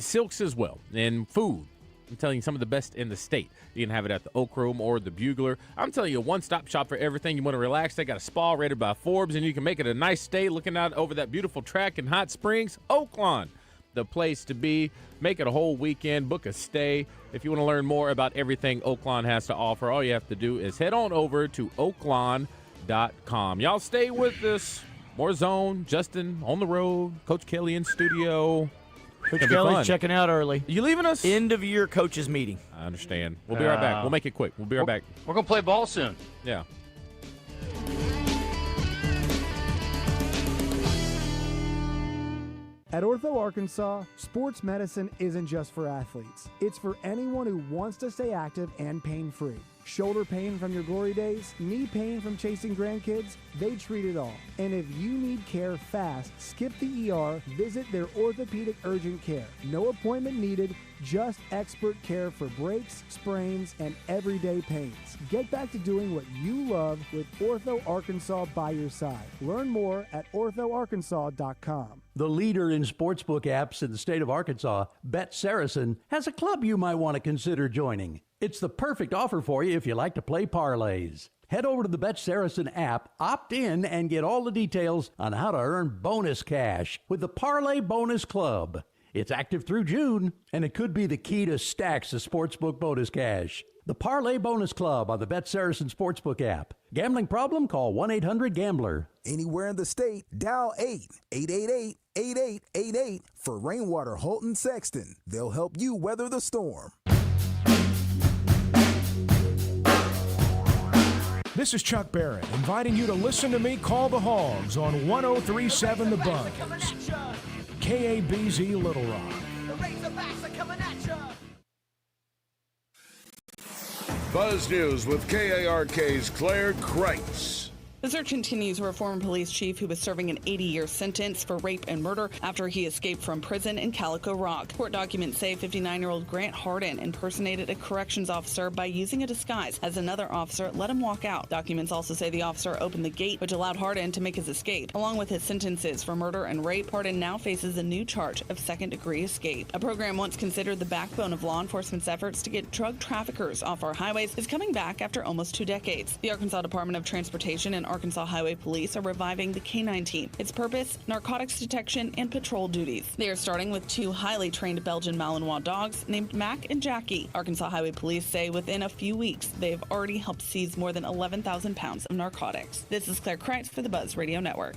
Silks as well, and food. I'm telling you, some of the best in the state. You can have it at the Oak Room or the Bugler. I'm telling you, a one-stop shop for everything. You want to relax, they got a spa rated by Forbes, and you can make it a nice stay looking out over that beautiful track in Hot Springs. Oaklawn, the place to be. Make it a whole weekend. Book a stay. If you want to learn more about everything Oaklawn has to offer, all you have to do is head on over to oaklawn.com. Y'all stay with us. More Zone, Justin on the road, Coach Kelley in studio. Coach Kelley's checking out early. You leaving us? End of year coaches meeting. I understand. We'll be right back. We'll make it quick. We'll be right back. We're going to play ball soon. Yeah. At Ortho Arkansas, sports medicine isn't just for athletes. It's for anyone who wants to stay active and pain-free. Shoulder pain from your glory days, knee pain from chasing grandkids, they treat it all. And if you need care fast, skip the ER, visit their orthopedic urgent care. No appointment needed, just expert care for breaks, sprains, and everyday pains. Get back to doing what you love with Ortho Arkansas by your side. Learn more at orthoarkansas.com. The leader in sportsbook apps in the state of Arkansas, Bet Saracen, has a club you might want to consider joining. It's the perfect offer for you if you like to play parlays. Head over to the Bet Saracen app, opt in, and get all the details on how to earn bonus cash with the Parlay Bonus Club. It's active through June, and it could be the key to stacks of sportsbook bonus cash. The Parlay Bonus Club on the Bet Saracen Sportsbook app. Gambling problem? Call 1-800-GAMBLER. Anywhere in the state, dial 888-8888 for Rainwater Holton Sexton. They'll help you weather the storm. This is Chuck Barrett, inviting you to listen to me call the Hogs on 103.7 The Buzz. KABZ Little Rock. Buzz News with KARK's Claire Kreitz. The search continues for a former police chief who was serving an 80-year sentence for rape and murder after he escaped from prison in Calico Rock. Court documents say 59-year-old Grant Harden impersonated a corrections officer by using a disguise as another officer let him walk out. Documents also say the officer opened the gate, which allowed Harden to make his escape. Along with his sentences for murder and rape, Harden now faces a new charge of second-degree escape. A program once considered the backbone of law enforcement's efforts to get drug traffickers off our highways is coming back after almost 2 decades. The Arkansas Department of Transportation and Arkansas Highway Police are reviving the K-9 team. Its purpose, narcotics detection and patrol duties. They are starting with 2 highly trained Belgian Malinois dogs named Mac and Jackie. Arkansas Highway Police say within a few weeks, they've already helped seize more than 11,000 pounds of narcotics. This is Claire Kreitz for the Buzz Radio Network.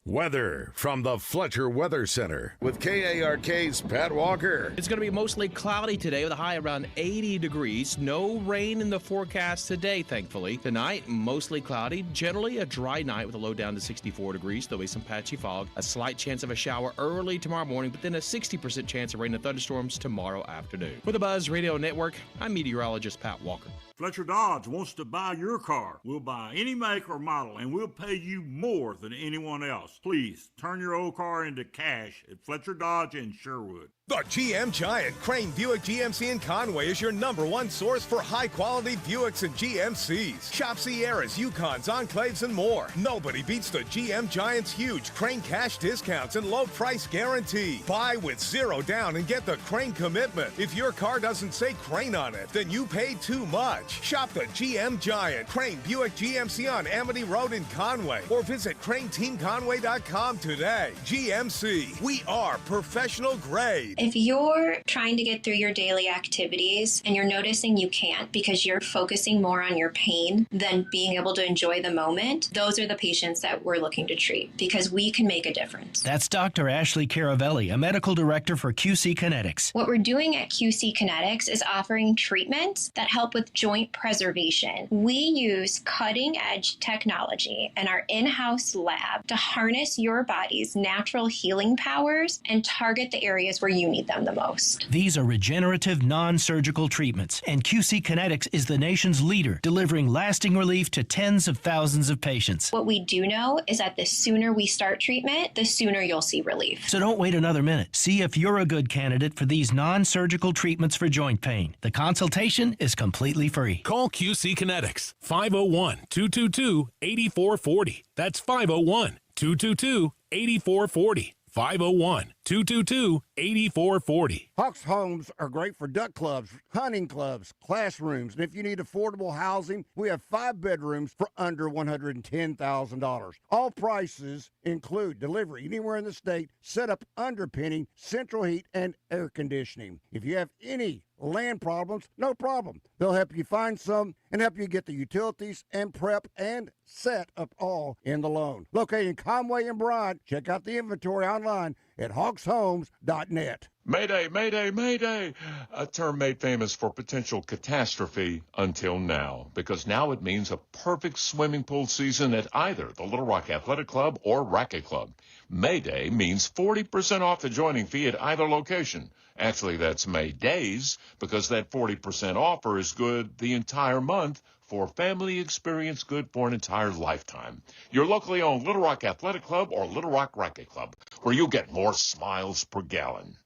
Weather from the Fletcher Weather Center with KARK's Pat Walker. It's going to be mostly cloudy today with a high around 80 degrees. No rain in the forecast today, thankfully. Tonight, mostly cloudy. Generally a dry night with a low down to 64 degrees. There'll be some patchy fog. A slight chance of a shower early tomorrow morning, but then a 60% chance of rain and thunderstorms tomorrow afternoon. For the Buzz Radio Network, I'm meteorologist Pat Walker. Fletcher Dodge wants to buy your car. We'll buy any make or model, and we'll pay you more than anyone else. Please, turn your old car into cash at Fletcher Dodge in Sherwood. The GM Giant, Crane Buick GMC in Conway is your #1 source for high-quality Buicks and GMCs. Shop Sierras, Yukons, Enclaves, and more. Nobody beats the GM Giant's huge Crane cash discounts and low price guarantee. Buy with 0 down and get the Crane commitment. If your car doesn't say Crane on it, then you paid too much. Shop the GM Giant, Crane Buick GMC on Amity Road in Conway, or visit CraneTeamConway.com today. GMC, we are professional grade. If you're trying to get through your daily activities and you're noticing you can't because you're focusing more on your pain than being able to enjoy the moment, those are the patients that we're looking to treat because we can make a difference. That's Dr. Ashley Caravelli, a medical director for QC Kinetics. What we're doing at QC Kinetics is offering treatments that help with joint preservation. We use cutting-edge technology in our in-house lab to harness your body's natural healing powers and target the areas where you need them the most. These are regenerative, non-surgical treatments, and QC Kinetics is the nation's leader, delivering lasting relief to tens of thousands of patients. What we do know is that the sooner we start treatment, the sooner you'll see relief. So don't wait another minute. See if you're a good candidate for these non-surgical treatments for joint pain. The consultation is completely free. Call QC Kinetics, 501-222-8440. That's 501-222-8440. 501-222-8440. Hawks Homes are great for duck clubs, hunting clubs, classrooms, and if you need affordable housing, we have 5 bedrooms for under $110,000. All prices include delivery anywhere in the state, setup, underpinning, central heat, and air conditioning. If you have any land problems, no problem. They'll help you find some and help you get the utilities and prep and set up all in the loan. Located in Conway and Bryant, check out the inventory online at hawkshomes.net. Mayday, mayday, mayday. A term made famous for potential catastrophe until now, because now it means a perfect swimming pool season at either the Little Rock Athletic Club or Racket Club. Mayday means 40% off the joining fee at either location. Actually, that's May days, because that 40% offer is good the entire month for family experience good for an entire lifetime. Your locally owned Little Rock Athletic Club or Little Rock Racket Club, where you get more smiles per gallon.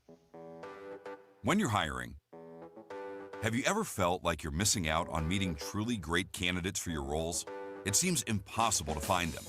When you're hiring, have you ever felt like you're missing out on meeting truly great candidates for your roles? It seems impossible to find them,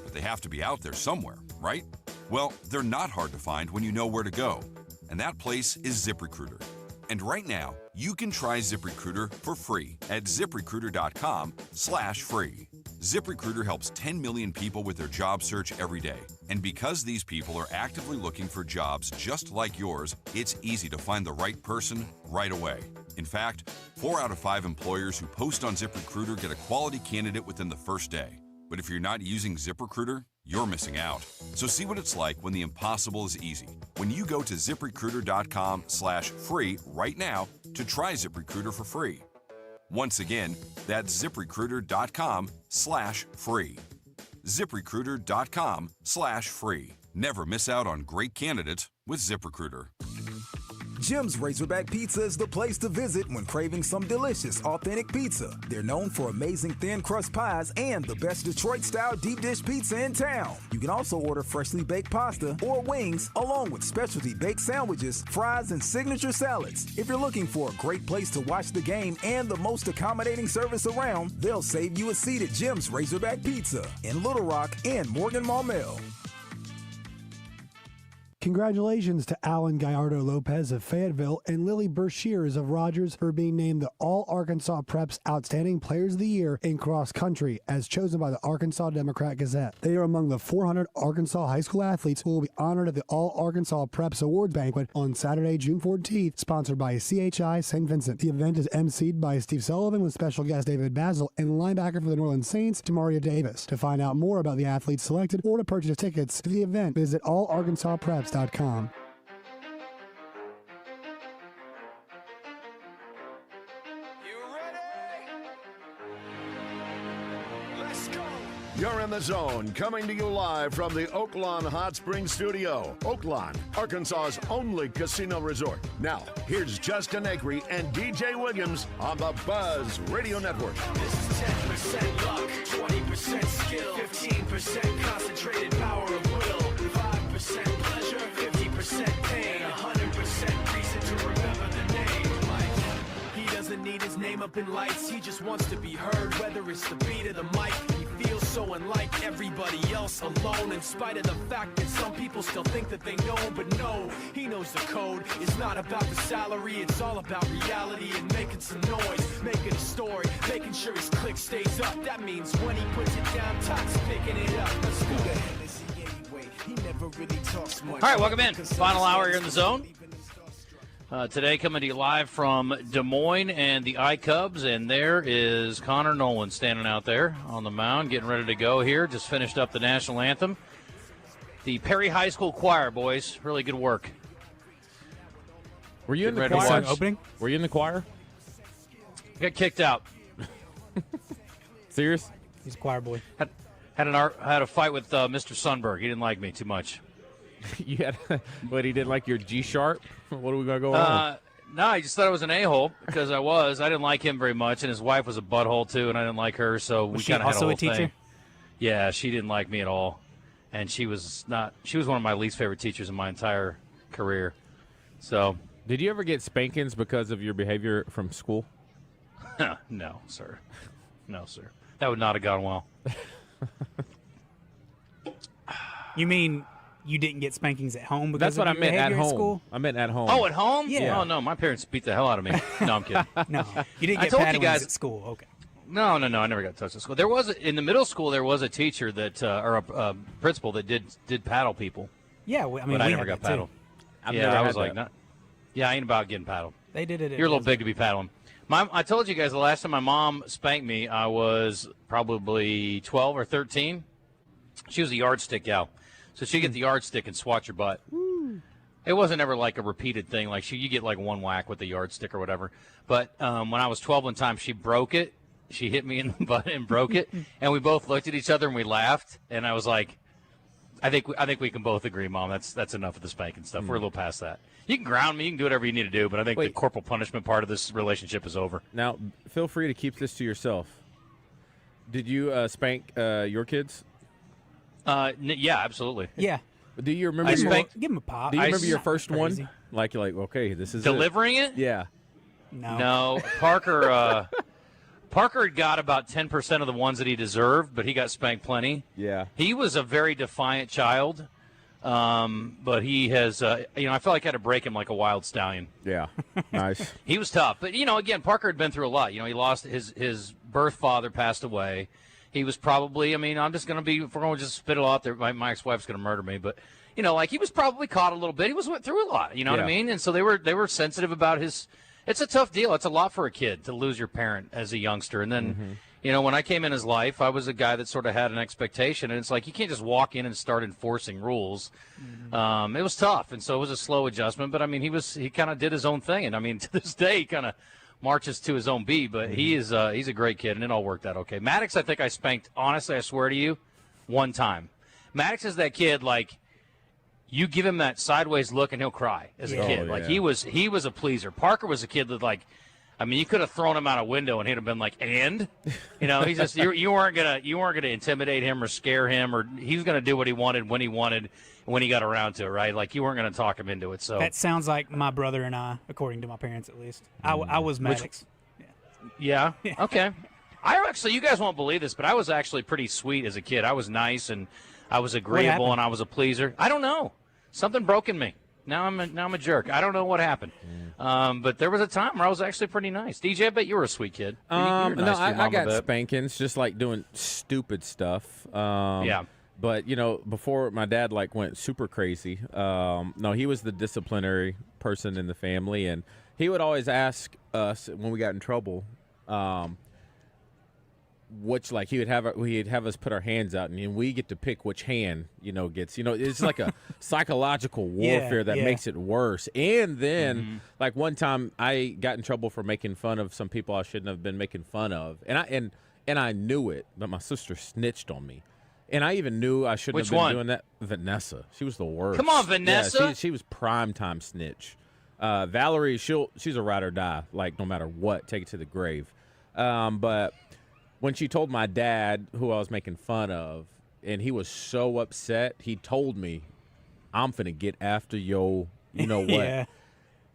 but they have to be out there somewhere, right? Well, they're not hard to find when you know where to go, and that place is ZipRecruiter. And right now, you can try ZipRecruiter for free at ZipRecruiter.com/free. ZipRecruiter helps 10 million people with their job search every day. And because these people are actively looking for jobs just like yours, it's easy to find the right person right away. In fact, 4 out of 5 employers who post on ZipRecruiter get a quality candidate within the first day. But if you're not using ZipRecruiter, you're missing out. So see what it's like when the impossible is easy. When you go to ZipRecruiter.com/free right now to try ZipRecruiter for free. Once again, that's ZipRecruiter.com/free. ZipRecruiter.com/free. Never miss out on great candidates with ZipRecruiter. Jim's Razorback Pizza is the place to visit when craving some delicious, authentic pizza. They're known for amazing thin crust pies and the best Detroit-style deep dish pizza in town. You can also order freshly baked pasta or wings, along with specialty baked sandwiches, fries, and signature salads. If you're looking for a great place to watch the game and the most accommodating service around, they'll save you a seat at Jim's Razorback Pizza in Little Rock and Morgan Maumelle. Congratulations to Alan Gallardo Lopez of Fayetteville and Lily Bershears of Rogers for being named the All Arkansas Preps Outstanding Players of the Year in Cross Country as chosen by the Arkansas Democrat Gazette. They are among the 400 Arkansas high school athletes who will be honored at the All Arkansas Preps Awards Banquet on Saturday, June 14th, sponsored by CHI St. Vincent. The event is emceed by Steve Sullivan with special guest David Basil and linebacker for the New Orleans Saints, Demaria Davis. To find out more about the athletes selected or to purchase tickets to the event, visit allarkansaspreps.com. You're in the zone, coming to you live from the Oaklawn Hot Springs Studio. Oaklawn, Arkansas's only casino resort. Now, here's Justin Acri and DJ Williams on the Buzz Radio Network. This is 10% luck, 20% skill, 15% concentrated power of will, 5% pleasure, 50% pain, 100% reason to remember the name. Mike, he doesn't need his name up in lights, he just wants to be heard, whether it's the beat of the mic. He feels so unlike everybody else, alone, in spite of the fact that some people still think that they know, but no, he knows the code. It's not about the salary, it's all about reality and making some noise, making a story, making sure his click stays up. That means when he puts it down, Todd's picking it up. Let's go. He never really talks much. All right, welcome in. Final hour here in the zone. Today coming to you live from Des Moines and the I-Cubs, and there is Connor Nolan standing out there on the mound, getting ready to go here. Just finished up the national anthem. The Perry High School choir, boys, really good work. Were you in the choir opening? Were you in the choir? Got kicked out. Serious? He's a choir boy. Had a fight with Mr. Sundberg. He didn't like me too much. You had, but he didn't like your G sharp. What are we gonna go on? No, I just thought I was an a-hole because I was. I didn't like him very much, and his wife was a butthole too, and I didn't like her. So we kind of had a whole thing. Also a teacher? Yeah, she didn't like me at all, and she was not. She was one of my least favorite teachers in my entire career. So, did you ever get spankings because of your behavior from school? No, sir. No, sir. That would not have gone well. You mean you didn't get spankings at home because That's what of I your meant at behavior home. School? I meant at home. Oh, at home? Yeah. Oh, no, my parents beat the hell out of me. No, I'm kidding. No, you didn't get paddlings at school. Okay. No, I never got touched at school. There was in the middle school. There was a teacher that, or a principal that did paddle people. Yeah, I mean, but I we never had got that, paddled. I've Yeah, never I had was like, that. I ain't about getting paddled. They did it. You're a little big to be paddling. I told you guys the last time my mom spanked me, I was probably 12 or 13. She was a yardstick gal. So she'd get the yardstick and swat your butt. It wasn't ever like a repeated thing. Like you get like one whack with the yardstick or whatever. But when I was 12 one time, she broke it. She hit me in the butt and broke it. And we both looked at each other and we laughed. And I was like, I think we can both agree, Mom, that's enough of the spanking stuff. We're a little past that. You can ground me. You can do whatever you need to do. But I think the corporal punishment part of this relationship is over. Now, feel free to keep this to yourself. Did you spank your kids? Yeah, absolutely. Yeah. Do you remember? Give him a pop. Do you remember your first crazy. one? Like you're like, okay, this is delivering it. Yeah. No, Parker. Parker had got about 10% of the ones that he deserved, but he got spanked plenty. Yeah. He was a very defiant child, but he has. I felt like I had to break him like a wild stallion. Yeah. Nice. He was tough, but again, Parker had been through a lot. He lost his birth father passed away. He was probably, I'm just going to be, if we're going to just spit it out there, my ex-wife's going to murder me. But, he was probably caught a little bit. He went through a lot, you know what I mean? And so they were sensitive about his, it's a tough deal. It's a lot for a kid to lose your parent as a youngster. And then, when I came in his life, I was a guy that sort of had an expectation. And it's like, you can't just walk in and start enforcing rules. It was tough. And so it was a slow adjustment. But, he kind of did his own thing. And, to this day, he kind of marches to his own beat, but he's a great kid, and it all worked out okay. Maddox, I think I spanked, honestly, I swear to you, one time. Maddox is that kid, like, you give him that sideways look, and he'll cry as a kid. Like, he was a pleaser. Parker was a kid that, like, you could have thrown him out a window, and he'd have been like, and? He's just, you weren't gonna intimidate him or scare him, or he was going to do what he wanted, when he got around to it, right? Like, you weren't going to talk him into it. So that sounds like my brother and I, according to my parents at least. I was Maddox. Yeah? Okay. You guys won't believe this, but I was actually pretty sweet as a kid. I was nice, and I was agreeable, and I was a pleaser. I don't know. something broke in me. Now I'm a jerk. I don't know what happened. But there was a time where I was actually pretty nice. DJ, I bet you were a sweet kid. You're nice to your mom, I got bet. spankings, just like doing stupid stuff. Yeah. But, before my dad, went super crazy, no, he was the disciplinary person in the family, and he would always ask us when we got in trouble, which, he'd have us put our hands out, and we get to pick which hand, gets, it's like a psychological warfare that makes it worse. And then, one time I got in trouble for making fun of some people I shouldn't have been making fun of, and I knew it, but my sister snitched on me. And I even knew I shouldn't have been doing that. Vanessa. She was the worst. Come on, Vanessa. Yeah, she was primetime snitch. Valerie, she's a ride or die, no matter what, take it to the grave. But when she told my dad who I was making fun of, and he was so upset, he told me, I'm finna get after yo, you know what. Yeah.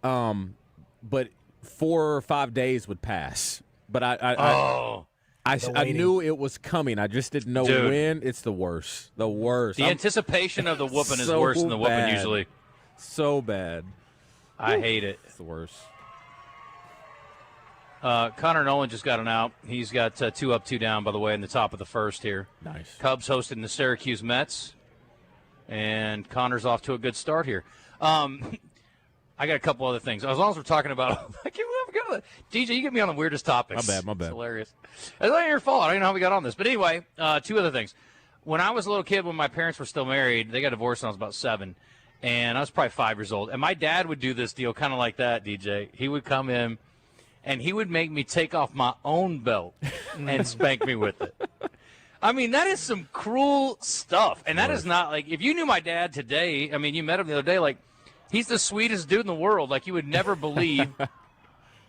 But 4 or 5 days would pass. But I knew it was coming. I just didn't know when. It's the worst. The worst. The anticipation of the whooping is worse than the whooping usually. So bad. I hate it. It's the worst. Connor Nolan just got an out. He's got 2 up, 2 down, by the way, in the top of the first here. Nice. Cubs hosting the Syracuse Mets. And Connor's off to a good start here. I got a couple other things. As long as we're talking about DJ, you get me on the weirdest topics. My bad. It's hilarious. It's not your fault. I don't even know how we got on this. But anyway, 2 other things. When I was a little kid, when my parents were still married, they got divorced when I was about 7. And I was probably 5 years old. And my dad would do this deal kind of like that, DJ. He would come in, and he would make me take off my own belt and spank me with it. I mean, that is some cruel stuff. And that is not, if you knew my dad today, I mean, you met him the other day, he's the sweetest dude in the world. You would never believe.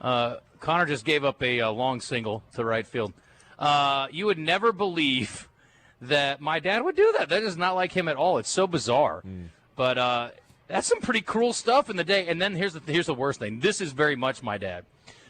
Connor just gave up a long single to right field. You would never believe that my dad would do that. That is not like him at all. It's so bizarre. But that's some pretty cruel stuff in the day. And then here's the worst thing. This is very much my dad.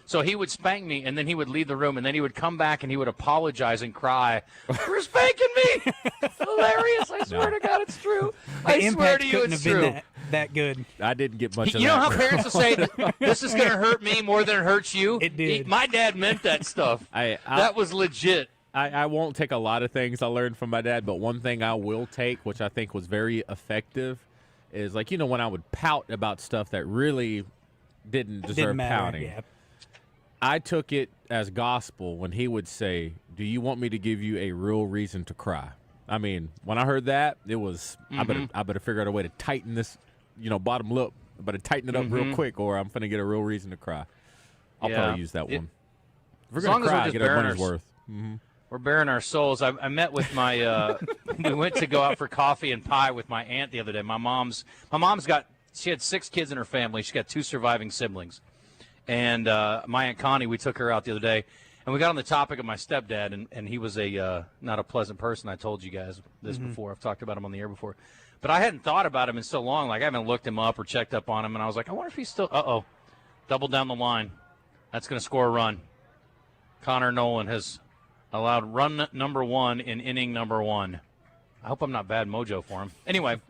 So he would spank me, and then he would leave the room, and then he would come back, and he would apologize and cry, "For spanking me!" It's hilarious. I swear to God, it's true. I swear to you, it's true. That good. I didn't get much of that. You know how parents will say, "This is going to hurt me more than it hurts you"? It did. My dad meant that stuff. That was legit. I won't take a lot of things I learned from my dad, but one thing I will take, which I think was very effective, is when I would pout about stuff that really didn't deserve pouting. Yeah. I took it as gospel when he would say, "Do you want me to give you a real reason to cry?" I mean, when I heard that, it was I better figure out a way to tighten this, bottom lip. I better tighten it up real quick, or I'm finna get a real reason to cry. I'll probably use that one. If we're gonna cry, get our money's worth. We're bearing our souls. I met with my we went to go out for coffee and pie with my aunt the other day. My mom's she had 6 kids in her family. She got 2 surviving siblings. And my Aunt Connie, we took her out the other day, and we got on the topic of my stepdad, and he was not a pleasant person. I told you guys this before. I've talked about him on the air before. But I hadn't thought about him in so long. I haven't looked him up or checked up on him, and I was like, I wonder if he's still – double down the line. That's going to score a run. Connor Nolan has allowed run number 1 in inning number 1. I hope I'm not bad mojo for him. Anyway,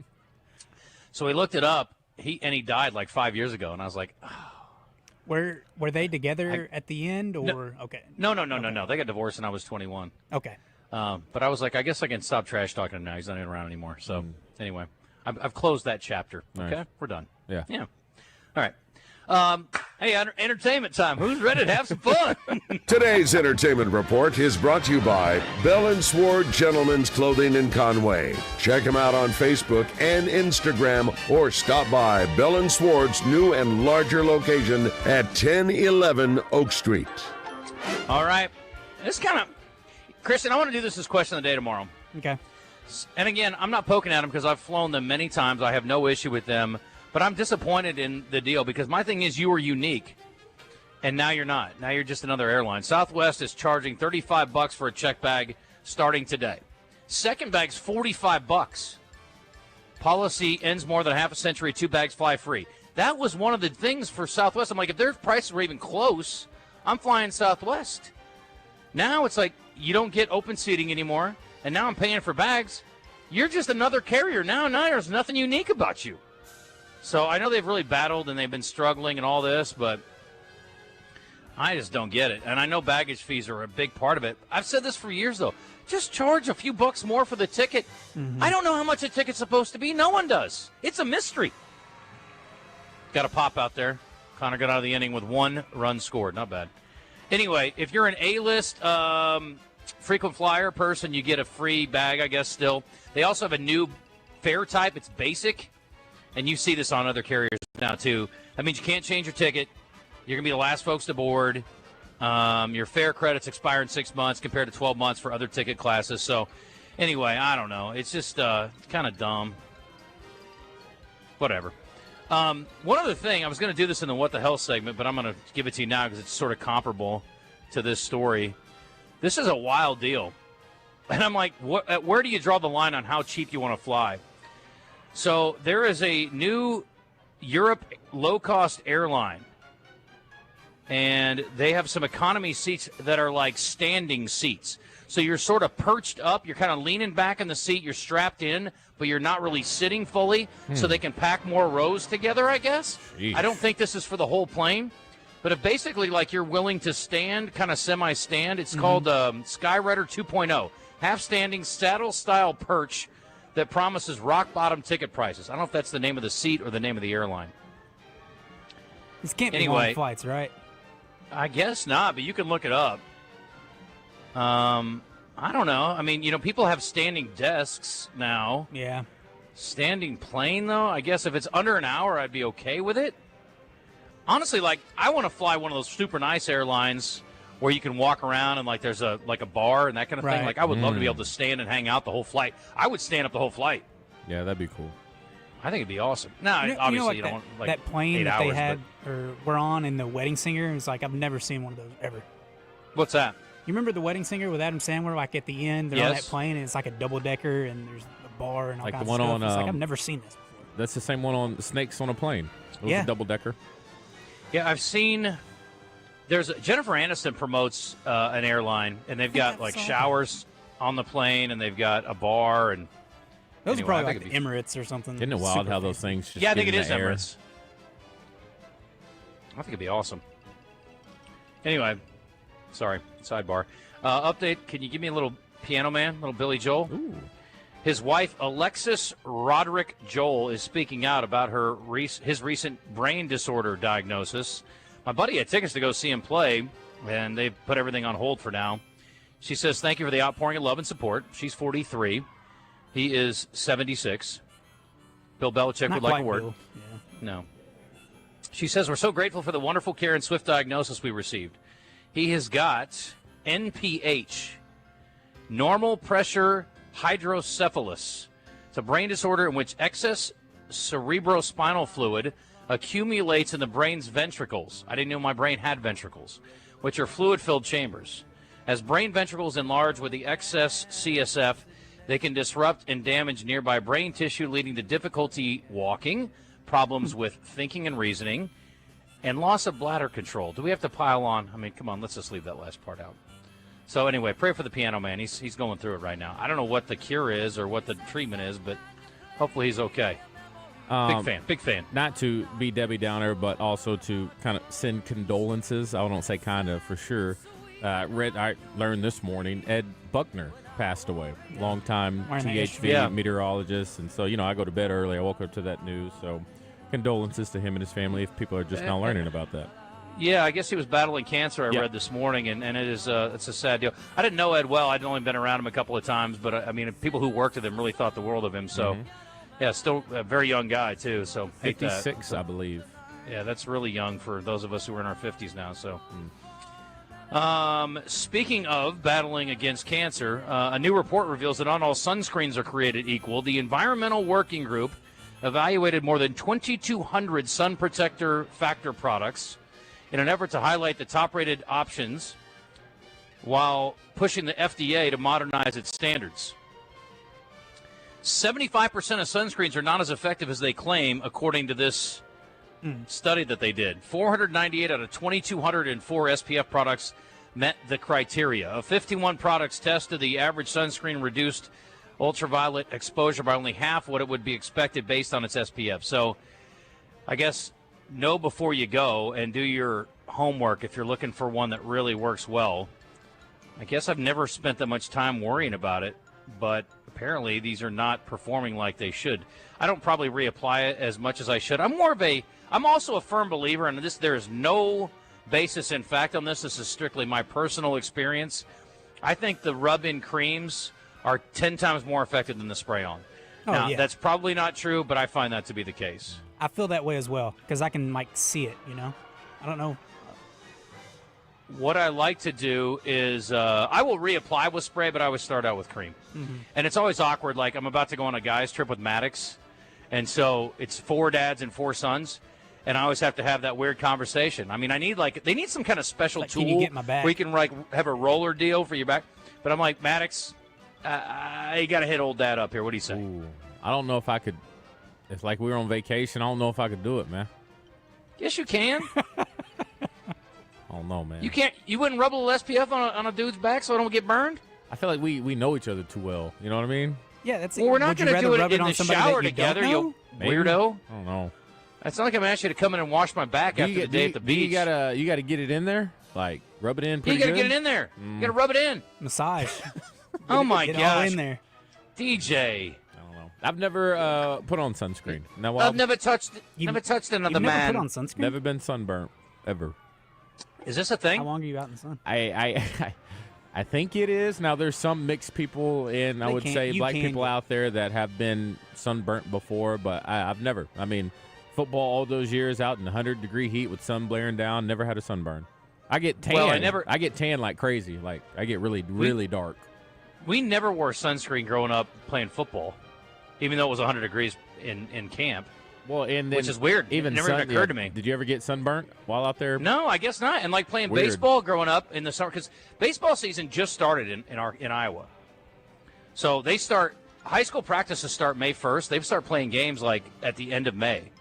so we looked it up, and he died 5 years ago, and I was like, oh. Were they together at the end, or okay? No. They got divorced, and I was 21. Okay. But I was like, I guess I can stop trash talking him now. He's not even around anymore. So anyway, I've closed that chapter. Nice. Okay, we're done. Yeah. All right. Hey, entertainment time. Who's ready to have some fun? Today's entertainment report is brought to you by Bell & Sword Gentlemen's Clothing in Conway. Check them out on Facebook and Instagram, or stop by Bell & Sword's new and larger location at 1011 Oak Street. All right. This Kristen, I want to do this as question of the day tomorrow. Okay. And again, I'm not poking at them because I've flown them many times. I have no issue with them. But I'm disappointed in the deal because my thing is you were unique, and now you're not. Now you're just another airline. Southwest is charging $35 for a check bag starting today. Second bag's $45. Policy ends more than half a century. 2 bags fly free. That was one of the things for Southwest. I'm like, if their prices were even close, I'm flying Southwest. Now it's like you don't get open seating anymore, and now I'm paying for bags. You're just another carrier. Now there's nothing unique about you. So I know they've really battled and they've been struggling and all this, but I just don't get it. And I know baggage fees are a big part of it. I've said this for years, though. Just charge a few bucks more for the ticket. I don't know how much a ticket's supposed to be. No one does. It's a mystery. Got a pop out there. Connor got out of the inning with 1 run scored. Not bad. Anyway, if you're an A-list frequent flyer person, you get a free bag, I guess, still. They also have a new fare type. It's basic. And you see this on other carriers now, too. That means you can't change your ticket. You're going to be the last folks to board. Your fare credits expire in 6 months compared to 12 months for other ticket classes. So, anyway, I don't know. It's just kind of dumb. Whatever. One other thing, I was going to do this in the What the Hell segment, but I'm going to give it to you now because it's sort of comparable to this story. This is a wild deal. And I'm like, where do you draw the line on how cheap you want to fly? So there is a new Europe low-cost airline, and they have some economy seats that are like standing seats. So you're sort of perched up, you're kind of leaning back in the seat, you're strapped in, but you're not really sitting fully, so they can pack more rows together, I guess. Jeez. I don't think this is for the whole plane, but if basically like you're willing to stand, kind of semi-stand, it's called Skyrider 2.0, half-standing saddle-style perch that promises rock-bottom ticket prices. I don't know if that's the name of the seat or the name of the airline. This can't be long flights, right? I guess not, but you can look it up. I don't know. I mean, people have standing desks now. Yeah. Standing plane, though, I guess if it's under an hour, I'd be okay with it. Honestly, I want to fly one of those super nice airlines where you can walk around and there's a bar and that kind of thing. Right. I would love to be able to stand and hang out the whole flight. I would stand up the whole flight. Yeah, that'd be cool. I think it'd be awesome. Now, obviously, you don't want that plane 8 that hours, they had or were on in The Wedding Singer. It's like I've never seen one of those ever. What's that? You remember The Wedding Singer with Adam Sandler? Like at the end, they're on that plane and it's like a double decker and there's a bar and all Like kinds the one of stuff. on, It's like I've never seen this before. That's the same one on Snakes on a Plane. It was a double decker. Yeah, I've seen. Jennifer Aniston promotes an airline, and they've got showers on the plane, and they've got a bar, and those are probably like the Emirates or something. Isn't it wild how those things just I think get it in is the air? Emirates. I think it'd be awesome. Anyway, sorry, sidebar. Update, can you give me a little Piano Man, little Billy Joel? Ooh. His wife, Alexis Roderick Joel, is speaking out about his recent brain disorder diagnosis. My buddy had tickets to go see him play, and they've put everything on hold for now. She says, thank you for the outpouring of love and support. She's 43. He is 76. Bill Belichick Not would like a quite word. Bill. Yeah. No. She says, we're so grateful for the wonderful care and swift diagnosis we received. He has got NPH, normal pressure hydrocephalus. It's a brain disorder in which excess cerebrospinal fluid accumulates in the brain's ventricles. I didn't know my brain had ventricles, which are fluid-filled chambers. As brain ventricles enlarge with the excess CSF, they can disrupt and damage nearby brain tissue, leading to difficulty walking, problems with thinking and reasoning, and loss of bladder control. Do we have to pile on? I mean, come on, let's just leave that last part out. So anyway, pray for the Piano Man. He's going through it right now. I don't know what the cure is or what the treatment is, but hopefully he's okay. Big fan. Not to be Debbie Downer, but also to kind of send condolences. I don't say kind of for sure. I learned this morning Ed Buckner passed away. Longtime THV meteorologist. And so, I go to bed early. I woke up to that news. So condolences to him and his family if people are just now learning about that. Yeah, I guess he was battling cancer, I read this morning, and it is it's a sad deal. I didn't know Ed well. I'd only been around him a couple of times, but, I mean, people who worked with him really thought the world of him. So, yeah, still a very young guy, too. So 56, I believe. Yeah, that's really young for those of us who are in our 50s now. So, speaking of battling against cancer, a new report reveals that not all sunscreens are created equal. The Environmental Working Group evaluated more than 2,200 sun protector factor products in an effort to highlight the top-rated options while pushing the FDA to modernize its standards. 75% of sunscreens are not as effective as they claim, according to this study that they did. 498 out of 2,204 SPF products met the criteria. Of 51 products tested, the average sunscreen reduced ultraviolet exposure by only half what it would be expected based on its SPF. So I guess, know before you go and do your homework if you're looking for one that really works well. I guess I've never spent that much time worrying about it, but apparently these are not performing like they should. I don't probably reapply it as much as I should. I'm also a firm believer, and there is no basis in fact on this. This is strictly my personal experience. I think the rub-in creams are 10 times more effective than the spray-on. Now, that's probably not true, but I find that to be the case. I feel that way as well because I can see it. I don't know. What I like to do is I will reapply with spray, but I always start out with cream. Mm-hmm. And it's always awkward. Like I'm about to go on a guy's trip with Maddox, and so it's 4 dads and 4 sons, and I always have to have that weird conversation. I mean, they need some kind of special tool can you get my back? where you can have a roller deal for your back. But I'm like, Maddox, you got to hit old dad up here. What do you say? Ooh, I don't know if I could. It's like we were on vacation. I don't know if I could do it, man. Yes, you can. I don't know, man. You can't. You wouldn't rub a little SPF on a dude's back so I don't get burned? I feel like we know each other too well. You know what I mean? Yeah, that's. Well, we're not going to do it in the shower together, you Maybe. weirdo. I don't know. It's not like I'm asking you to come in and wash my back after the day at the beach. You gotta get it in there, like rub it in. Pretty You got to good? get it in there. You got to rub it in. Massage. Oh my Get gosh. all in there. DJ. I don't know. I've never put on sunscreen. Now, I've never touched another man. Never put on sunscreen? Never been sunburnt ever. Is this a thing? How long are you out in the sun? I think it is. Now, there's some mixed people I would say black people out there that have been sunburnt before, but I've never. I mean, football all those years out in 100-degree heat with sun blaring down, never had a sunburn. I get tan. Well, I get tan like crazy. Like I get really dark. We never wore sunscreen growing up playing football, even though it was 100 degrees in camp. Well, and then which is weird. It never even occurred to me. Did you ever get sunburnt while out there? No, I guess not. And like playing baseball growing up in the summer, because baseball season just started in Iowa. So high school practices start May 1st. They start playing games like at the end of May.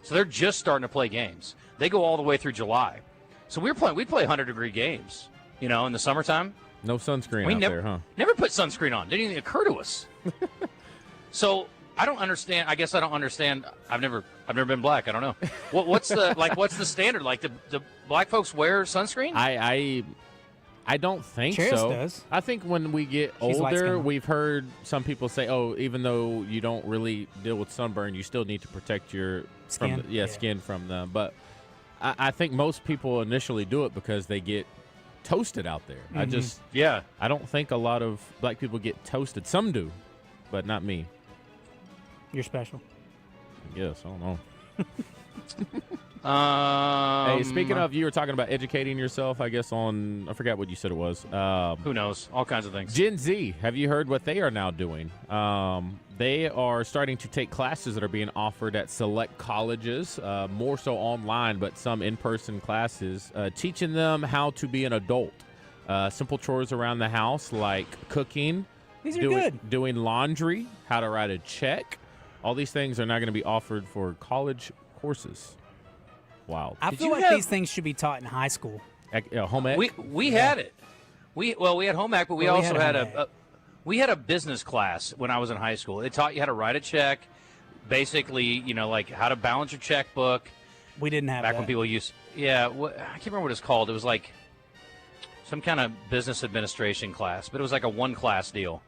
So they're just starting to play games. They go all the way through July. So we play 100-degree games, in the summertime. No sunscreen there, huh? Never put sunscreen on. Didn't even occur to us. So I don't understand. I guess I don't understand. I've never been black. I don't know. What's the standard? Like, do black folks wear sunscreen? I don't think Cheris so. does. I think when we get older, we've heard some people say, "Oh, even though you don't really deal with sunburn, you still need to protect your skin." Skin from them." But I think most people initially do it because they get toasted out there. Mm-hmm. I don't think a lot of black people get toasted. Some do, but not me. You're special. Yes, I don't know. Hey, Hey, speaking of, you were talking about educating yourself, I guess, I forgot what you said it was. Who knows? All kinds of things. Gen Z, have you heard what they are now doing? They are starting to take classes that are being offered at select colleges, more so online, but some in-person classes, teaching them how to be an adult. Simple chores around the house like cooking. These are good. Doing laundry, how to write a check. All these things are now going to be offered for college courses. Wow. I feel like these things should be taught in high school. Home ec? We had it. We had home ec, but we also had we had a business class when I was in high school. It taught you how to write a check, basically, like how to balance your checkbook. We didn't have back when people used. Yeah, I can't remember what it's called. It was like some kind of business administration class, but it was like a one-class deal.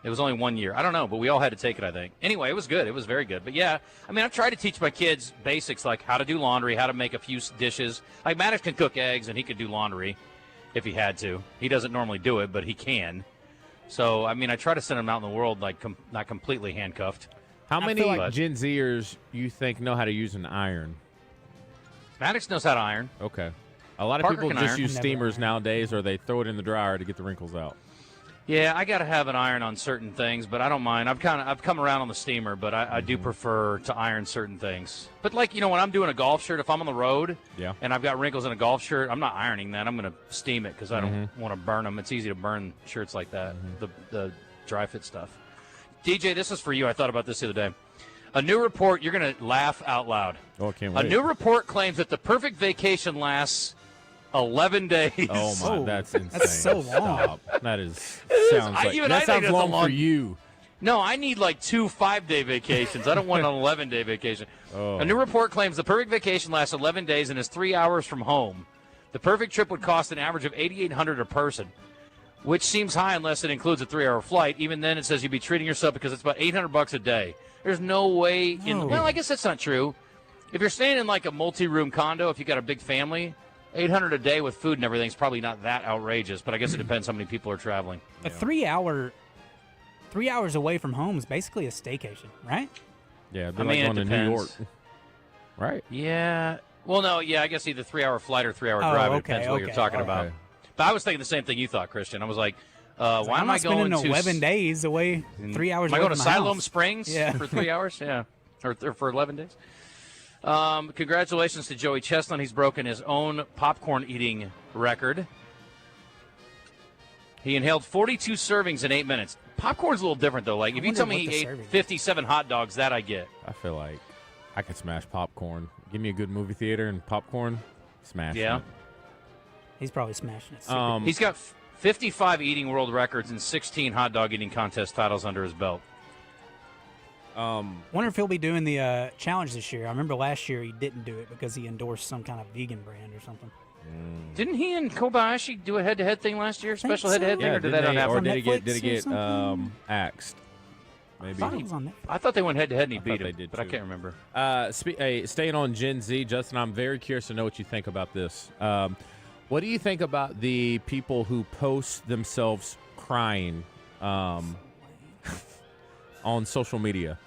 It was only 1 year. I don't know, but we all had to take it, I think. Anyway, it was good. It was very good. But, yeah, I mean, I've tried to teach my kids basics like how to do laundry, how to make a few dishes. Like, Maddox can cook eggs, and he could do laundry if he had to. He doesn't normally do it, but he can. So, I mean, I try to send him out in the world, like, not completely handcuffed. How many Gen Zers you think know how to use an iron? Maddox knows how to iron. Okay. A lot of Parker people can just iron. use steamers nowadays, or they throw it in the dryer to get the wrinkles out. Yeah, I got to have an iron on certain things, but I don't mind. I've come around on the steamer, but I do prefer to iron certain things. But like, when I'm doing a golf shirt, if I'm on the road and I've got wrinkles in a golf shirt, I'm not ironing that. I'm going to steam it because I don't want to burn them. It's easy to burn shirts like that, the dry fit stuff. DJ, this is for you. I thought about this the other day. A new report, you're going to laugh out loud. Oh, I can't wait. A new report claims that the perfect vacation lasts 11 days. Oh, my, that's insane. That's so long. Stop. That sounds long for you. No, I need like 2 5-day vacations. I don't want an 11-day vacation. Oh. A new report claims the perfect vacation lasts 11 days and is 3 hours from home. The perfect trip would cost an average of $8,800 a person, which seems high unless it includes a 3-hour flight. Even then, it says you'd be treating yourself because it's about $800 a day. There's no way in. Well, I guess that's not true. If you're staying in like a multi-room condo, if you got a big family, $800 a day with food and everything is probably not that outrageous. But I guess it depends how many people are traveling. A 3 hours away from home is basically a staycation, right? Yeah, I mean, like it going to New York. depends. Right. Yeah. Well, no, yeah, I guess either 3-hour flight or 3-hour drive. It depends what you're talking about. Okay. But I was thinking the same thing you thought, Christian. I was like, why am I going to to 11 days away, 3 hours Am I away going to from my Siloam house? Springs for 3 hours? Yeah. Or for 11 days? Congratulations to Joey Chestnut. He's broken his own popcorn eating record. He inhaled 42 servings in 8 minutes. Popcorn's a little different, though. Like, if you tell me he ate 57 hot dogs, that I get. I feel like I could smash popcorn. Give me a good movie theater and popcorn, smash it. He's probably smashing it. He's got 55 eating world records and 16 hot dog eating contest titles under his belt. Wonder if he'll be doing the challenge this year. I remember last year he didn't do it because he endorsed some kind of vegan brand or something. Didn't he and Kobayashi do a head-to-head thing last year? Special head-to-head thing, or did that not happen? Or did he get axed? Maybe. I thought they went head-to-head and he I beat thought him, they did but I too. can't remember. Staying on Gen Z, Justin, I'm very curious to know what you think about this. What do you think about the people who post themselves crying on social media?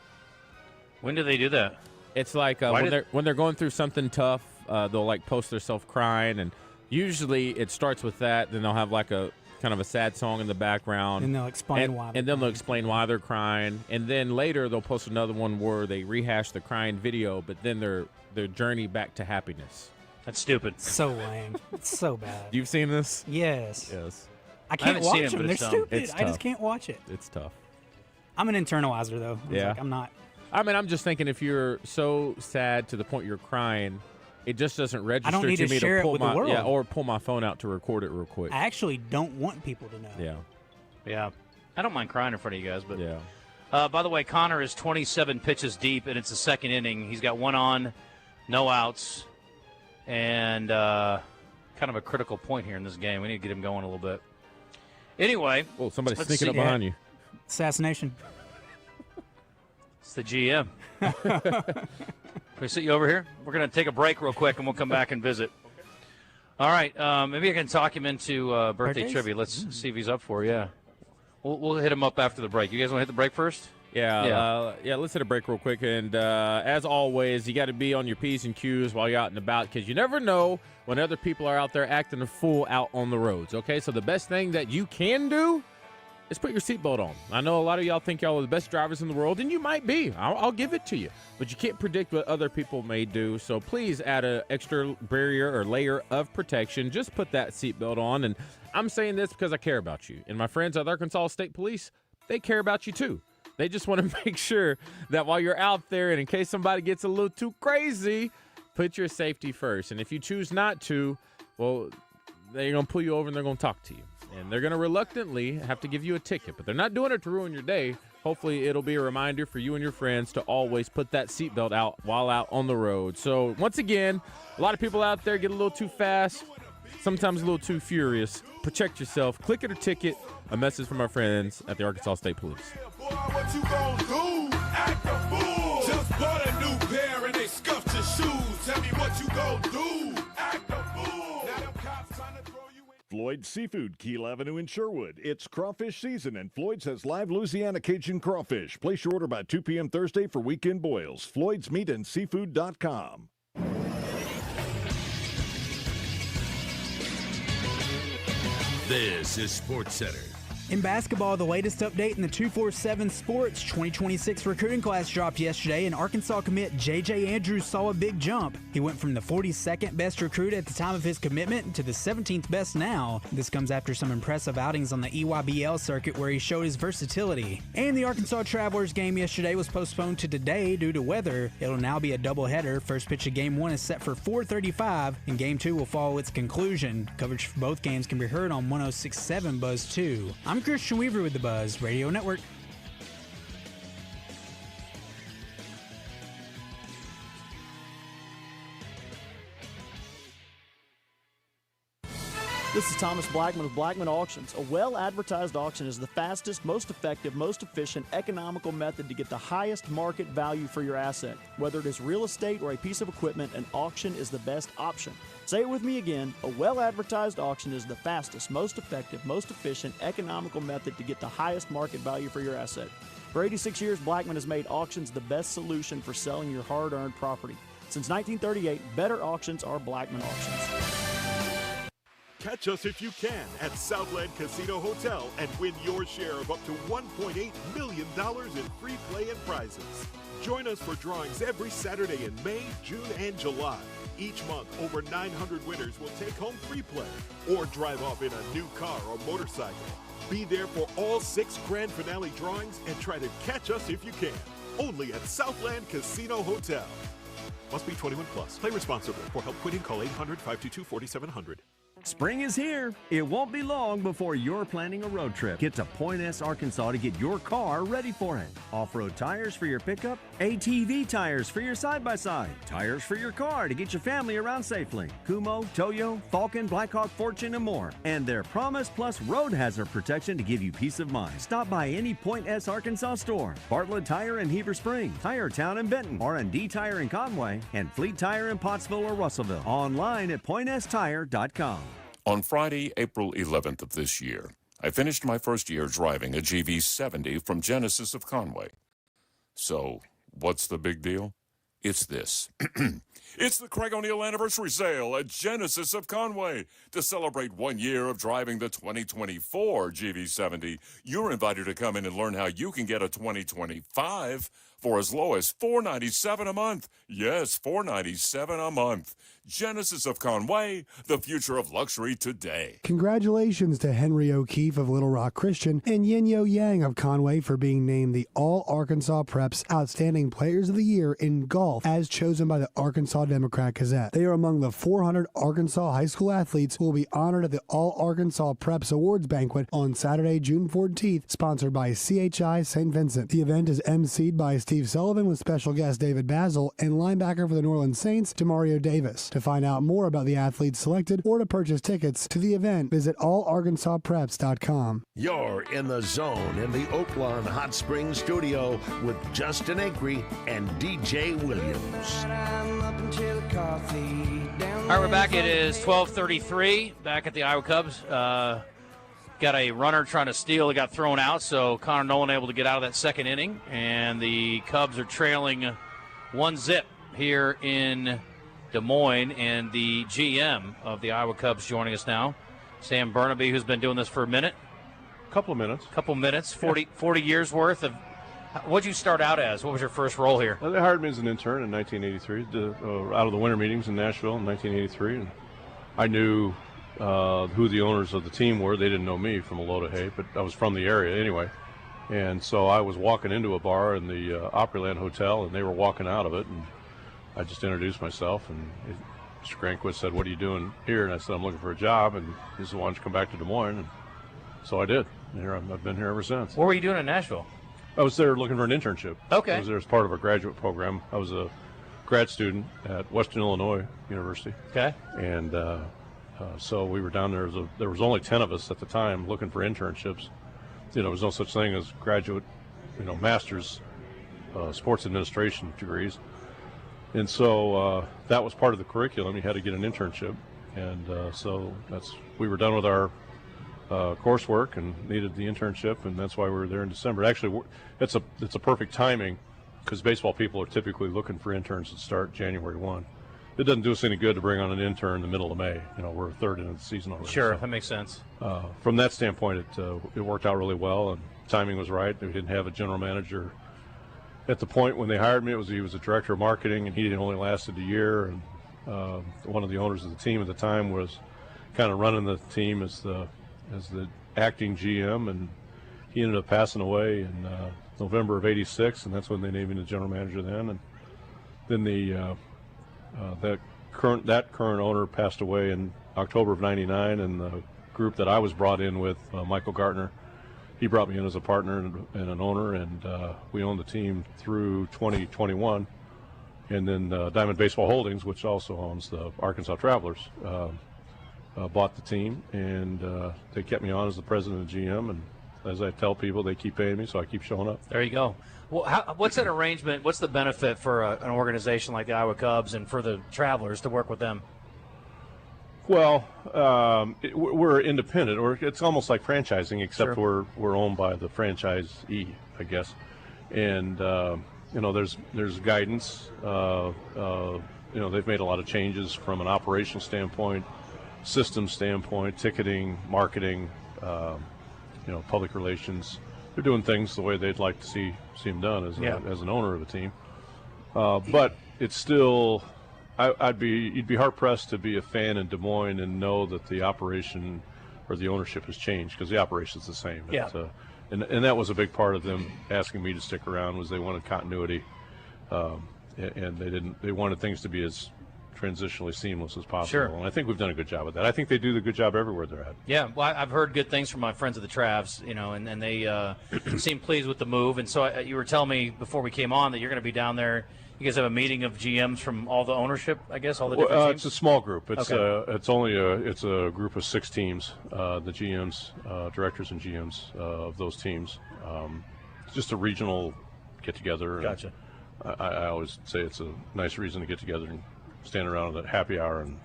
When do they do that? It's like when they're going through something tough, they'll like post themselves crying, and usually it starts with that. Then they'll have like a kind of a sad song in the background, And they'll explain why. And then they'll explain why they're crying, and then later they'll post another one where they rehash the crying video, but then their journey back to happiness. That's stupid. So lame. It's so bad. You've seen this? Yes. Yes. I can't haven't seen watch it, but them. They're it's dumb. stupid. It's I just tough. can't watch it. It's tough. I'm an internalizer, though. Yeah. Like, I'm not. I mean, I'm just thinking if you're so sad to the point you're crying, it just doesn't register I don't need to me share to it pull with the my world. or pull my phone out to record it real quick. I actually don't want people to know. Yeah. Yeah. I don't mind crying in front of you guys, but yeah. By the way, Connor is 27 pitches deep, and it's the second inning. He's got one on, no outs, and kind of a critical point here in this game. We need to get him going a little bit. Anyway. Oh, somebody's let's sneaking see. up behind you. Assassination. It's the GM. Can we sit you over here? We're going to take a break real quick, and we'll come back and visit. All right. Maybe I can talk him into birthday Birthdays? trivia. Let's see if he's up for it. Yeah. We'll hit him up after the break. You guys want to hit the break first? Yeah, let's hit a break real quick. And as always, you got to be on your P's and Q's while you're out and about because you never know when other people are out there acting a fool out on the roads, okay? So the best thing that you can do is put your seatbelt on. I know a lot of y'all think y'all are the best drivers in the world, and you might be. I'll give it to you. But you can't predict what other people may do, so please add an extra barrier or layer of protection. Just put that seatbelt on, and I'm saying this because I care about you. And my friends at the Arkansas State Police, they care about you too. They just want to make sure that while you're out there and in case somebody gets a little too crazy, put your safety first. And if you choose not to, well, they're going to pull you over and they're going to talk to you. And they're going to reluctantly have to give you a ticket. But they're not doing it to ruin your day. Hopefully, it'll be a reminder for you and your friends to always put that seatbelt out while out on the road. So, once again, a lot of people out there get a little too fast, sometimes a little too furious. Protect yourself. Click it or ticket. A message from our friends at the Arkansas State Police. What you gonna do? Act a fool. Just bought a new pair and they scuffed your shoes. Tell me what you gonna do? Act a fool. Now them cops trying to throw you in. Floyd's Seafood, Keel Avenue in Sherwood. It's crawfish season, and Floyd's has live Louisiana Cajun crawfish. Place your order by 2 p.m. Thursday for weekend boils. Floyd'sMeatandSeafood.com. This is Sports Center. In basketball, the latest update in the 247 Sports 2026 recruiting class dropped yesterday, and Arkansas commit J.J. Andrews saw a big jump. He went from the 42nd best recruit at the time of his commitment to the 17th best now. This comes after some impressive outings on the EYBL circuit where he showed his versatility. And the Arkansas Travelers game yesterday was postponed to today due to weather. It'll now be a doubleheader. First pitch of Game 1 is set for 4:35, and Game 2 will follow its conclusion. Coverage for both games can be heard on 106.7 Buzz 2. I'm Christian Weaver with the Buzz Radio Network. This is Thomas Blackman of Blackman Auctions. A well-advertised auction is the fastest, most effective, most efficient, economical method to get the highest market value for your asset. Whether it is real estate or a piece of equipment, an auction is the best option. Say it with me again. A well-advertised auction is the fastest, most effective, most efficient, economical method to get the highest market value for your asset. For 86 years, Blackman has made auctions the best solution for selling your hard-earned property. Since 1938, better auctions are Blackman Auctions. Catch us if you can at Southland Casino Hotel and win your share of up to $1.8 million in free play and prizes. Join us for drawings every Saturday in May, June, and July. Each month, over 900 winners will take home free play or drive off in a new car or motorcycle. Be there for all 6 grand finale drawings and try to catch us if you can. Only at Southland Casino Hotel. Must be 21 plus. Play responsibly. For help quitting, call 800-522-4700. Spring is here. It won't be long before you're planning a road trip. Get to Point S, Arkansas to get your car ready for it. Off-road tires for your pickup, ATV tires for your side-by-side, tires for your car to get your family around safely, Kumo, Toyo, Falcon, Blackhawk, Fortune, and more. And their Promise Plus road hazard protection to give you peace of mind. Stop by any Point S, Arkansas store, Bartlett Tire in Heber Springs, Tire Town in Benton, R&D Tire in Conway, and Fleet Tire in Pottsville or Russellville. Online at pointstire.com. On Friday, April 11th of this year, I finished my first year driving a GV70 from Genesis of Conway. So, what's the big deal? It's this. It's the Craig O'Neill Anniversary Sale at Genesis of Conway. To celebrate 1 year of driving the 2024 GV70, you're invited to come in and learn how you can get a 2025 for as low as $497 a month. Yes, $497 a month. Genesis of Conway, the future of luxury today. Congratulations to Henry O'Keefe of Little Rock Christian and Yin-Yo Yang of Conway for being named the All-Arkansas Preps Outstanding Players of the Year in golf as chosen by the Arkansas Democrat Gazette. They are among the 400 Arkansas high school athletes who will be honored at the All-Arkansas Preps Awards Banquet on Saturday, June 14th, sponsored by CHI St. Vincent. The event is emceed by Steve Sullivan with special guest David Basil and linebacker for the New Orleans Saints, Demario Davis. To find out more about the athletes selected or to purchase tickets to the event, visit allarkansaspreps.com. You're in the zone in the Oaklawn Hot Springs studio with Justin Acri and DJ Williams. All right, we're back. It is 12:33 back at the Iowa Cubs. Got a runner trying to steal. He got thrown out, so Connor Nolan able to get out of that second inning, and the Cubs are trailing 1-0 here in Des Moines, and the GM of the Iowa Cubs joining us now, Sam Burnaby, who's been doing this for a minute. Couple of minutes. 40 years worth of. What'd you start out as? What was your first role here? Well, they hired me as an intern in 1983, out of the winter meetings in Nashville in 1983. And I knew who the owners of the team were. They didn't know me from a load of hay, but I was from the area anyway. And so I was walking into a bar in the Opryland Hotel, and they were walking out of it. And I just introduced myself, and Mr. Granquist said, "What are you doing here?" And I said, "I'm looking for a job." And he said, "Why don't you come back to Des Moines?" And so I did. And here I've been here ever since. What were you doing in Nashville? I was there looking for an internship. Okay. I was there as part of a graduate program. I was a grad student at Western Illinois University. Okay. And so we were down there. There was only 10 of us at the time looking for internships. There was no such thing as graduate, master's sports administration degrees. And so that was part of the curriculum. You had to get an internship. And so we were done with our coursework and needed the internship, and that's why we were there in December. Actually, it's a perfect timing because baseball people are typically looking for interns that start January 1. It doesn't do us any good to bring on an intern in the middle of May. We're a third into the season already. Sure, that makes sense. From that standpoint, it worked out really well, and timing was right. We didn't have a general manager at the point when they hired me. He was a director of marketing, and he only lasted a year. And one of the owners of the team at the time was kind of running the team as the acting GM, and he ended up passing away in November of '86, and that's when they named me the general manager then. And then that current owner passed away in October of '99, and the group that I was brought in with, Michael Gartner, he brought me in as a partner and an owner, and we owned the team through 2021. And then Diamond Baseball Holdings, which also owns the Arkansas Travelers, bought the team, and they kept me on as the president and GM. And as I tell people, they keep paying me, so I keep showing up. There you go. Well, what's that arrangement? What's the benefit for an organization like the Iowa Cubs and for the Travelers to work with them? Well, we're independent, or it's almost like franchising, except we're owned by the franchisee, I guess. And there's guidance. They've made a lot of changes from an operational standpoint, system standpoint, ticketing, marketing, public relations. They're doing things the way they'd like to see them done as an owner of a team. But it's still, you'd be hard pressed to be a fan in Des Moines and know that the operation or the ownership has changed, because the operation's the same. Yeah. And that was a big part of them asking me to stick around, was they wanted continuity, and they wanted things to be as transitionally seamless as possible. Sure. And I think we've done a good job of that. I think they do the good job everywhere they're at. Yeah, well, I've heard good things from my friends at the Travs, and they seem pleased with the move. And so you were telling me before we came on that you're going to be down there. You guys have a meeting of GMs from all the ownership, I guess, all the different teams? It's a small group. It's Okay. It's a group of 6 teams, the GMs, directors and GMs of those teams. It's just a regional get-together. Gotcha. I always say it's a nice reason to get together and stand around at happy hour and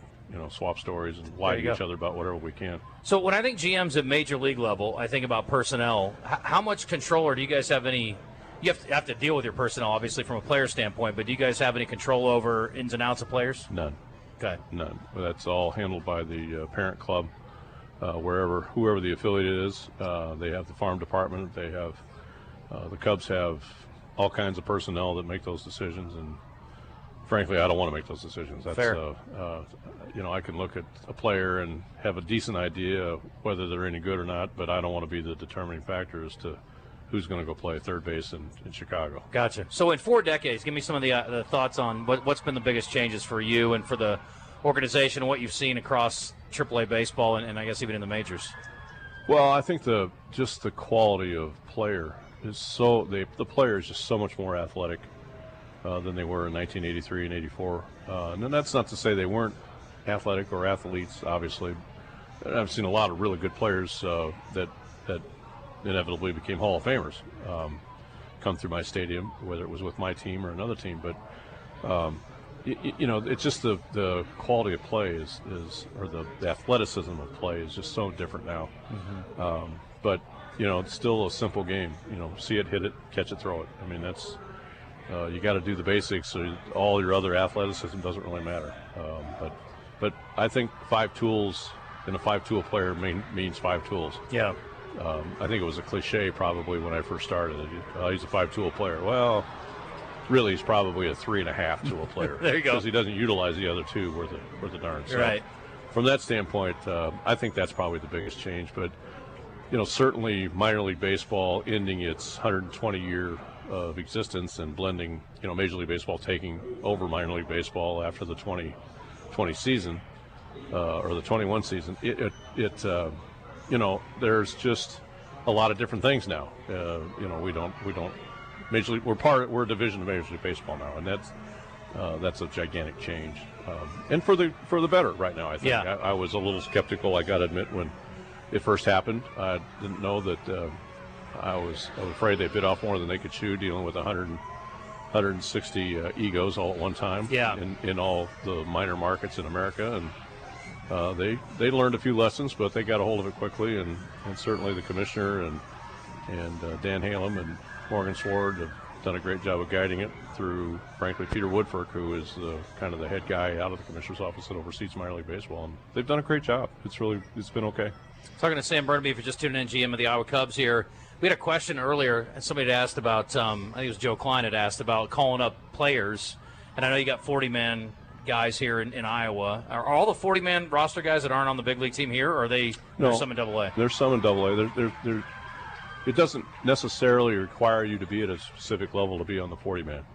swap stories and lie to each other about whatever we can. So when I think GMs at major league level, I think about personnel. How much control, or do you guys have any? You have to deal with your personnel, obviously, from a player standpoint, but do you guys have any control over ins and outs of players? None. Okay. None. That's all handled by the parent club, whoever the affiliate is. They have the farm department. They have the Cubs have all kinds of personnel that make those decisions, and frankly, I don't want to make those decisions. That's fair. I can look at a player and have a decent idea of whether they're any good or not, but I don't want to be the determining factor as to who's going to go play third base in Chicago. Gotcha. So in 4 decades, give me some of the thoughts on what's been the biggest changes for you and for the organization, and what you've seen across AAA baseball and I guess even in the majors. Well, I think just the quality of player is the player is just so much more athletic than they were in 1983 and 84. And then that's not to say they weren't athletic or athletes, obviously. I've seen a lot of really good players that inevitably became Hall of Famers come through my stadium, whether it was with my team or another team. But it's just the quality of play or the athleticism of play is just so different now. Mm-hmm. But it's still a simple game. See it, hit it, catch it, throw it. I mean, that's you got to do the basics. So all your other athleticism doesn't really matter. But I think 5 tools in a 5-tool player means 5 tools. Yeah. I think it was a cliche probably when I first started. He's a 5-tool player. Well, really, he's probably a 3.5-tool player. There you go. Because he doesn't utilize the other 2 worth of darn. So right. From that standpoint, I think that's probably the biggest change. But certainly minor league baseball ending its 120 year of existence and blending, Major League Baseball taking over minor league baseball after the 2020 season or the 21 season. There's just a lot of different things now. We don't Major League. We're a division of Major League Baseball now, and that's a gigantic change, and for the better right now. I think. Yeah. I was a little skeptical, I got to admit, when it first happened. I didn't know that. I was afraid they bit off more than they could chew, dealing with 160 egos all at one time. Yeah. In all the minor markets in America, and they learned a few lessons, but they got a hold of it quickly, and certainly the commissioner and Dan Halem and Morgan Sword have done a great job of guiding it through, frankly, Peter Woodfork, who is kind of the head guy out of the commissioner's office that oversees minor league baseball, and they've done a great job. It's been okay. Talking to Sam Burnaby, if you're just tuning in, GM of the Iowa Cubs here. We had a question earlier, and somebody had asked about, I think it was Joe Kleine had asked about calling up players, and I know you got 40-man guys here in Iowa. Are all the 40-man roster guys that aren't on the big league team here, or are there's some in AA? There's some in AA. It doesn't necessarily require you to be at a specific level to be on the 40-man.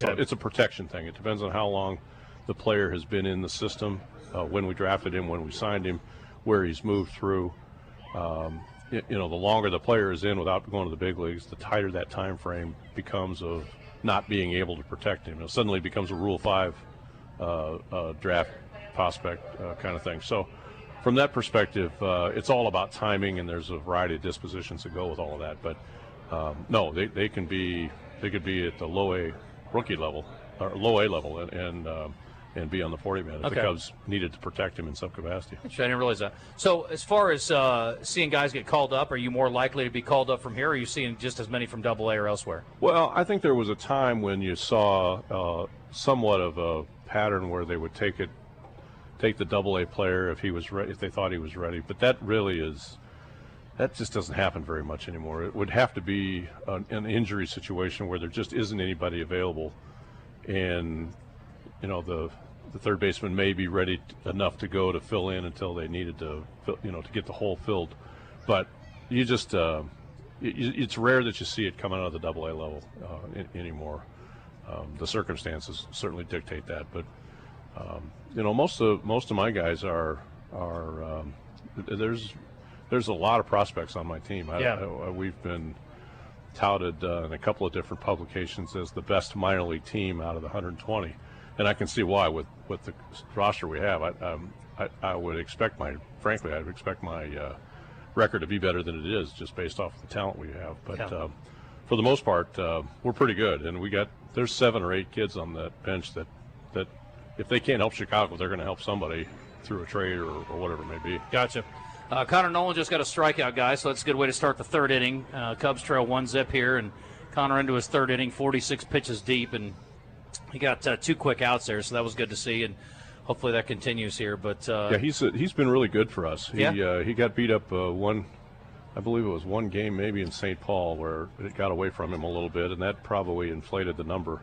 It's a protection thing. It depends on how long the player has been in the system, when we drafted him, when we signed him, where he's moved through. The longer the player is in without going to the big leagues, the tighter that time frame becomes of not being able to protect him. It suddenly becomes a Rule 5 draft prospect kind of thing. So from that perspective, it's all about timing, and there's a variety of dispositions that go with all of that. But no, they could be at the low A rookie level or low A level, and be on the 40-man if the Cubs needed to protect him in some capacity. I didn't realize that. So as far as seeing guys get called up, are you more likely to be called up from here, or are you seeing just as many from Double A or elsewhere? Well, I think there was a time when you saw somewhat of a pattern where they would take the Double A player if he was if they thought he was ready. But that just doesn't happen very much anymore. It would have to be an injury situation where there just isn't anybody available, and the third baseman may be ready enough to go to fill in until they needed to get the hole filled. But you just it's rare that you see it coming out of the Double A level anymore. The circumstances certainly dictate that, but most of my guys are there's a lot of prospects on my team. We've been touted in a couple of different publications as the best minor league team out of the 120. And I can see why with the roster we have. I would expect I'd expect my record to be better than it is just based off the talent we have. But for the most part, we're pretty good. And there's 7 or 8 kids on that bench that if they can't help Chicago, they're going to help somebody through a trade or whatever it may be. Gotcha. Connor Nolan just got a strikeout, guys, so that's a good way to start the third inning. Cubs trail 1-0 here, and Connor into his third inning, 46 pitches deep, and he got 2 quick outs there, so that was good to see, and hopefully that continues here. But he's been really good for us. Yeah? He got beat up I believe it was one game maybe in St. Paul where it got away from him a little bit, and that probably inflated the number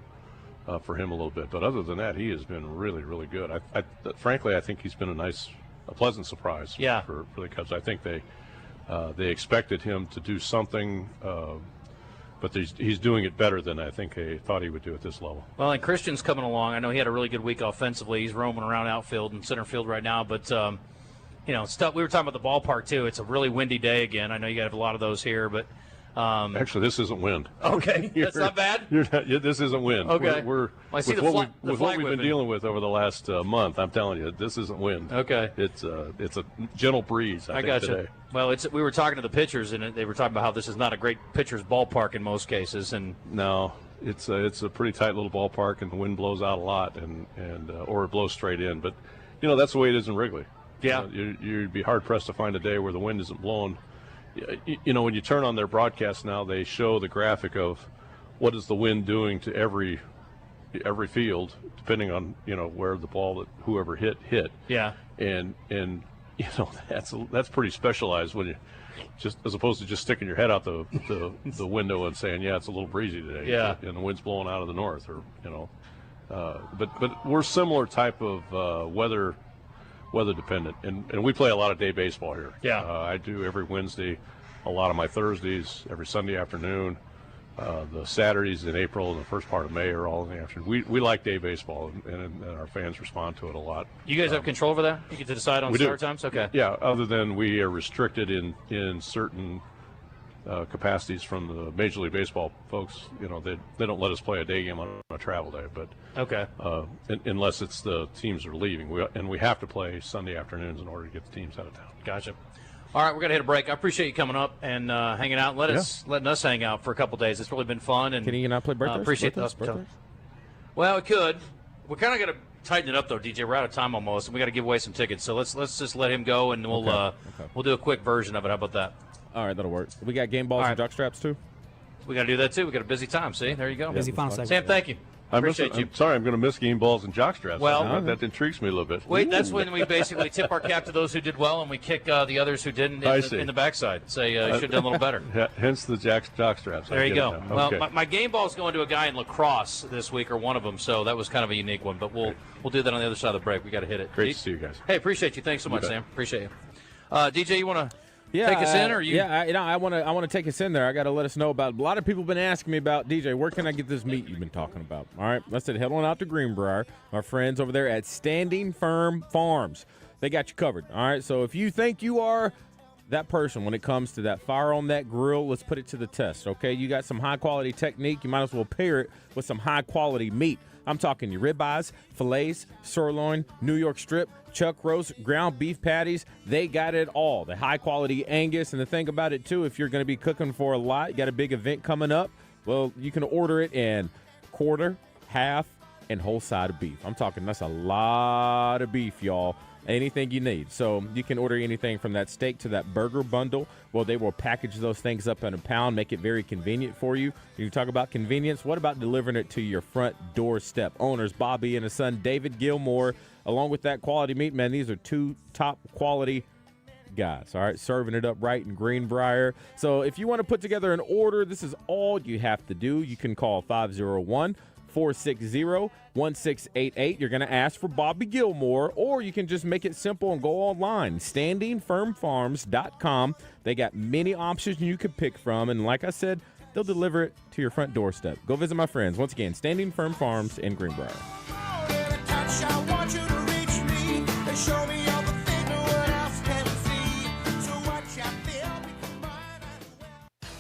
for him a little bit. But other than that, he has been really, really good. Frankly, I think he's been a pleasant surprise for the Cubs. I think they expected him to do something, but he's doing it better than I think they thought he would do at this level. Well, and Christian's coming along. I know he had a really good week offensively. He's roaming around outfield and center field right now. But, stuff. We were talking about the ballpark, too. It's a really windy day again. I know you got to have a lot of those here, but actually, this isn't wind. Okay, that's not bad. This isn't wind. Okay, with what we've been dealing with over the last month, I'm telling you, this isn't wind. Okay, it's a gentle breeze. I think, gotcha. Today. Well, we were talking to the pitchers, and they were talking about how this is not a great pitcher's ballpark in most cases, and no, it's a pretty tight little ballpark, and the wind blows out a lot, and or it blows straight in. But that's the way it is in Wrigley. Yeah, you'd be hard pressed to find a day where the wind isn't blowing. When you turn on their broadcast now, they show the graphic of what is the wind doing to every field, depending on where the ball that whoever hit. Yeah, and that's pretty specialized when you just as opposed to just sticking your head out the window and saying it's a little breezy today. Yeah, and the wind's blowing out of the north, or but we're similar type of weather dependent, and we play a lot of day baseball here. Yeah, I do every Wednesday, a lot of my Thursdays, every Sunday afternoon. The Saturdays in April and the first part of May are all in the afternoon. We like day baseball, and our fans respond to it a lot. You guys have control over that? You get to decide on start times? Okay. Yeah, other than we are restricted in certain capacities from the Major League Baseball folks. They don't let us play a day game on a travel day, but okay, unless it's the teams are leaving, we have to play Sunday afternoons in order to get the teams out of town. Gotcha. All right, we're gonna hit a break. I appreciate you coming up and hanging out. Letting us hang out for a couple days. It's really been fun. And can you not play birthdays? Appreciate the hospitality. Well, it could. We're kind of gonna tighten it up though, DJ. We're out of time almost, and we got to give away some tickets. So let's just let him go, and we'll do a quick version of it. How about that? All right, that'll work. We got game balls and jock straps too. We got to do that too. We got a busy time. See, there you go. Busy final segment. Sam, thank you. Appreciate you. I'm sorry, I'm going to miss game balls and jock straps. Well, that intrigues me a little bit. Wait, that's when we basically tip our cap to those who did well, and we kick the others who didn't in the backside. Say you should have done a little better. Hence the jock straps. There you go. Well, my game ball is going to a guy in lacrosse this week, or one of them, so that was kind of a unique one. But we'll do that on the other side of the break. We got to hit it. Great to see you guys. Hey, appreciate you. Thanks so much, Sam. Appreciate you. DJ, you want to take us in, or you? Yeah, I want to take us in there. I got to let us know about. A lot of people have been asking me about, DJ, where can I get this meat you've been talking about? All right, I said head on out to Greenbrier. Our friends over there at Standing Firm Farms, they got you covered. All right, so if you think you are that person when it comes to that fire on that grill, let's put it to the test. Okay, you got some high quality technique. You might as well pair it with some high quality meat. I'm talking your ribeyes, fillets, sirloin, New York strip, chuck roast, ground beef patties. They got it all. The high-quality Angus. And the thing about it, too, if you're going to be cooking for a lot, you got a big event coming up, well, you can order it in quarter, half, and whole side of beef. I'm talking that's a lot of beef, y'all. Anything you need. So you can order anything from that steak to that burger bundle. Well, they will package those things up in a pound, make it very convenient for you. You talk about convenience. What about delivering it to your front doorstep? Owners Bobby and his son David Gilmore, along with that quality meat, man, these are two top quality guys, all right, serving it up right in Greenbrier. So if you want to put together an order, this is all you have to do. You can call 501-460-1688. You're going to ask for Bobby Gilmore, or you can just make it simple and go online. StandingFirmFarms.com. They got many options you could pick from, and like I said, they'll deliver it to your front doorstep. Go visit my friends. Once again, Standing Firm Farms in Greenbrier.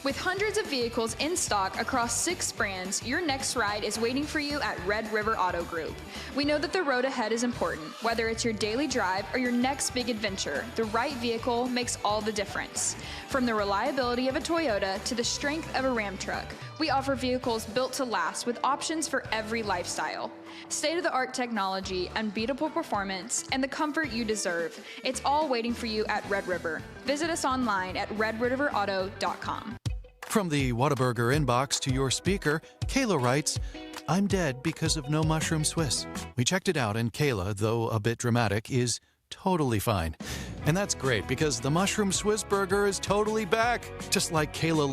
With hundreds of vehicles in stock across 6 brands, your next ride is waiting for you at Red River Auto Group. We know that the road ahead is important. Whether it's your daily drive or your next big adventure, the right vehicle makes all the difference. From the reliability of a Toyota to the strength of a Ram truck, we offer vehicles built to last with options for every lifestyle. State-of-the-art technology, unbeatable performance, and the comfort you deserve. It's all waiting for you at Red River. Visit us online at redriverauto.com. From the Whataburger inbox to your speaker, Kayla writes, I'm dead because of no mushroom Swiss. We checked it out, and Kayla, though a bit dramatic, is totally fine. And that's great because the mushroom Swiss burger is totally back, just like Kayla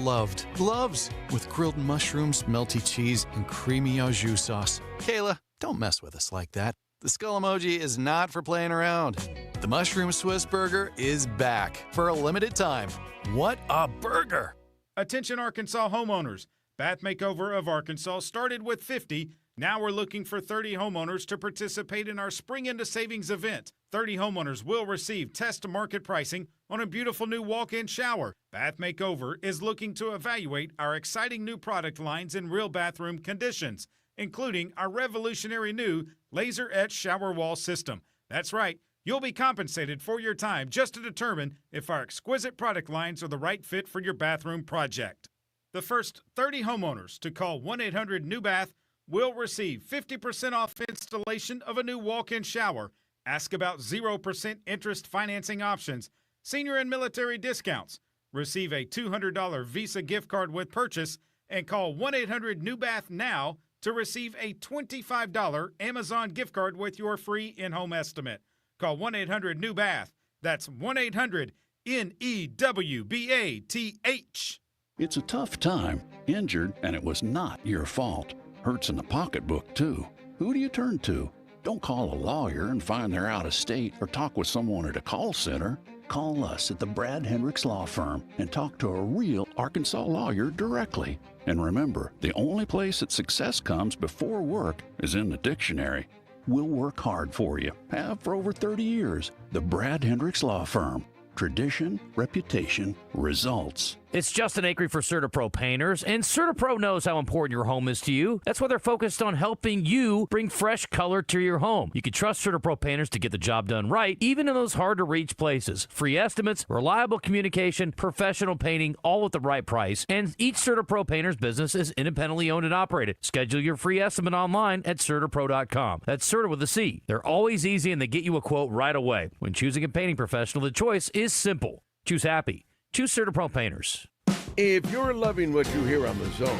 loves, with grilled mushrooms, melty cheese, and creamy au jus sauce. Kayla, don't mess with us like that. The skull emoji is not for playing around. The mushroom Swiss burger is back for a limited time. What a burger! Attention Arkansas homeowners. Bath Makeover of Arkansas started with 50. Now we're looking for 30 homeowners to participate in our Spring Into Savings event. 30 homeowners will receive test market pricing on a beautiful new walk-in shower. Bath Makeover is looking to evaluate our exciting new product lines in real bathroom conditions, including our revolutionary new laser-etched shower wall system. That's right. You'll be compensated for your time just to determine if our exquisite product lines are the right fit for your bathroom project. The first 30 homeowners to call 1-800-NEW-BATH will receive 50% off installation of a new walk-in shower. Ask about 0% interest financing options, senior and military discounts. Receive a $200 Visa gift card with purchase, and call 1-800-NEW-BATH now to receive a $25 Amazon gift card with your free in-home estimate. Call 1-800-NEW-BATH. That's 1-800-NEWBATH. It's a tough time. Injured, and it was not your fault. Hurts in the pocketbook, too. Who do you turn to? Don't call a lawyer and find they're out of state or talk with someone at a call center. Call us at the Brad Hendricks Law Firm and talk to a real Arkansas lawyer directly. And remember, the only place that success comes before work is in the dictionary. We'll work hard for you. Have for over 30 years. The Brad Hendricks Law Firm. Tradition, reputation, results. It's Justin Acri for CertaPro Painters, and CertaPro knows how important your home is to you. That's why they're focused on helping you bring fresh color to your home. You can trust CertaPro Painters to get the job done right, even in those hard-to-reach places. Free estimates, reliable communication, professional painting, all at the right price. And each CertaPro Painters business is independently owned and operated. Schedule your free estimate online at CertaPro.com. That's Certa with a C. They're always easy, and they get you a quote right away. When choosing a painting professional, the choice is simple. Choose happy. Choose CertaPro Painters. If you're loving what you hear on The Zone,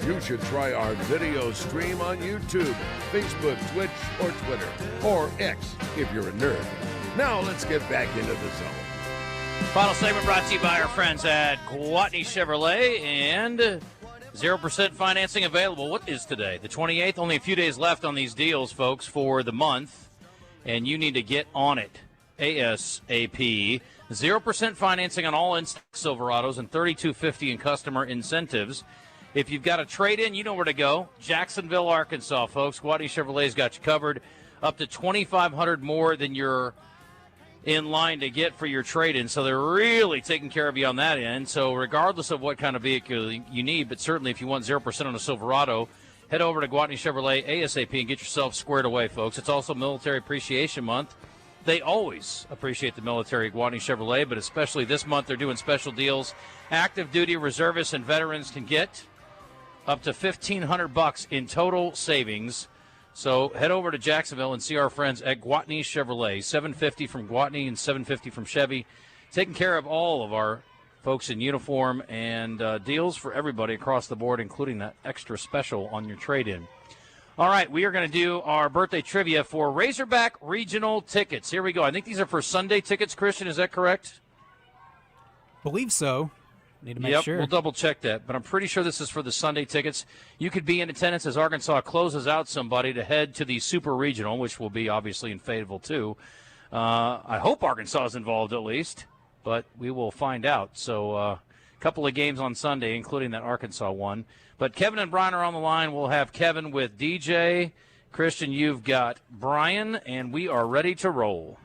you should try our video stream on YouTube, Facebook, Twitch, or Twitter, or X if you're a nerd. Now let's get back into The Zone. Final segment brought to you by our friends at Gwatney Chevrolet, and 0% financing available. What is today? The 28th? Only a few days left on these deals, folks, for the month, and you need to get on it ASAP. 0% financing on all in-stock Silverados and $32.50 in customer incentives. If you've got a trade-in, you know where to go. Jacksonville, Arkansas, folks. Gwatney Chevrolet's got you covered. Up to $2,500 more than you're in line to get for your trade-in. So they're really taking care of you on that end. So regardless of what kind of vehicle you need, but certainly if you want 0% on a Silverado, head over to Gwatney Chevrolet ASAP and get yourself squared away, folks. It's also Military Appreciation Month. They always appreciate the military at Gwatney Chevrolet, but especially this month they're doing special deals. Active duty reservists and veterans can get up to $1,500 in total savings. So head over to Jacksonville and see our friends at Gwatney Chevrolet. $750 from Gwatney and $750 from Chevy. Taking care of all of our folks in uniform and deals for everybody across the board, including that extra special on your trade-in. All right, we are going to do our birthday trivia for Razorback Regional tickets. Here we go. I think these are for Sunday tickets, Christian. Is that correct? Believe so. Need to make sure. We'll double-check that, but I'm pretty sure this is for the Sunday tickets. You could be in attendance as Arkansas closes out somebody to head to the Super Regional, which will be obviously in Fayetteville, too. I hope Arkansas is involved at least, but we will find out. So a couple of games on Sunday, including that Arkansas one. But Kevin and Brian are on the line. We'll have Kevin with DJ. Christian, you've got Brian, and we are ready to roll.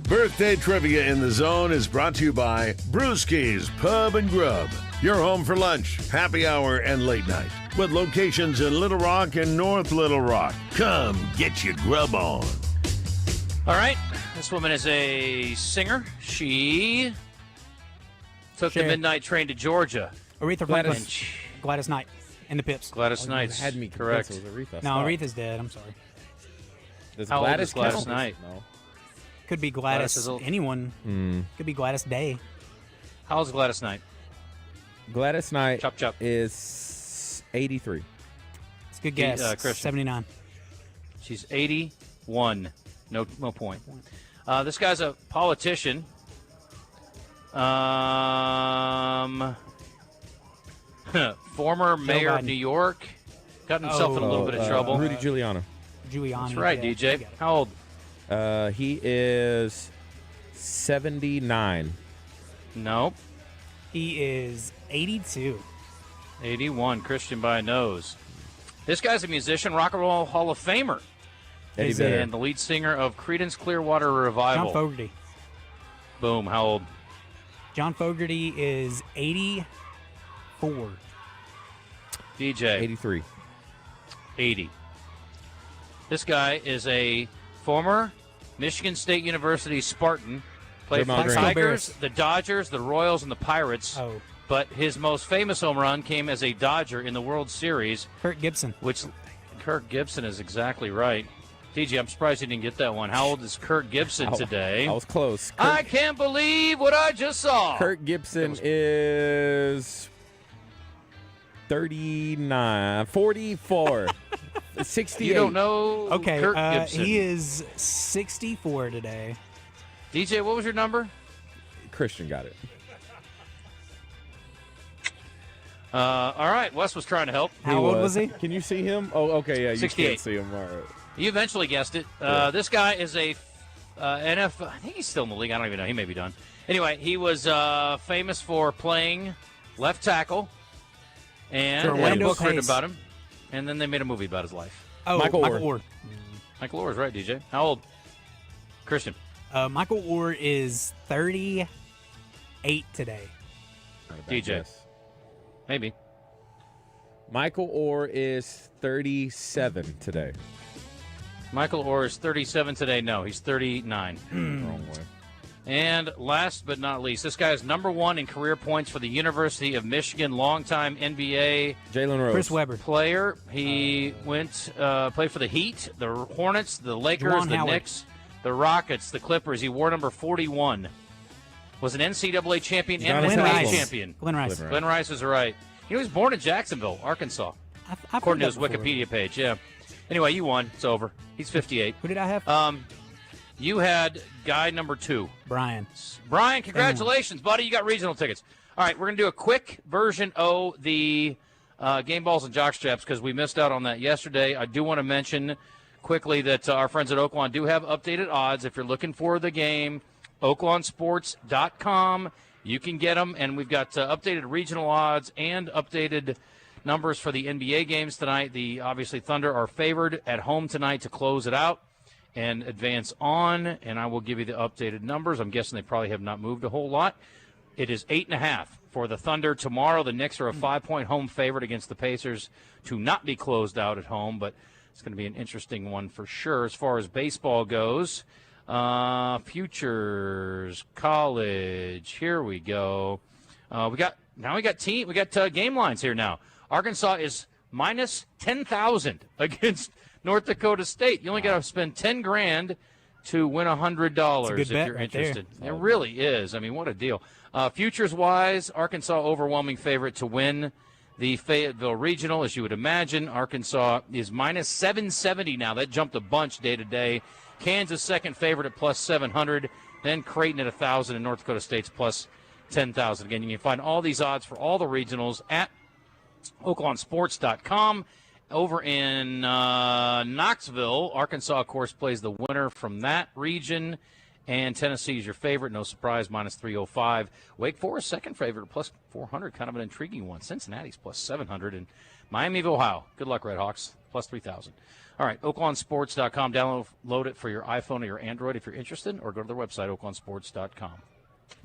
Birthday Trivia in the Zone is brought to you by Brewski's Pub and Grub. Your home for lunch, happy hour, and late night. With locations in Little Rock and North Little Rock. Come get your grub on. All right. This woman is a singer. She took the midnight train to Georgia. Aretha Franklin. Gladys Knight in the Pips. Gladys Knight. Had me correct. Aretha. No, Aretha's dead. I'm sorry. How old is Gladys Knight? No. Could be Gladys. Anyone. Could be Gladys Day. How old is Gladys Knight? Gladys Knight chop, chop. is 83. It's a good guess. 79. She's 81. No point. This guy's a politician. Former mayor of New York. Got himself in a little bit of trouble. Rudy Giuliani. That's right, DJ. How old? He is 79. Nope. He is 82. 81. Christian by a nose. This guy's a musician, Rock and Roll Hall of Famer. Eddie Vedder. And the lead singer of Creedence Clearwater Revival. John Fogerty. Boom. How old? John Fogerty is 84. DJ. 83. 80. This guy is a former Michigan State University Spartan. Played for the Tigers, the Dodgers, the Royals, and the Pirates. Oh. But his most famous home run came as a Dodger in the World Series. Kirk Gibson. Kirk Gibson is exactly right. TJ, I'm surprised you didn't get that one. How old is Kirk Gibson today? I was close. I can't believe what I just saw. Kirk Gibson is 39, 44, 68. You don't know Okay, Kirk Gibson. he is 64 today. DJ, what was your number? Christian got it. All right, Wes was trying to help. How old was he? Can you see him? Oh, okay, yeah, you 68. can't see him. All right. You eventually guessed it. This guy is a NFL. I think he's still in the league. I don't even know. He may be done. Anyway, he was famous for playing left tackle, and had a Orlando book written Pace. about him. And then they made a movie about his life. Oh, Michael Michael Orr. Orr. Michael Orr is right, DJ. How old? Christian. Michael Orr is 38 today. DJ. Maybe. Michael Orr is 37 today. Michael Orr is 37 today. No, he's 39. Wrong way. And last but not least, this guy is number one in career points for the University of Michigan, longtime NBA Jalen Rose. Chris Webber. player. He went played for the Heat, the Hornets, the Lakers, Juwan the Howard. Knicks, the Rockets, the Clippers. He wore number 41. Was an NCAA champion and an Glenn NBA Rice. champion. Glenn Rice. Glenn Rice is right. He was born in Jacksonville, Arkansas, I've according to heard his that before. Wikipedia page. Yeah. Anyway, you won. It's over. He's 58. Who did I have? You had guy number 2. Brian. Brian, congratulations, buddy. You got regional tickets. All right, we're going to do a quick version of the game balls and jock straps because we missed out on that yesterday. I do want to mention quickly that our friends at Oaklawn do have updated odds. If you're looking for the game, oaklawnsports.com. You can get them, and we've got updated regional odds and updated numbers for the NBA games tonight. The obviously Thunder are favored at home tonight to close it out and advance on, and I will give you the updated numbers. I'm guessing they probably have not moved a whole lot. It is 8.5 for the Thunder. Tomorrow, the Knicks are a 5-point home favorite against the Pacers to not be closed out at home, but it's going to be an interesting one for sure. As far as baseball goes, futures, college, here we go. We got game lines here now. Arkansas is minus 10,000 against North Dakota State. You only got to spend $10,000 to win $100 if you're interested. It really is. I mean, what a deal. Futures-wise, Arkansas overwhelming favorite to win the Fayetteville Regional, as you would imagine. Arkansas is minus 770 now. That jumped a bunch day to day. Kansas second favorite at plus 700. Then Creighton at 1,000 and North Dakota State's plus 10,000. Again, you can find all these odds for all the regionals at oaklawnsports.com. Over in Knoxville, Arkansas, of course, plays the winner from that region. And Tennessee is your favorite. No surprise, minus 305. Wake Forest, second favorite, plus 400. Kind of an intriguing one. Cincinnati's plus 700. And Miami of Ohio. Good luck, Redhawks. Plus 3,000. All right, oaklawnsports.com. Download it for your iPhone or your Android if you're interested, or go to their website, oaklawnsports.com.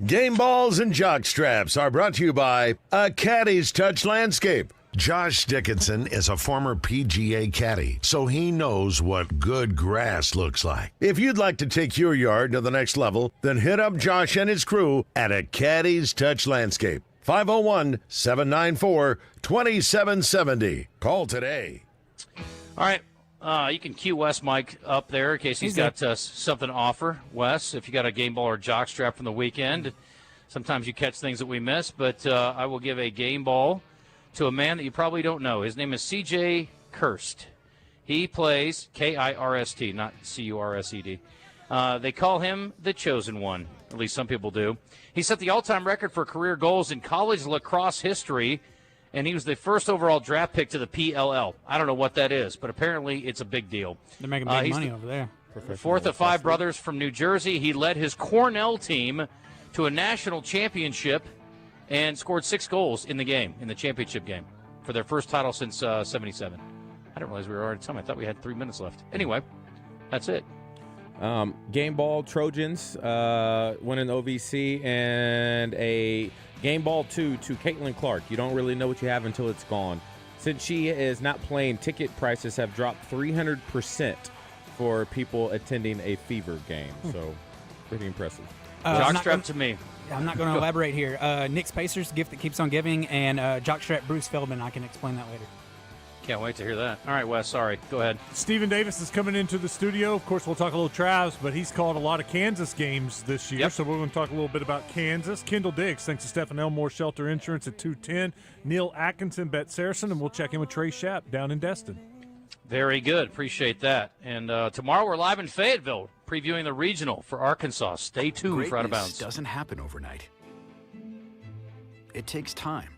Game balls and jock straps are brought to you by A Caddy's Touch Landscape. Josh Dickinson is a former PGA caddy, so he knows what good grass looks like. If you'd like to take your yard to the next level, then hit up Josh and his crew at A Caddy's Touch Landscape. 501-794-2770. Call today. All right. You can cue Wes Mike up there in case he's got something to offer. Wes, if you got a game ball or jock strap from the weekend, sometimes you catch things that we miss, but I will give a game ball to a man that you probably don't know. His name is C.J. Kirst. He plays K-I-R-S-T, not C-U-R-S-E-D. They call him the Chosen One, at least some people do. He set the all-time record for career goals in college lacrosse history, and he was the first overall draft pick to the PLL. I don't know what that is, but apparently it's a big deal. They're making big money over there. Fourth of five brothers from New Jersey. He led his Cornell team to a national championship and scored 6 goals in the game, in the championship game, for their first title since 77. I didn't realize we were already at time. I thought we had 3 minutes left. Anyway, that's it. Game ball Trojans winning OVC, and a game ball 2 to Caitlin Clark. You don't really know what you have until it's gone. Since she is not playing, ticket prices have dropped 300% for people attending a Fever game. So, pretty impressive. Jockstrap to me. I'm not going to elaborate here. Knicks Pacers, gift that keeps on giving, and jockstrap Bruce Feldman. I can explain that later. Can't wait to hear that. All right, Wes, sorry. Go ahead. Stephen Davis is coming into the studio. Of course, we'll talk a little Travs, but he's called a lot of Kansas games this year, so we're going to talk a little bit about Kansas. Kendall Diggs, thanks to Stephen Elmore Shelter Insurance at 210. Neil Atkinson, Bet Saracen, and we'll check in with Trey Schaap down in Destin. Very good. Appreciate that. And tomorrow we're live in Fayetteville, previewing the regional for Arkansas. Stay tuned for Out of Bounds. Doesn't happen overnight. It takes time,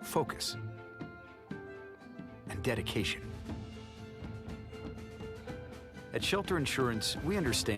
focus, and dedication. At Shelter Insurance, we understand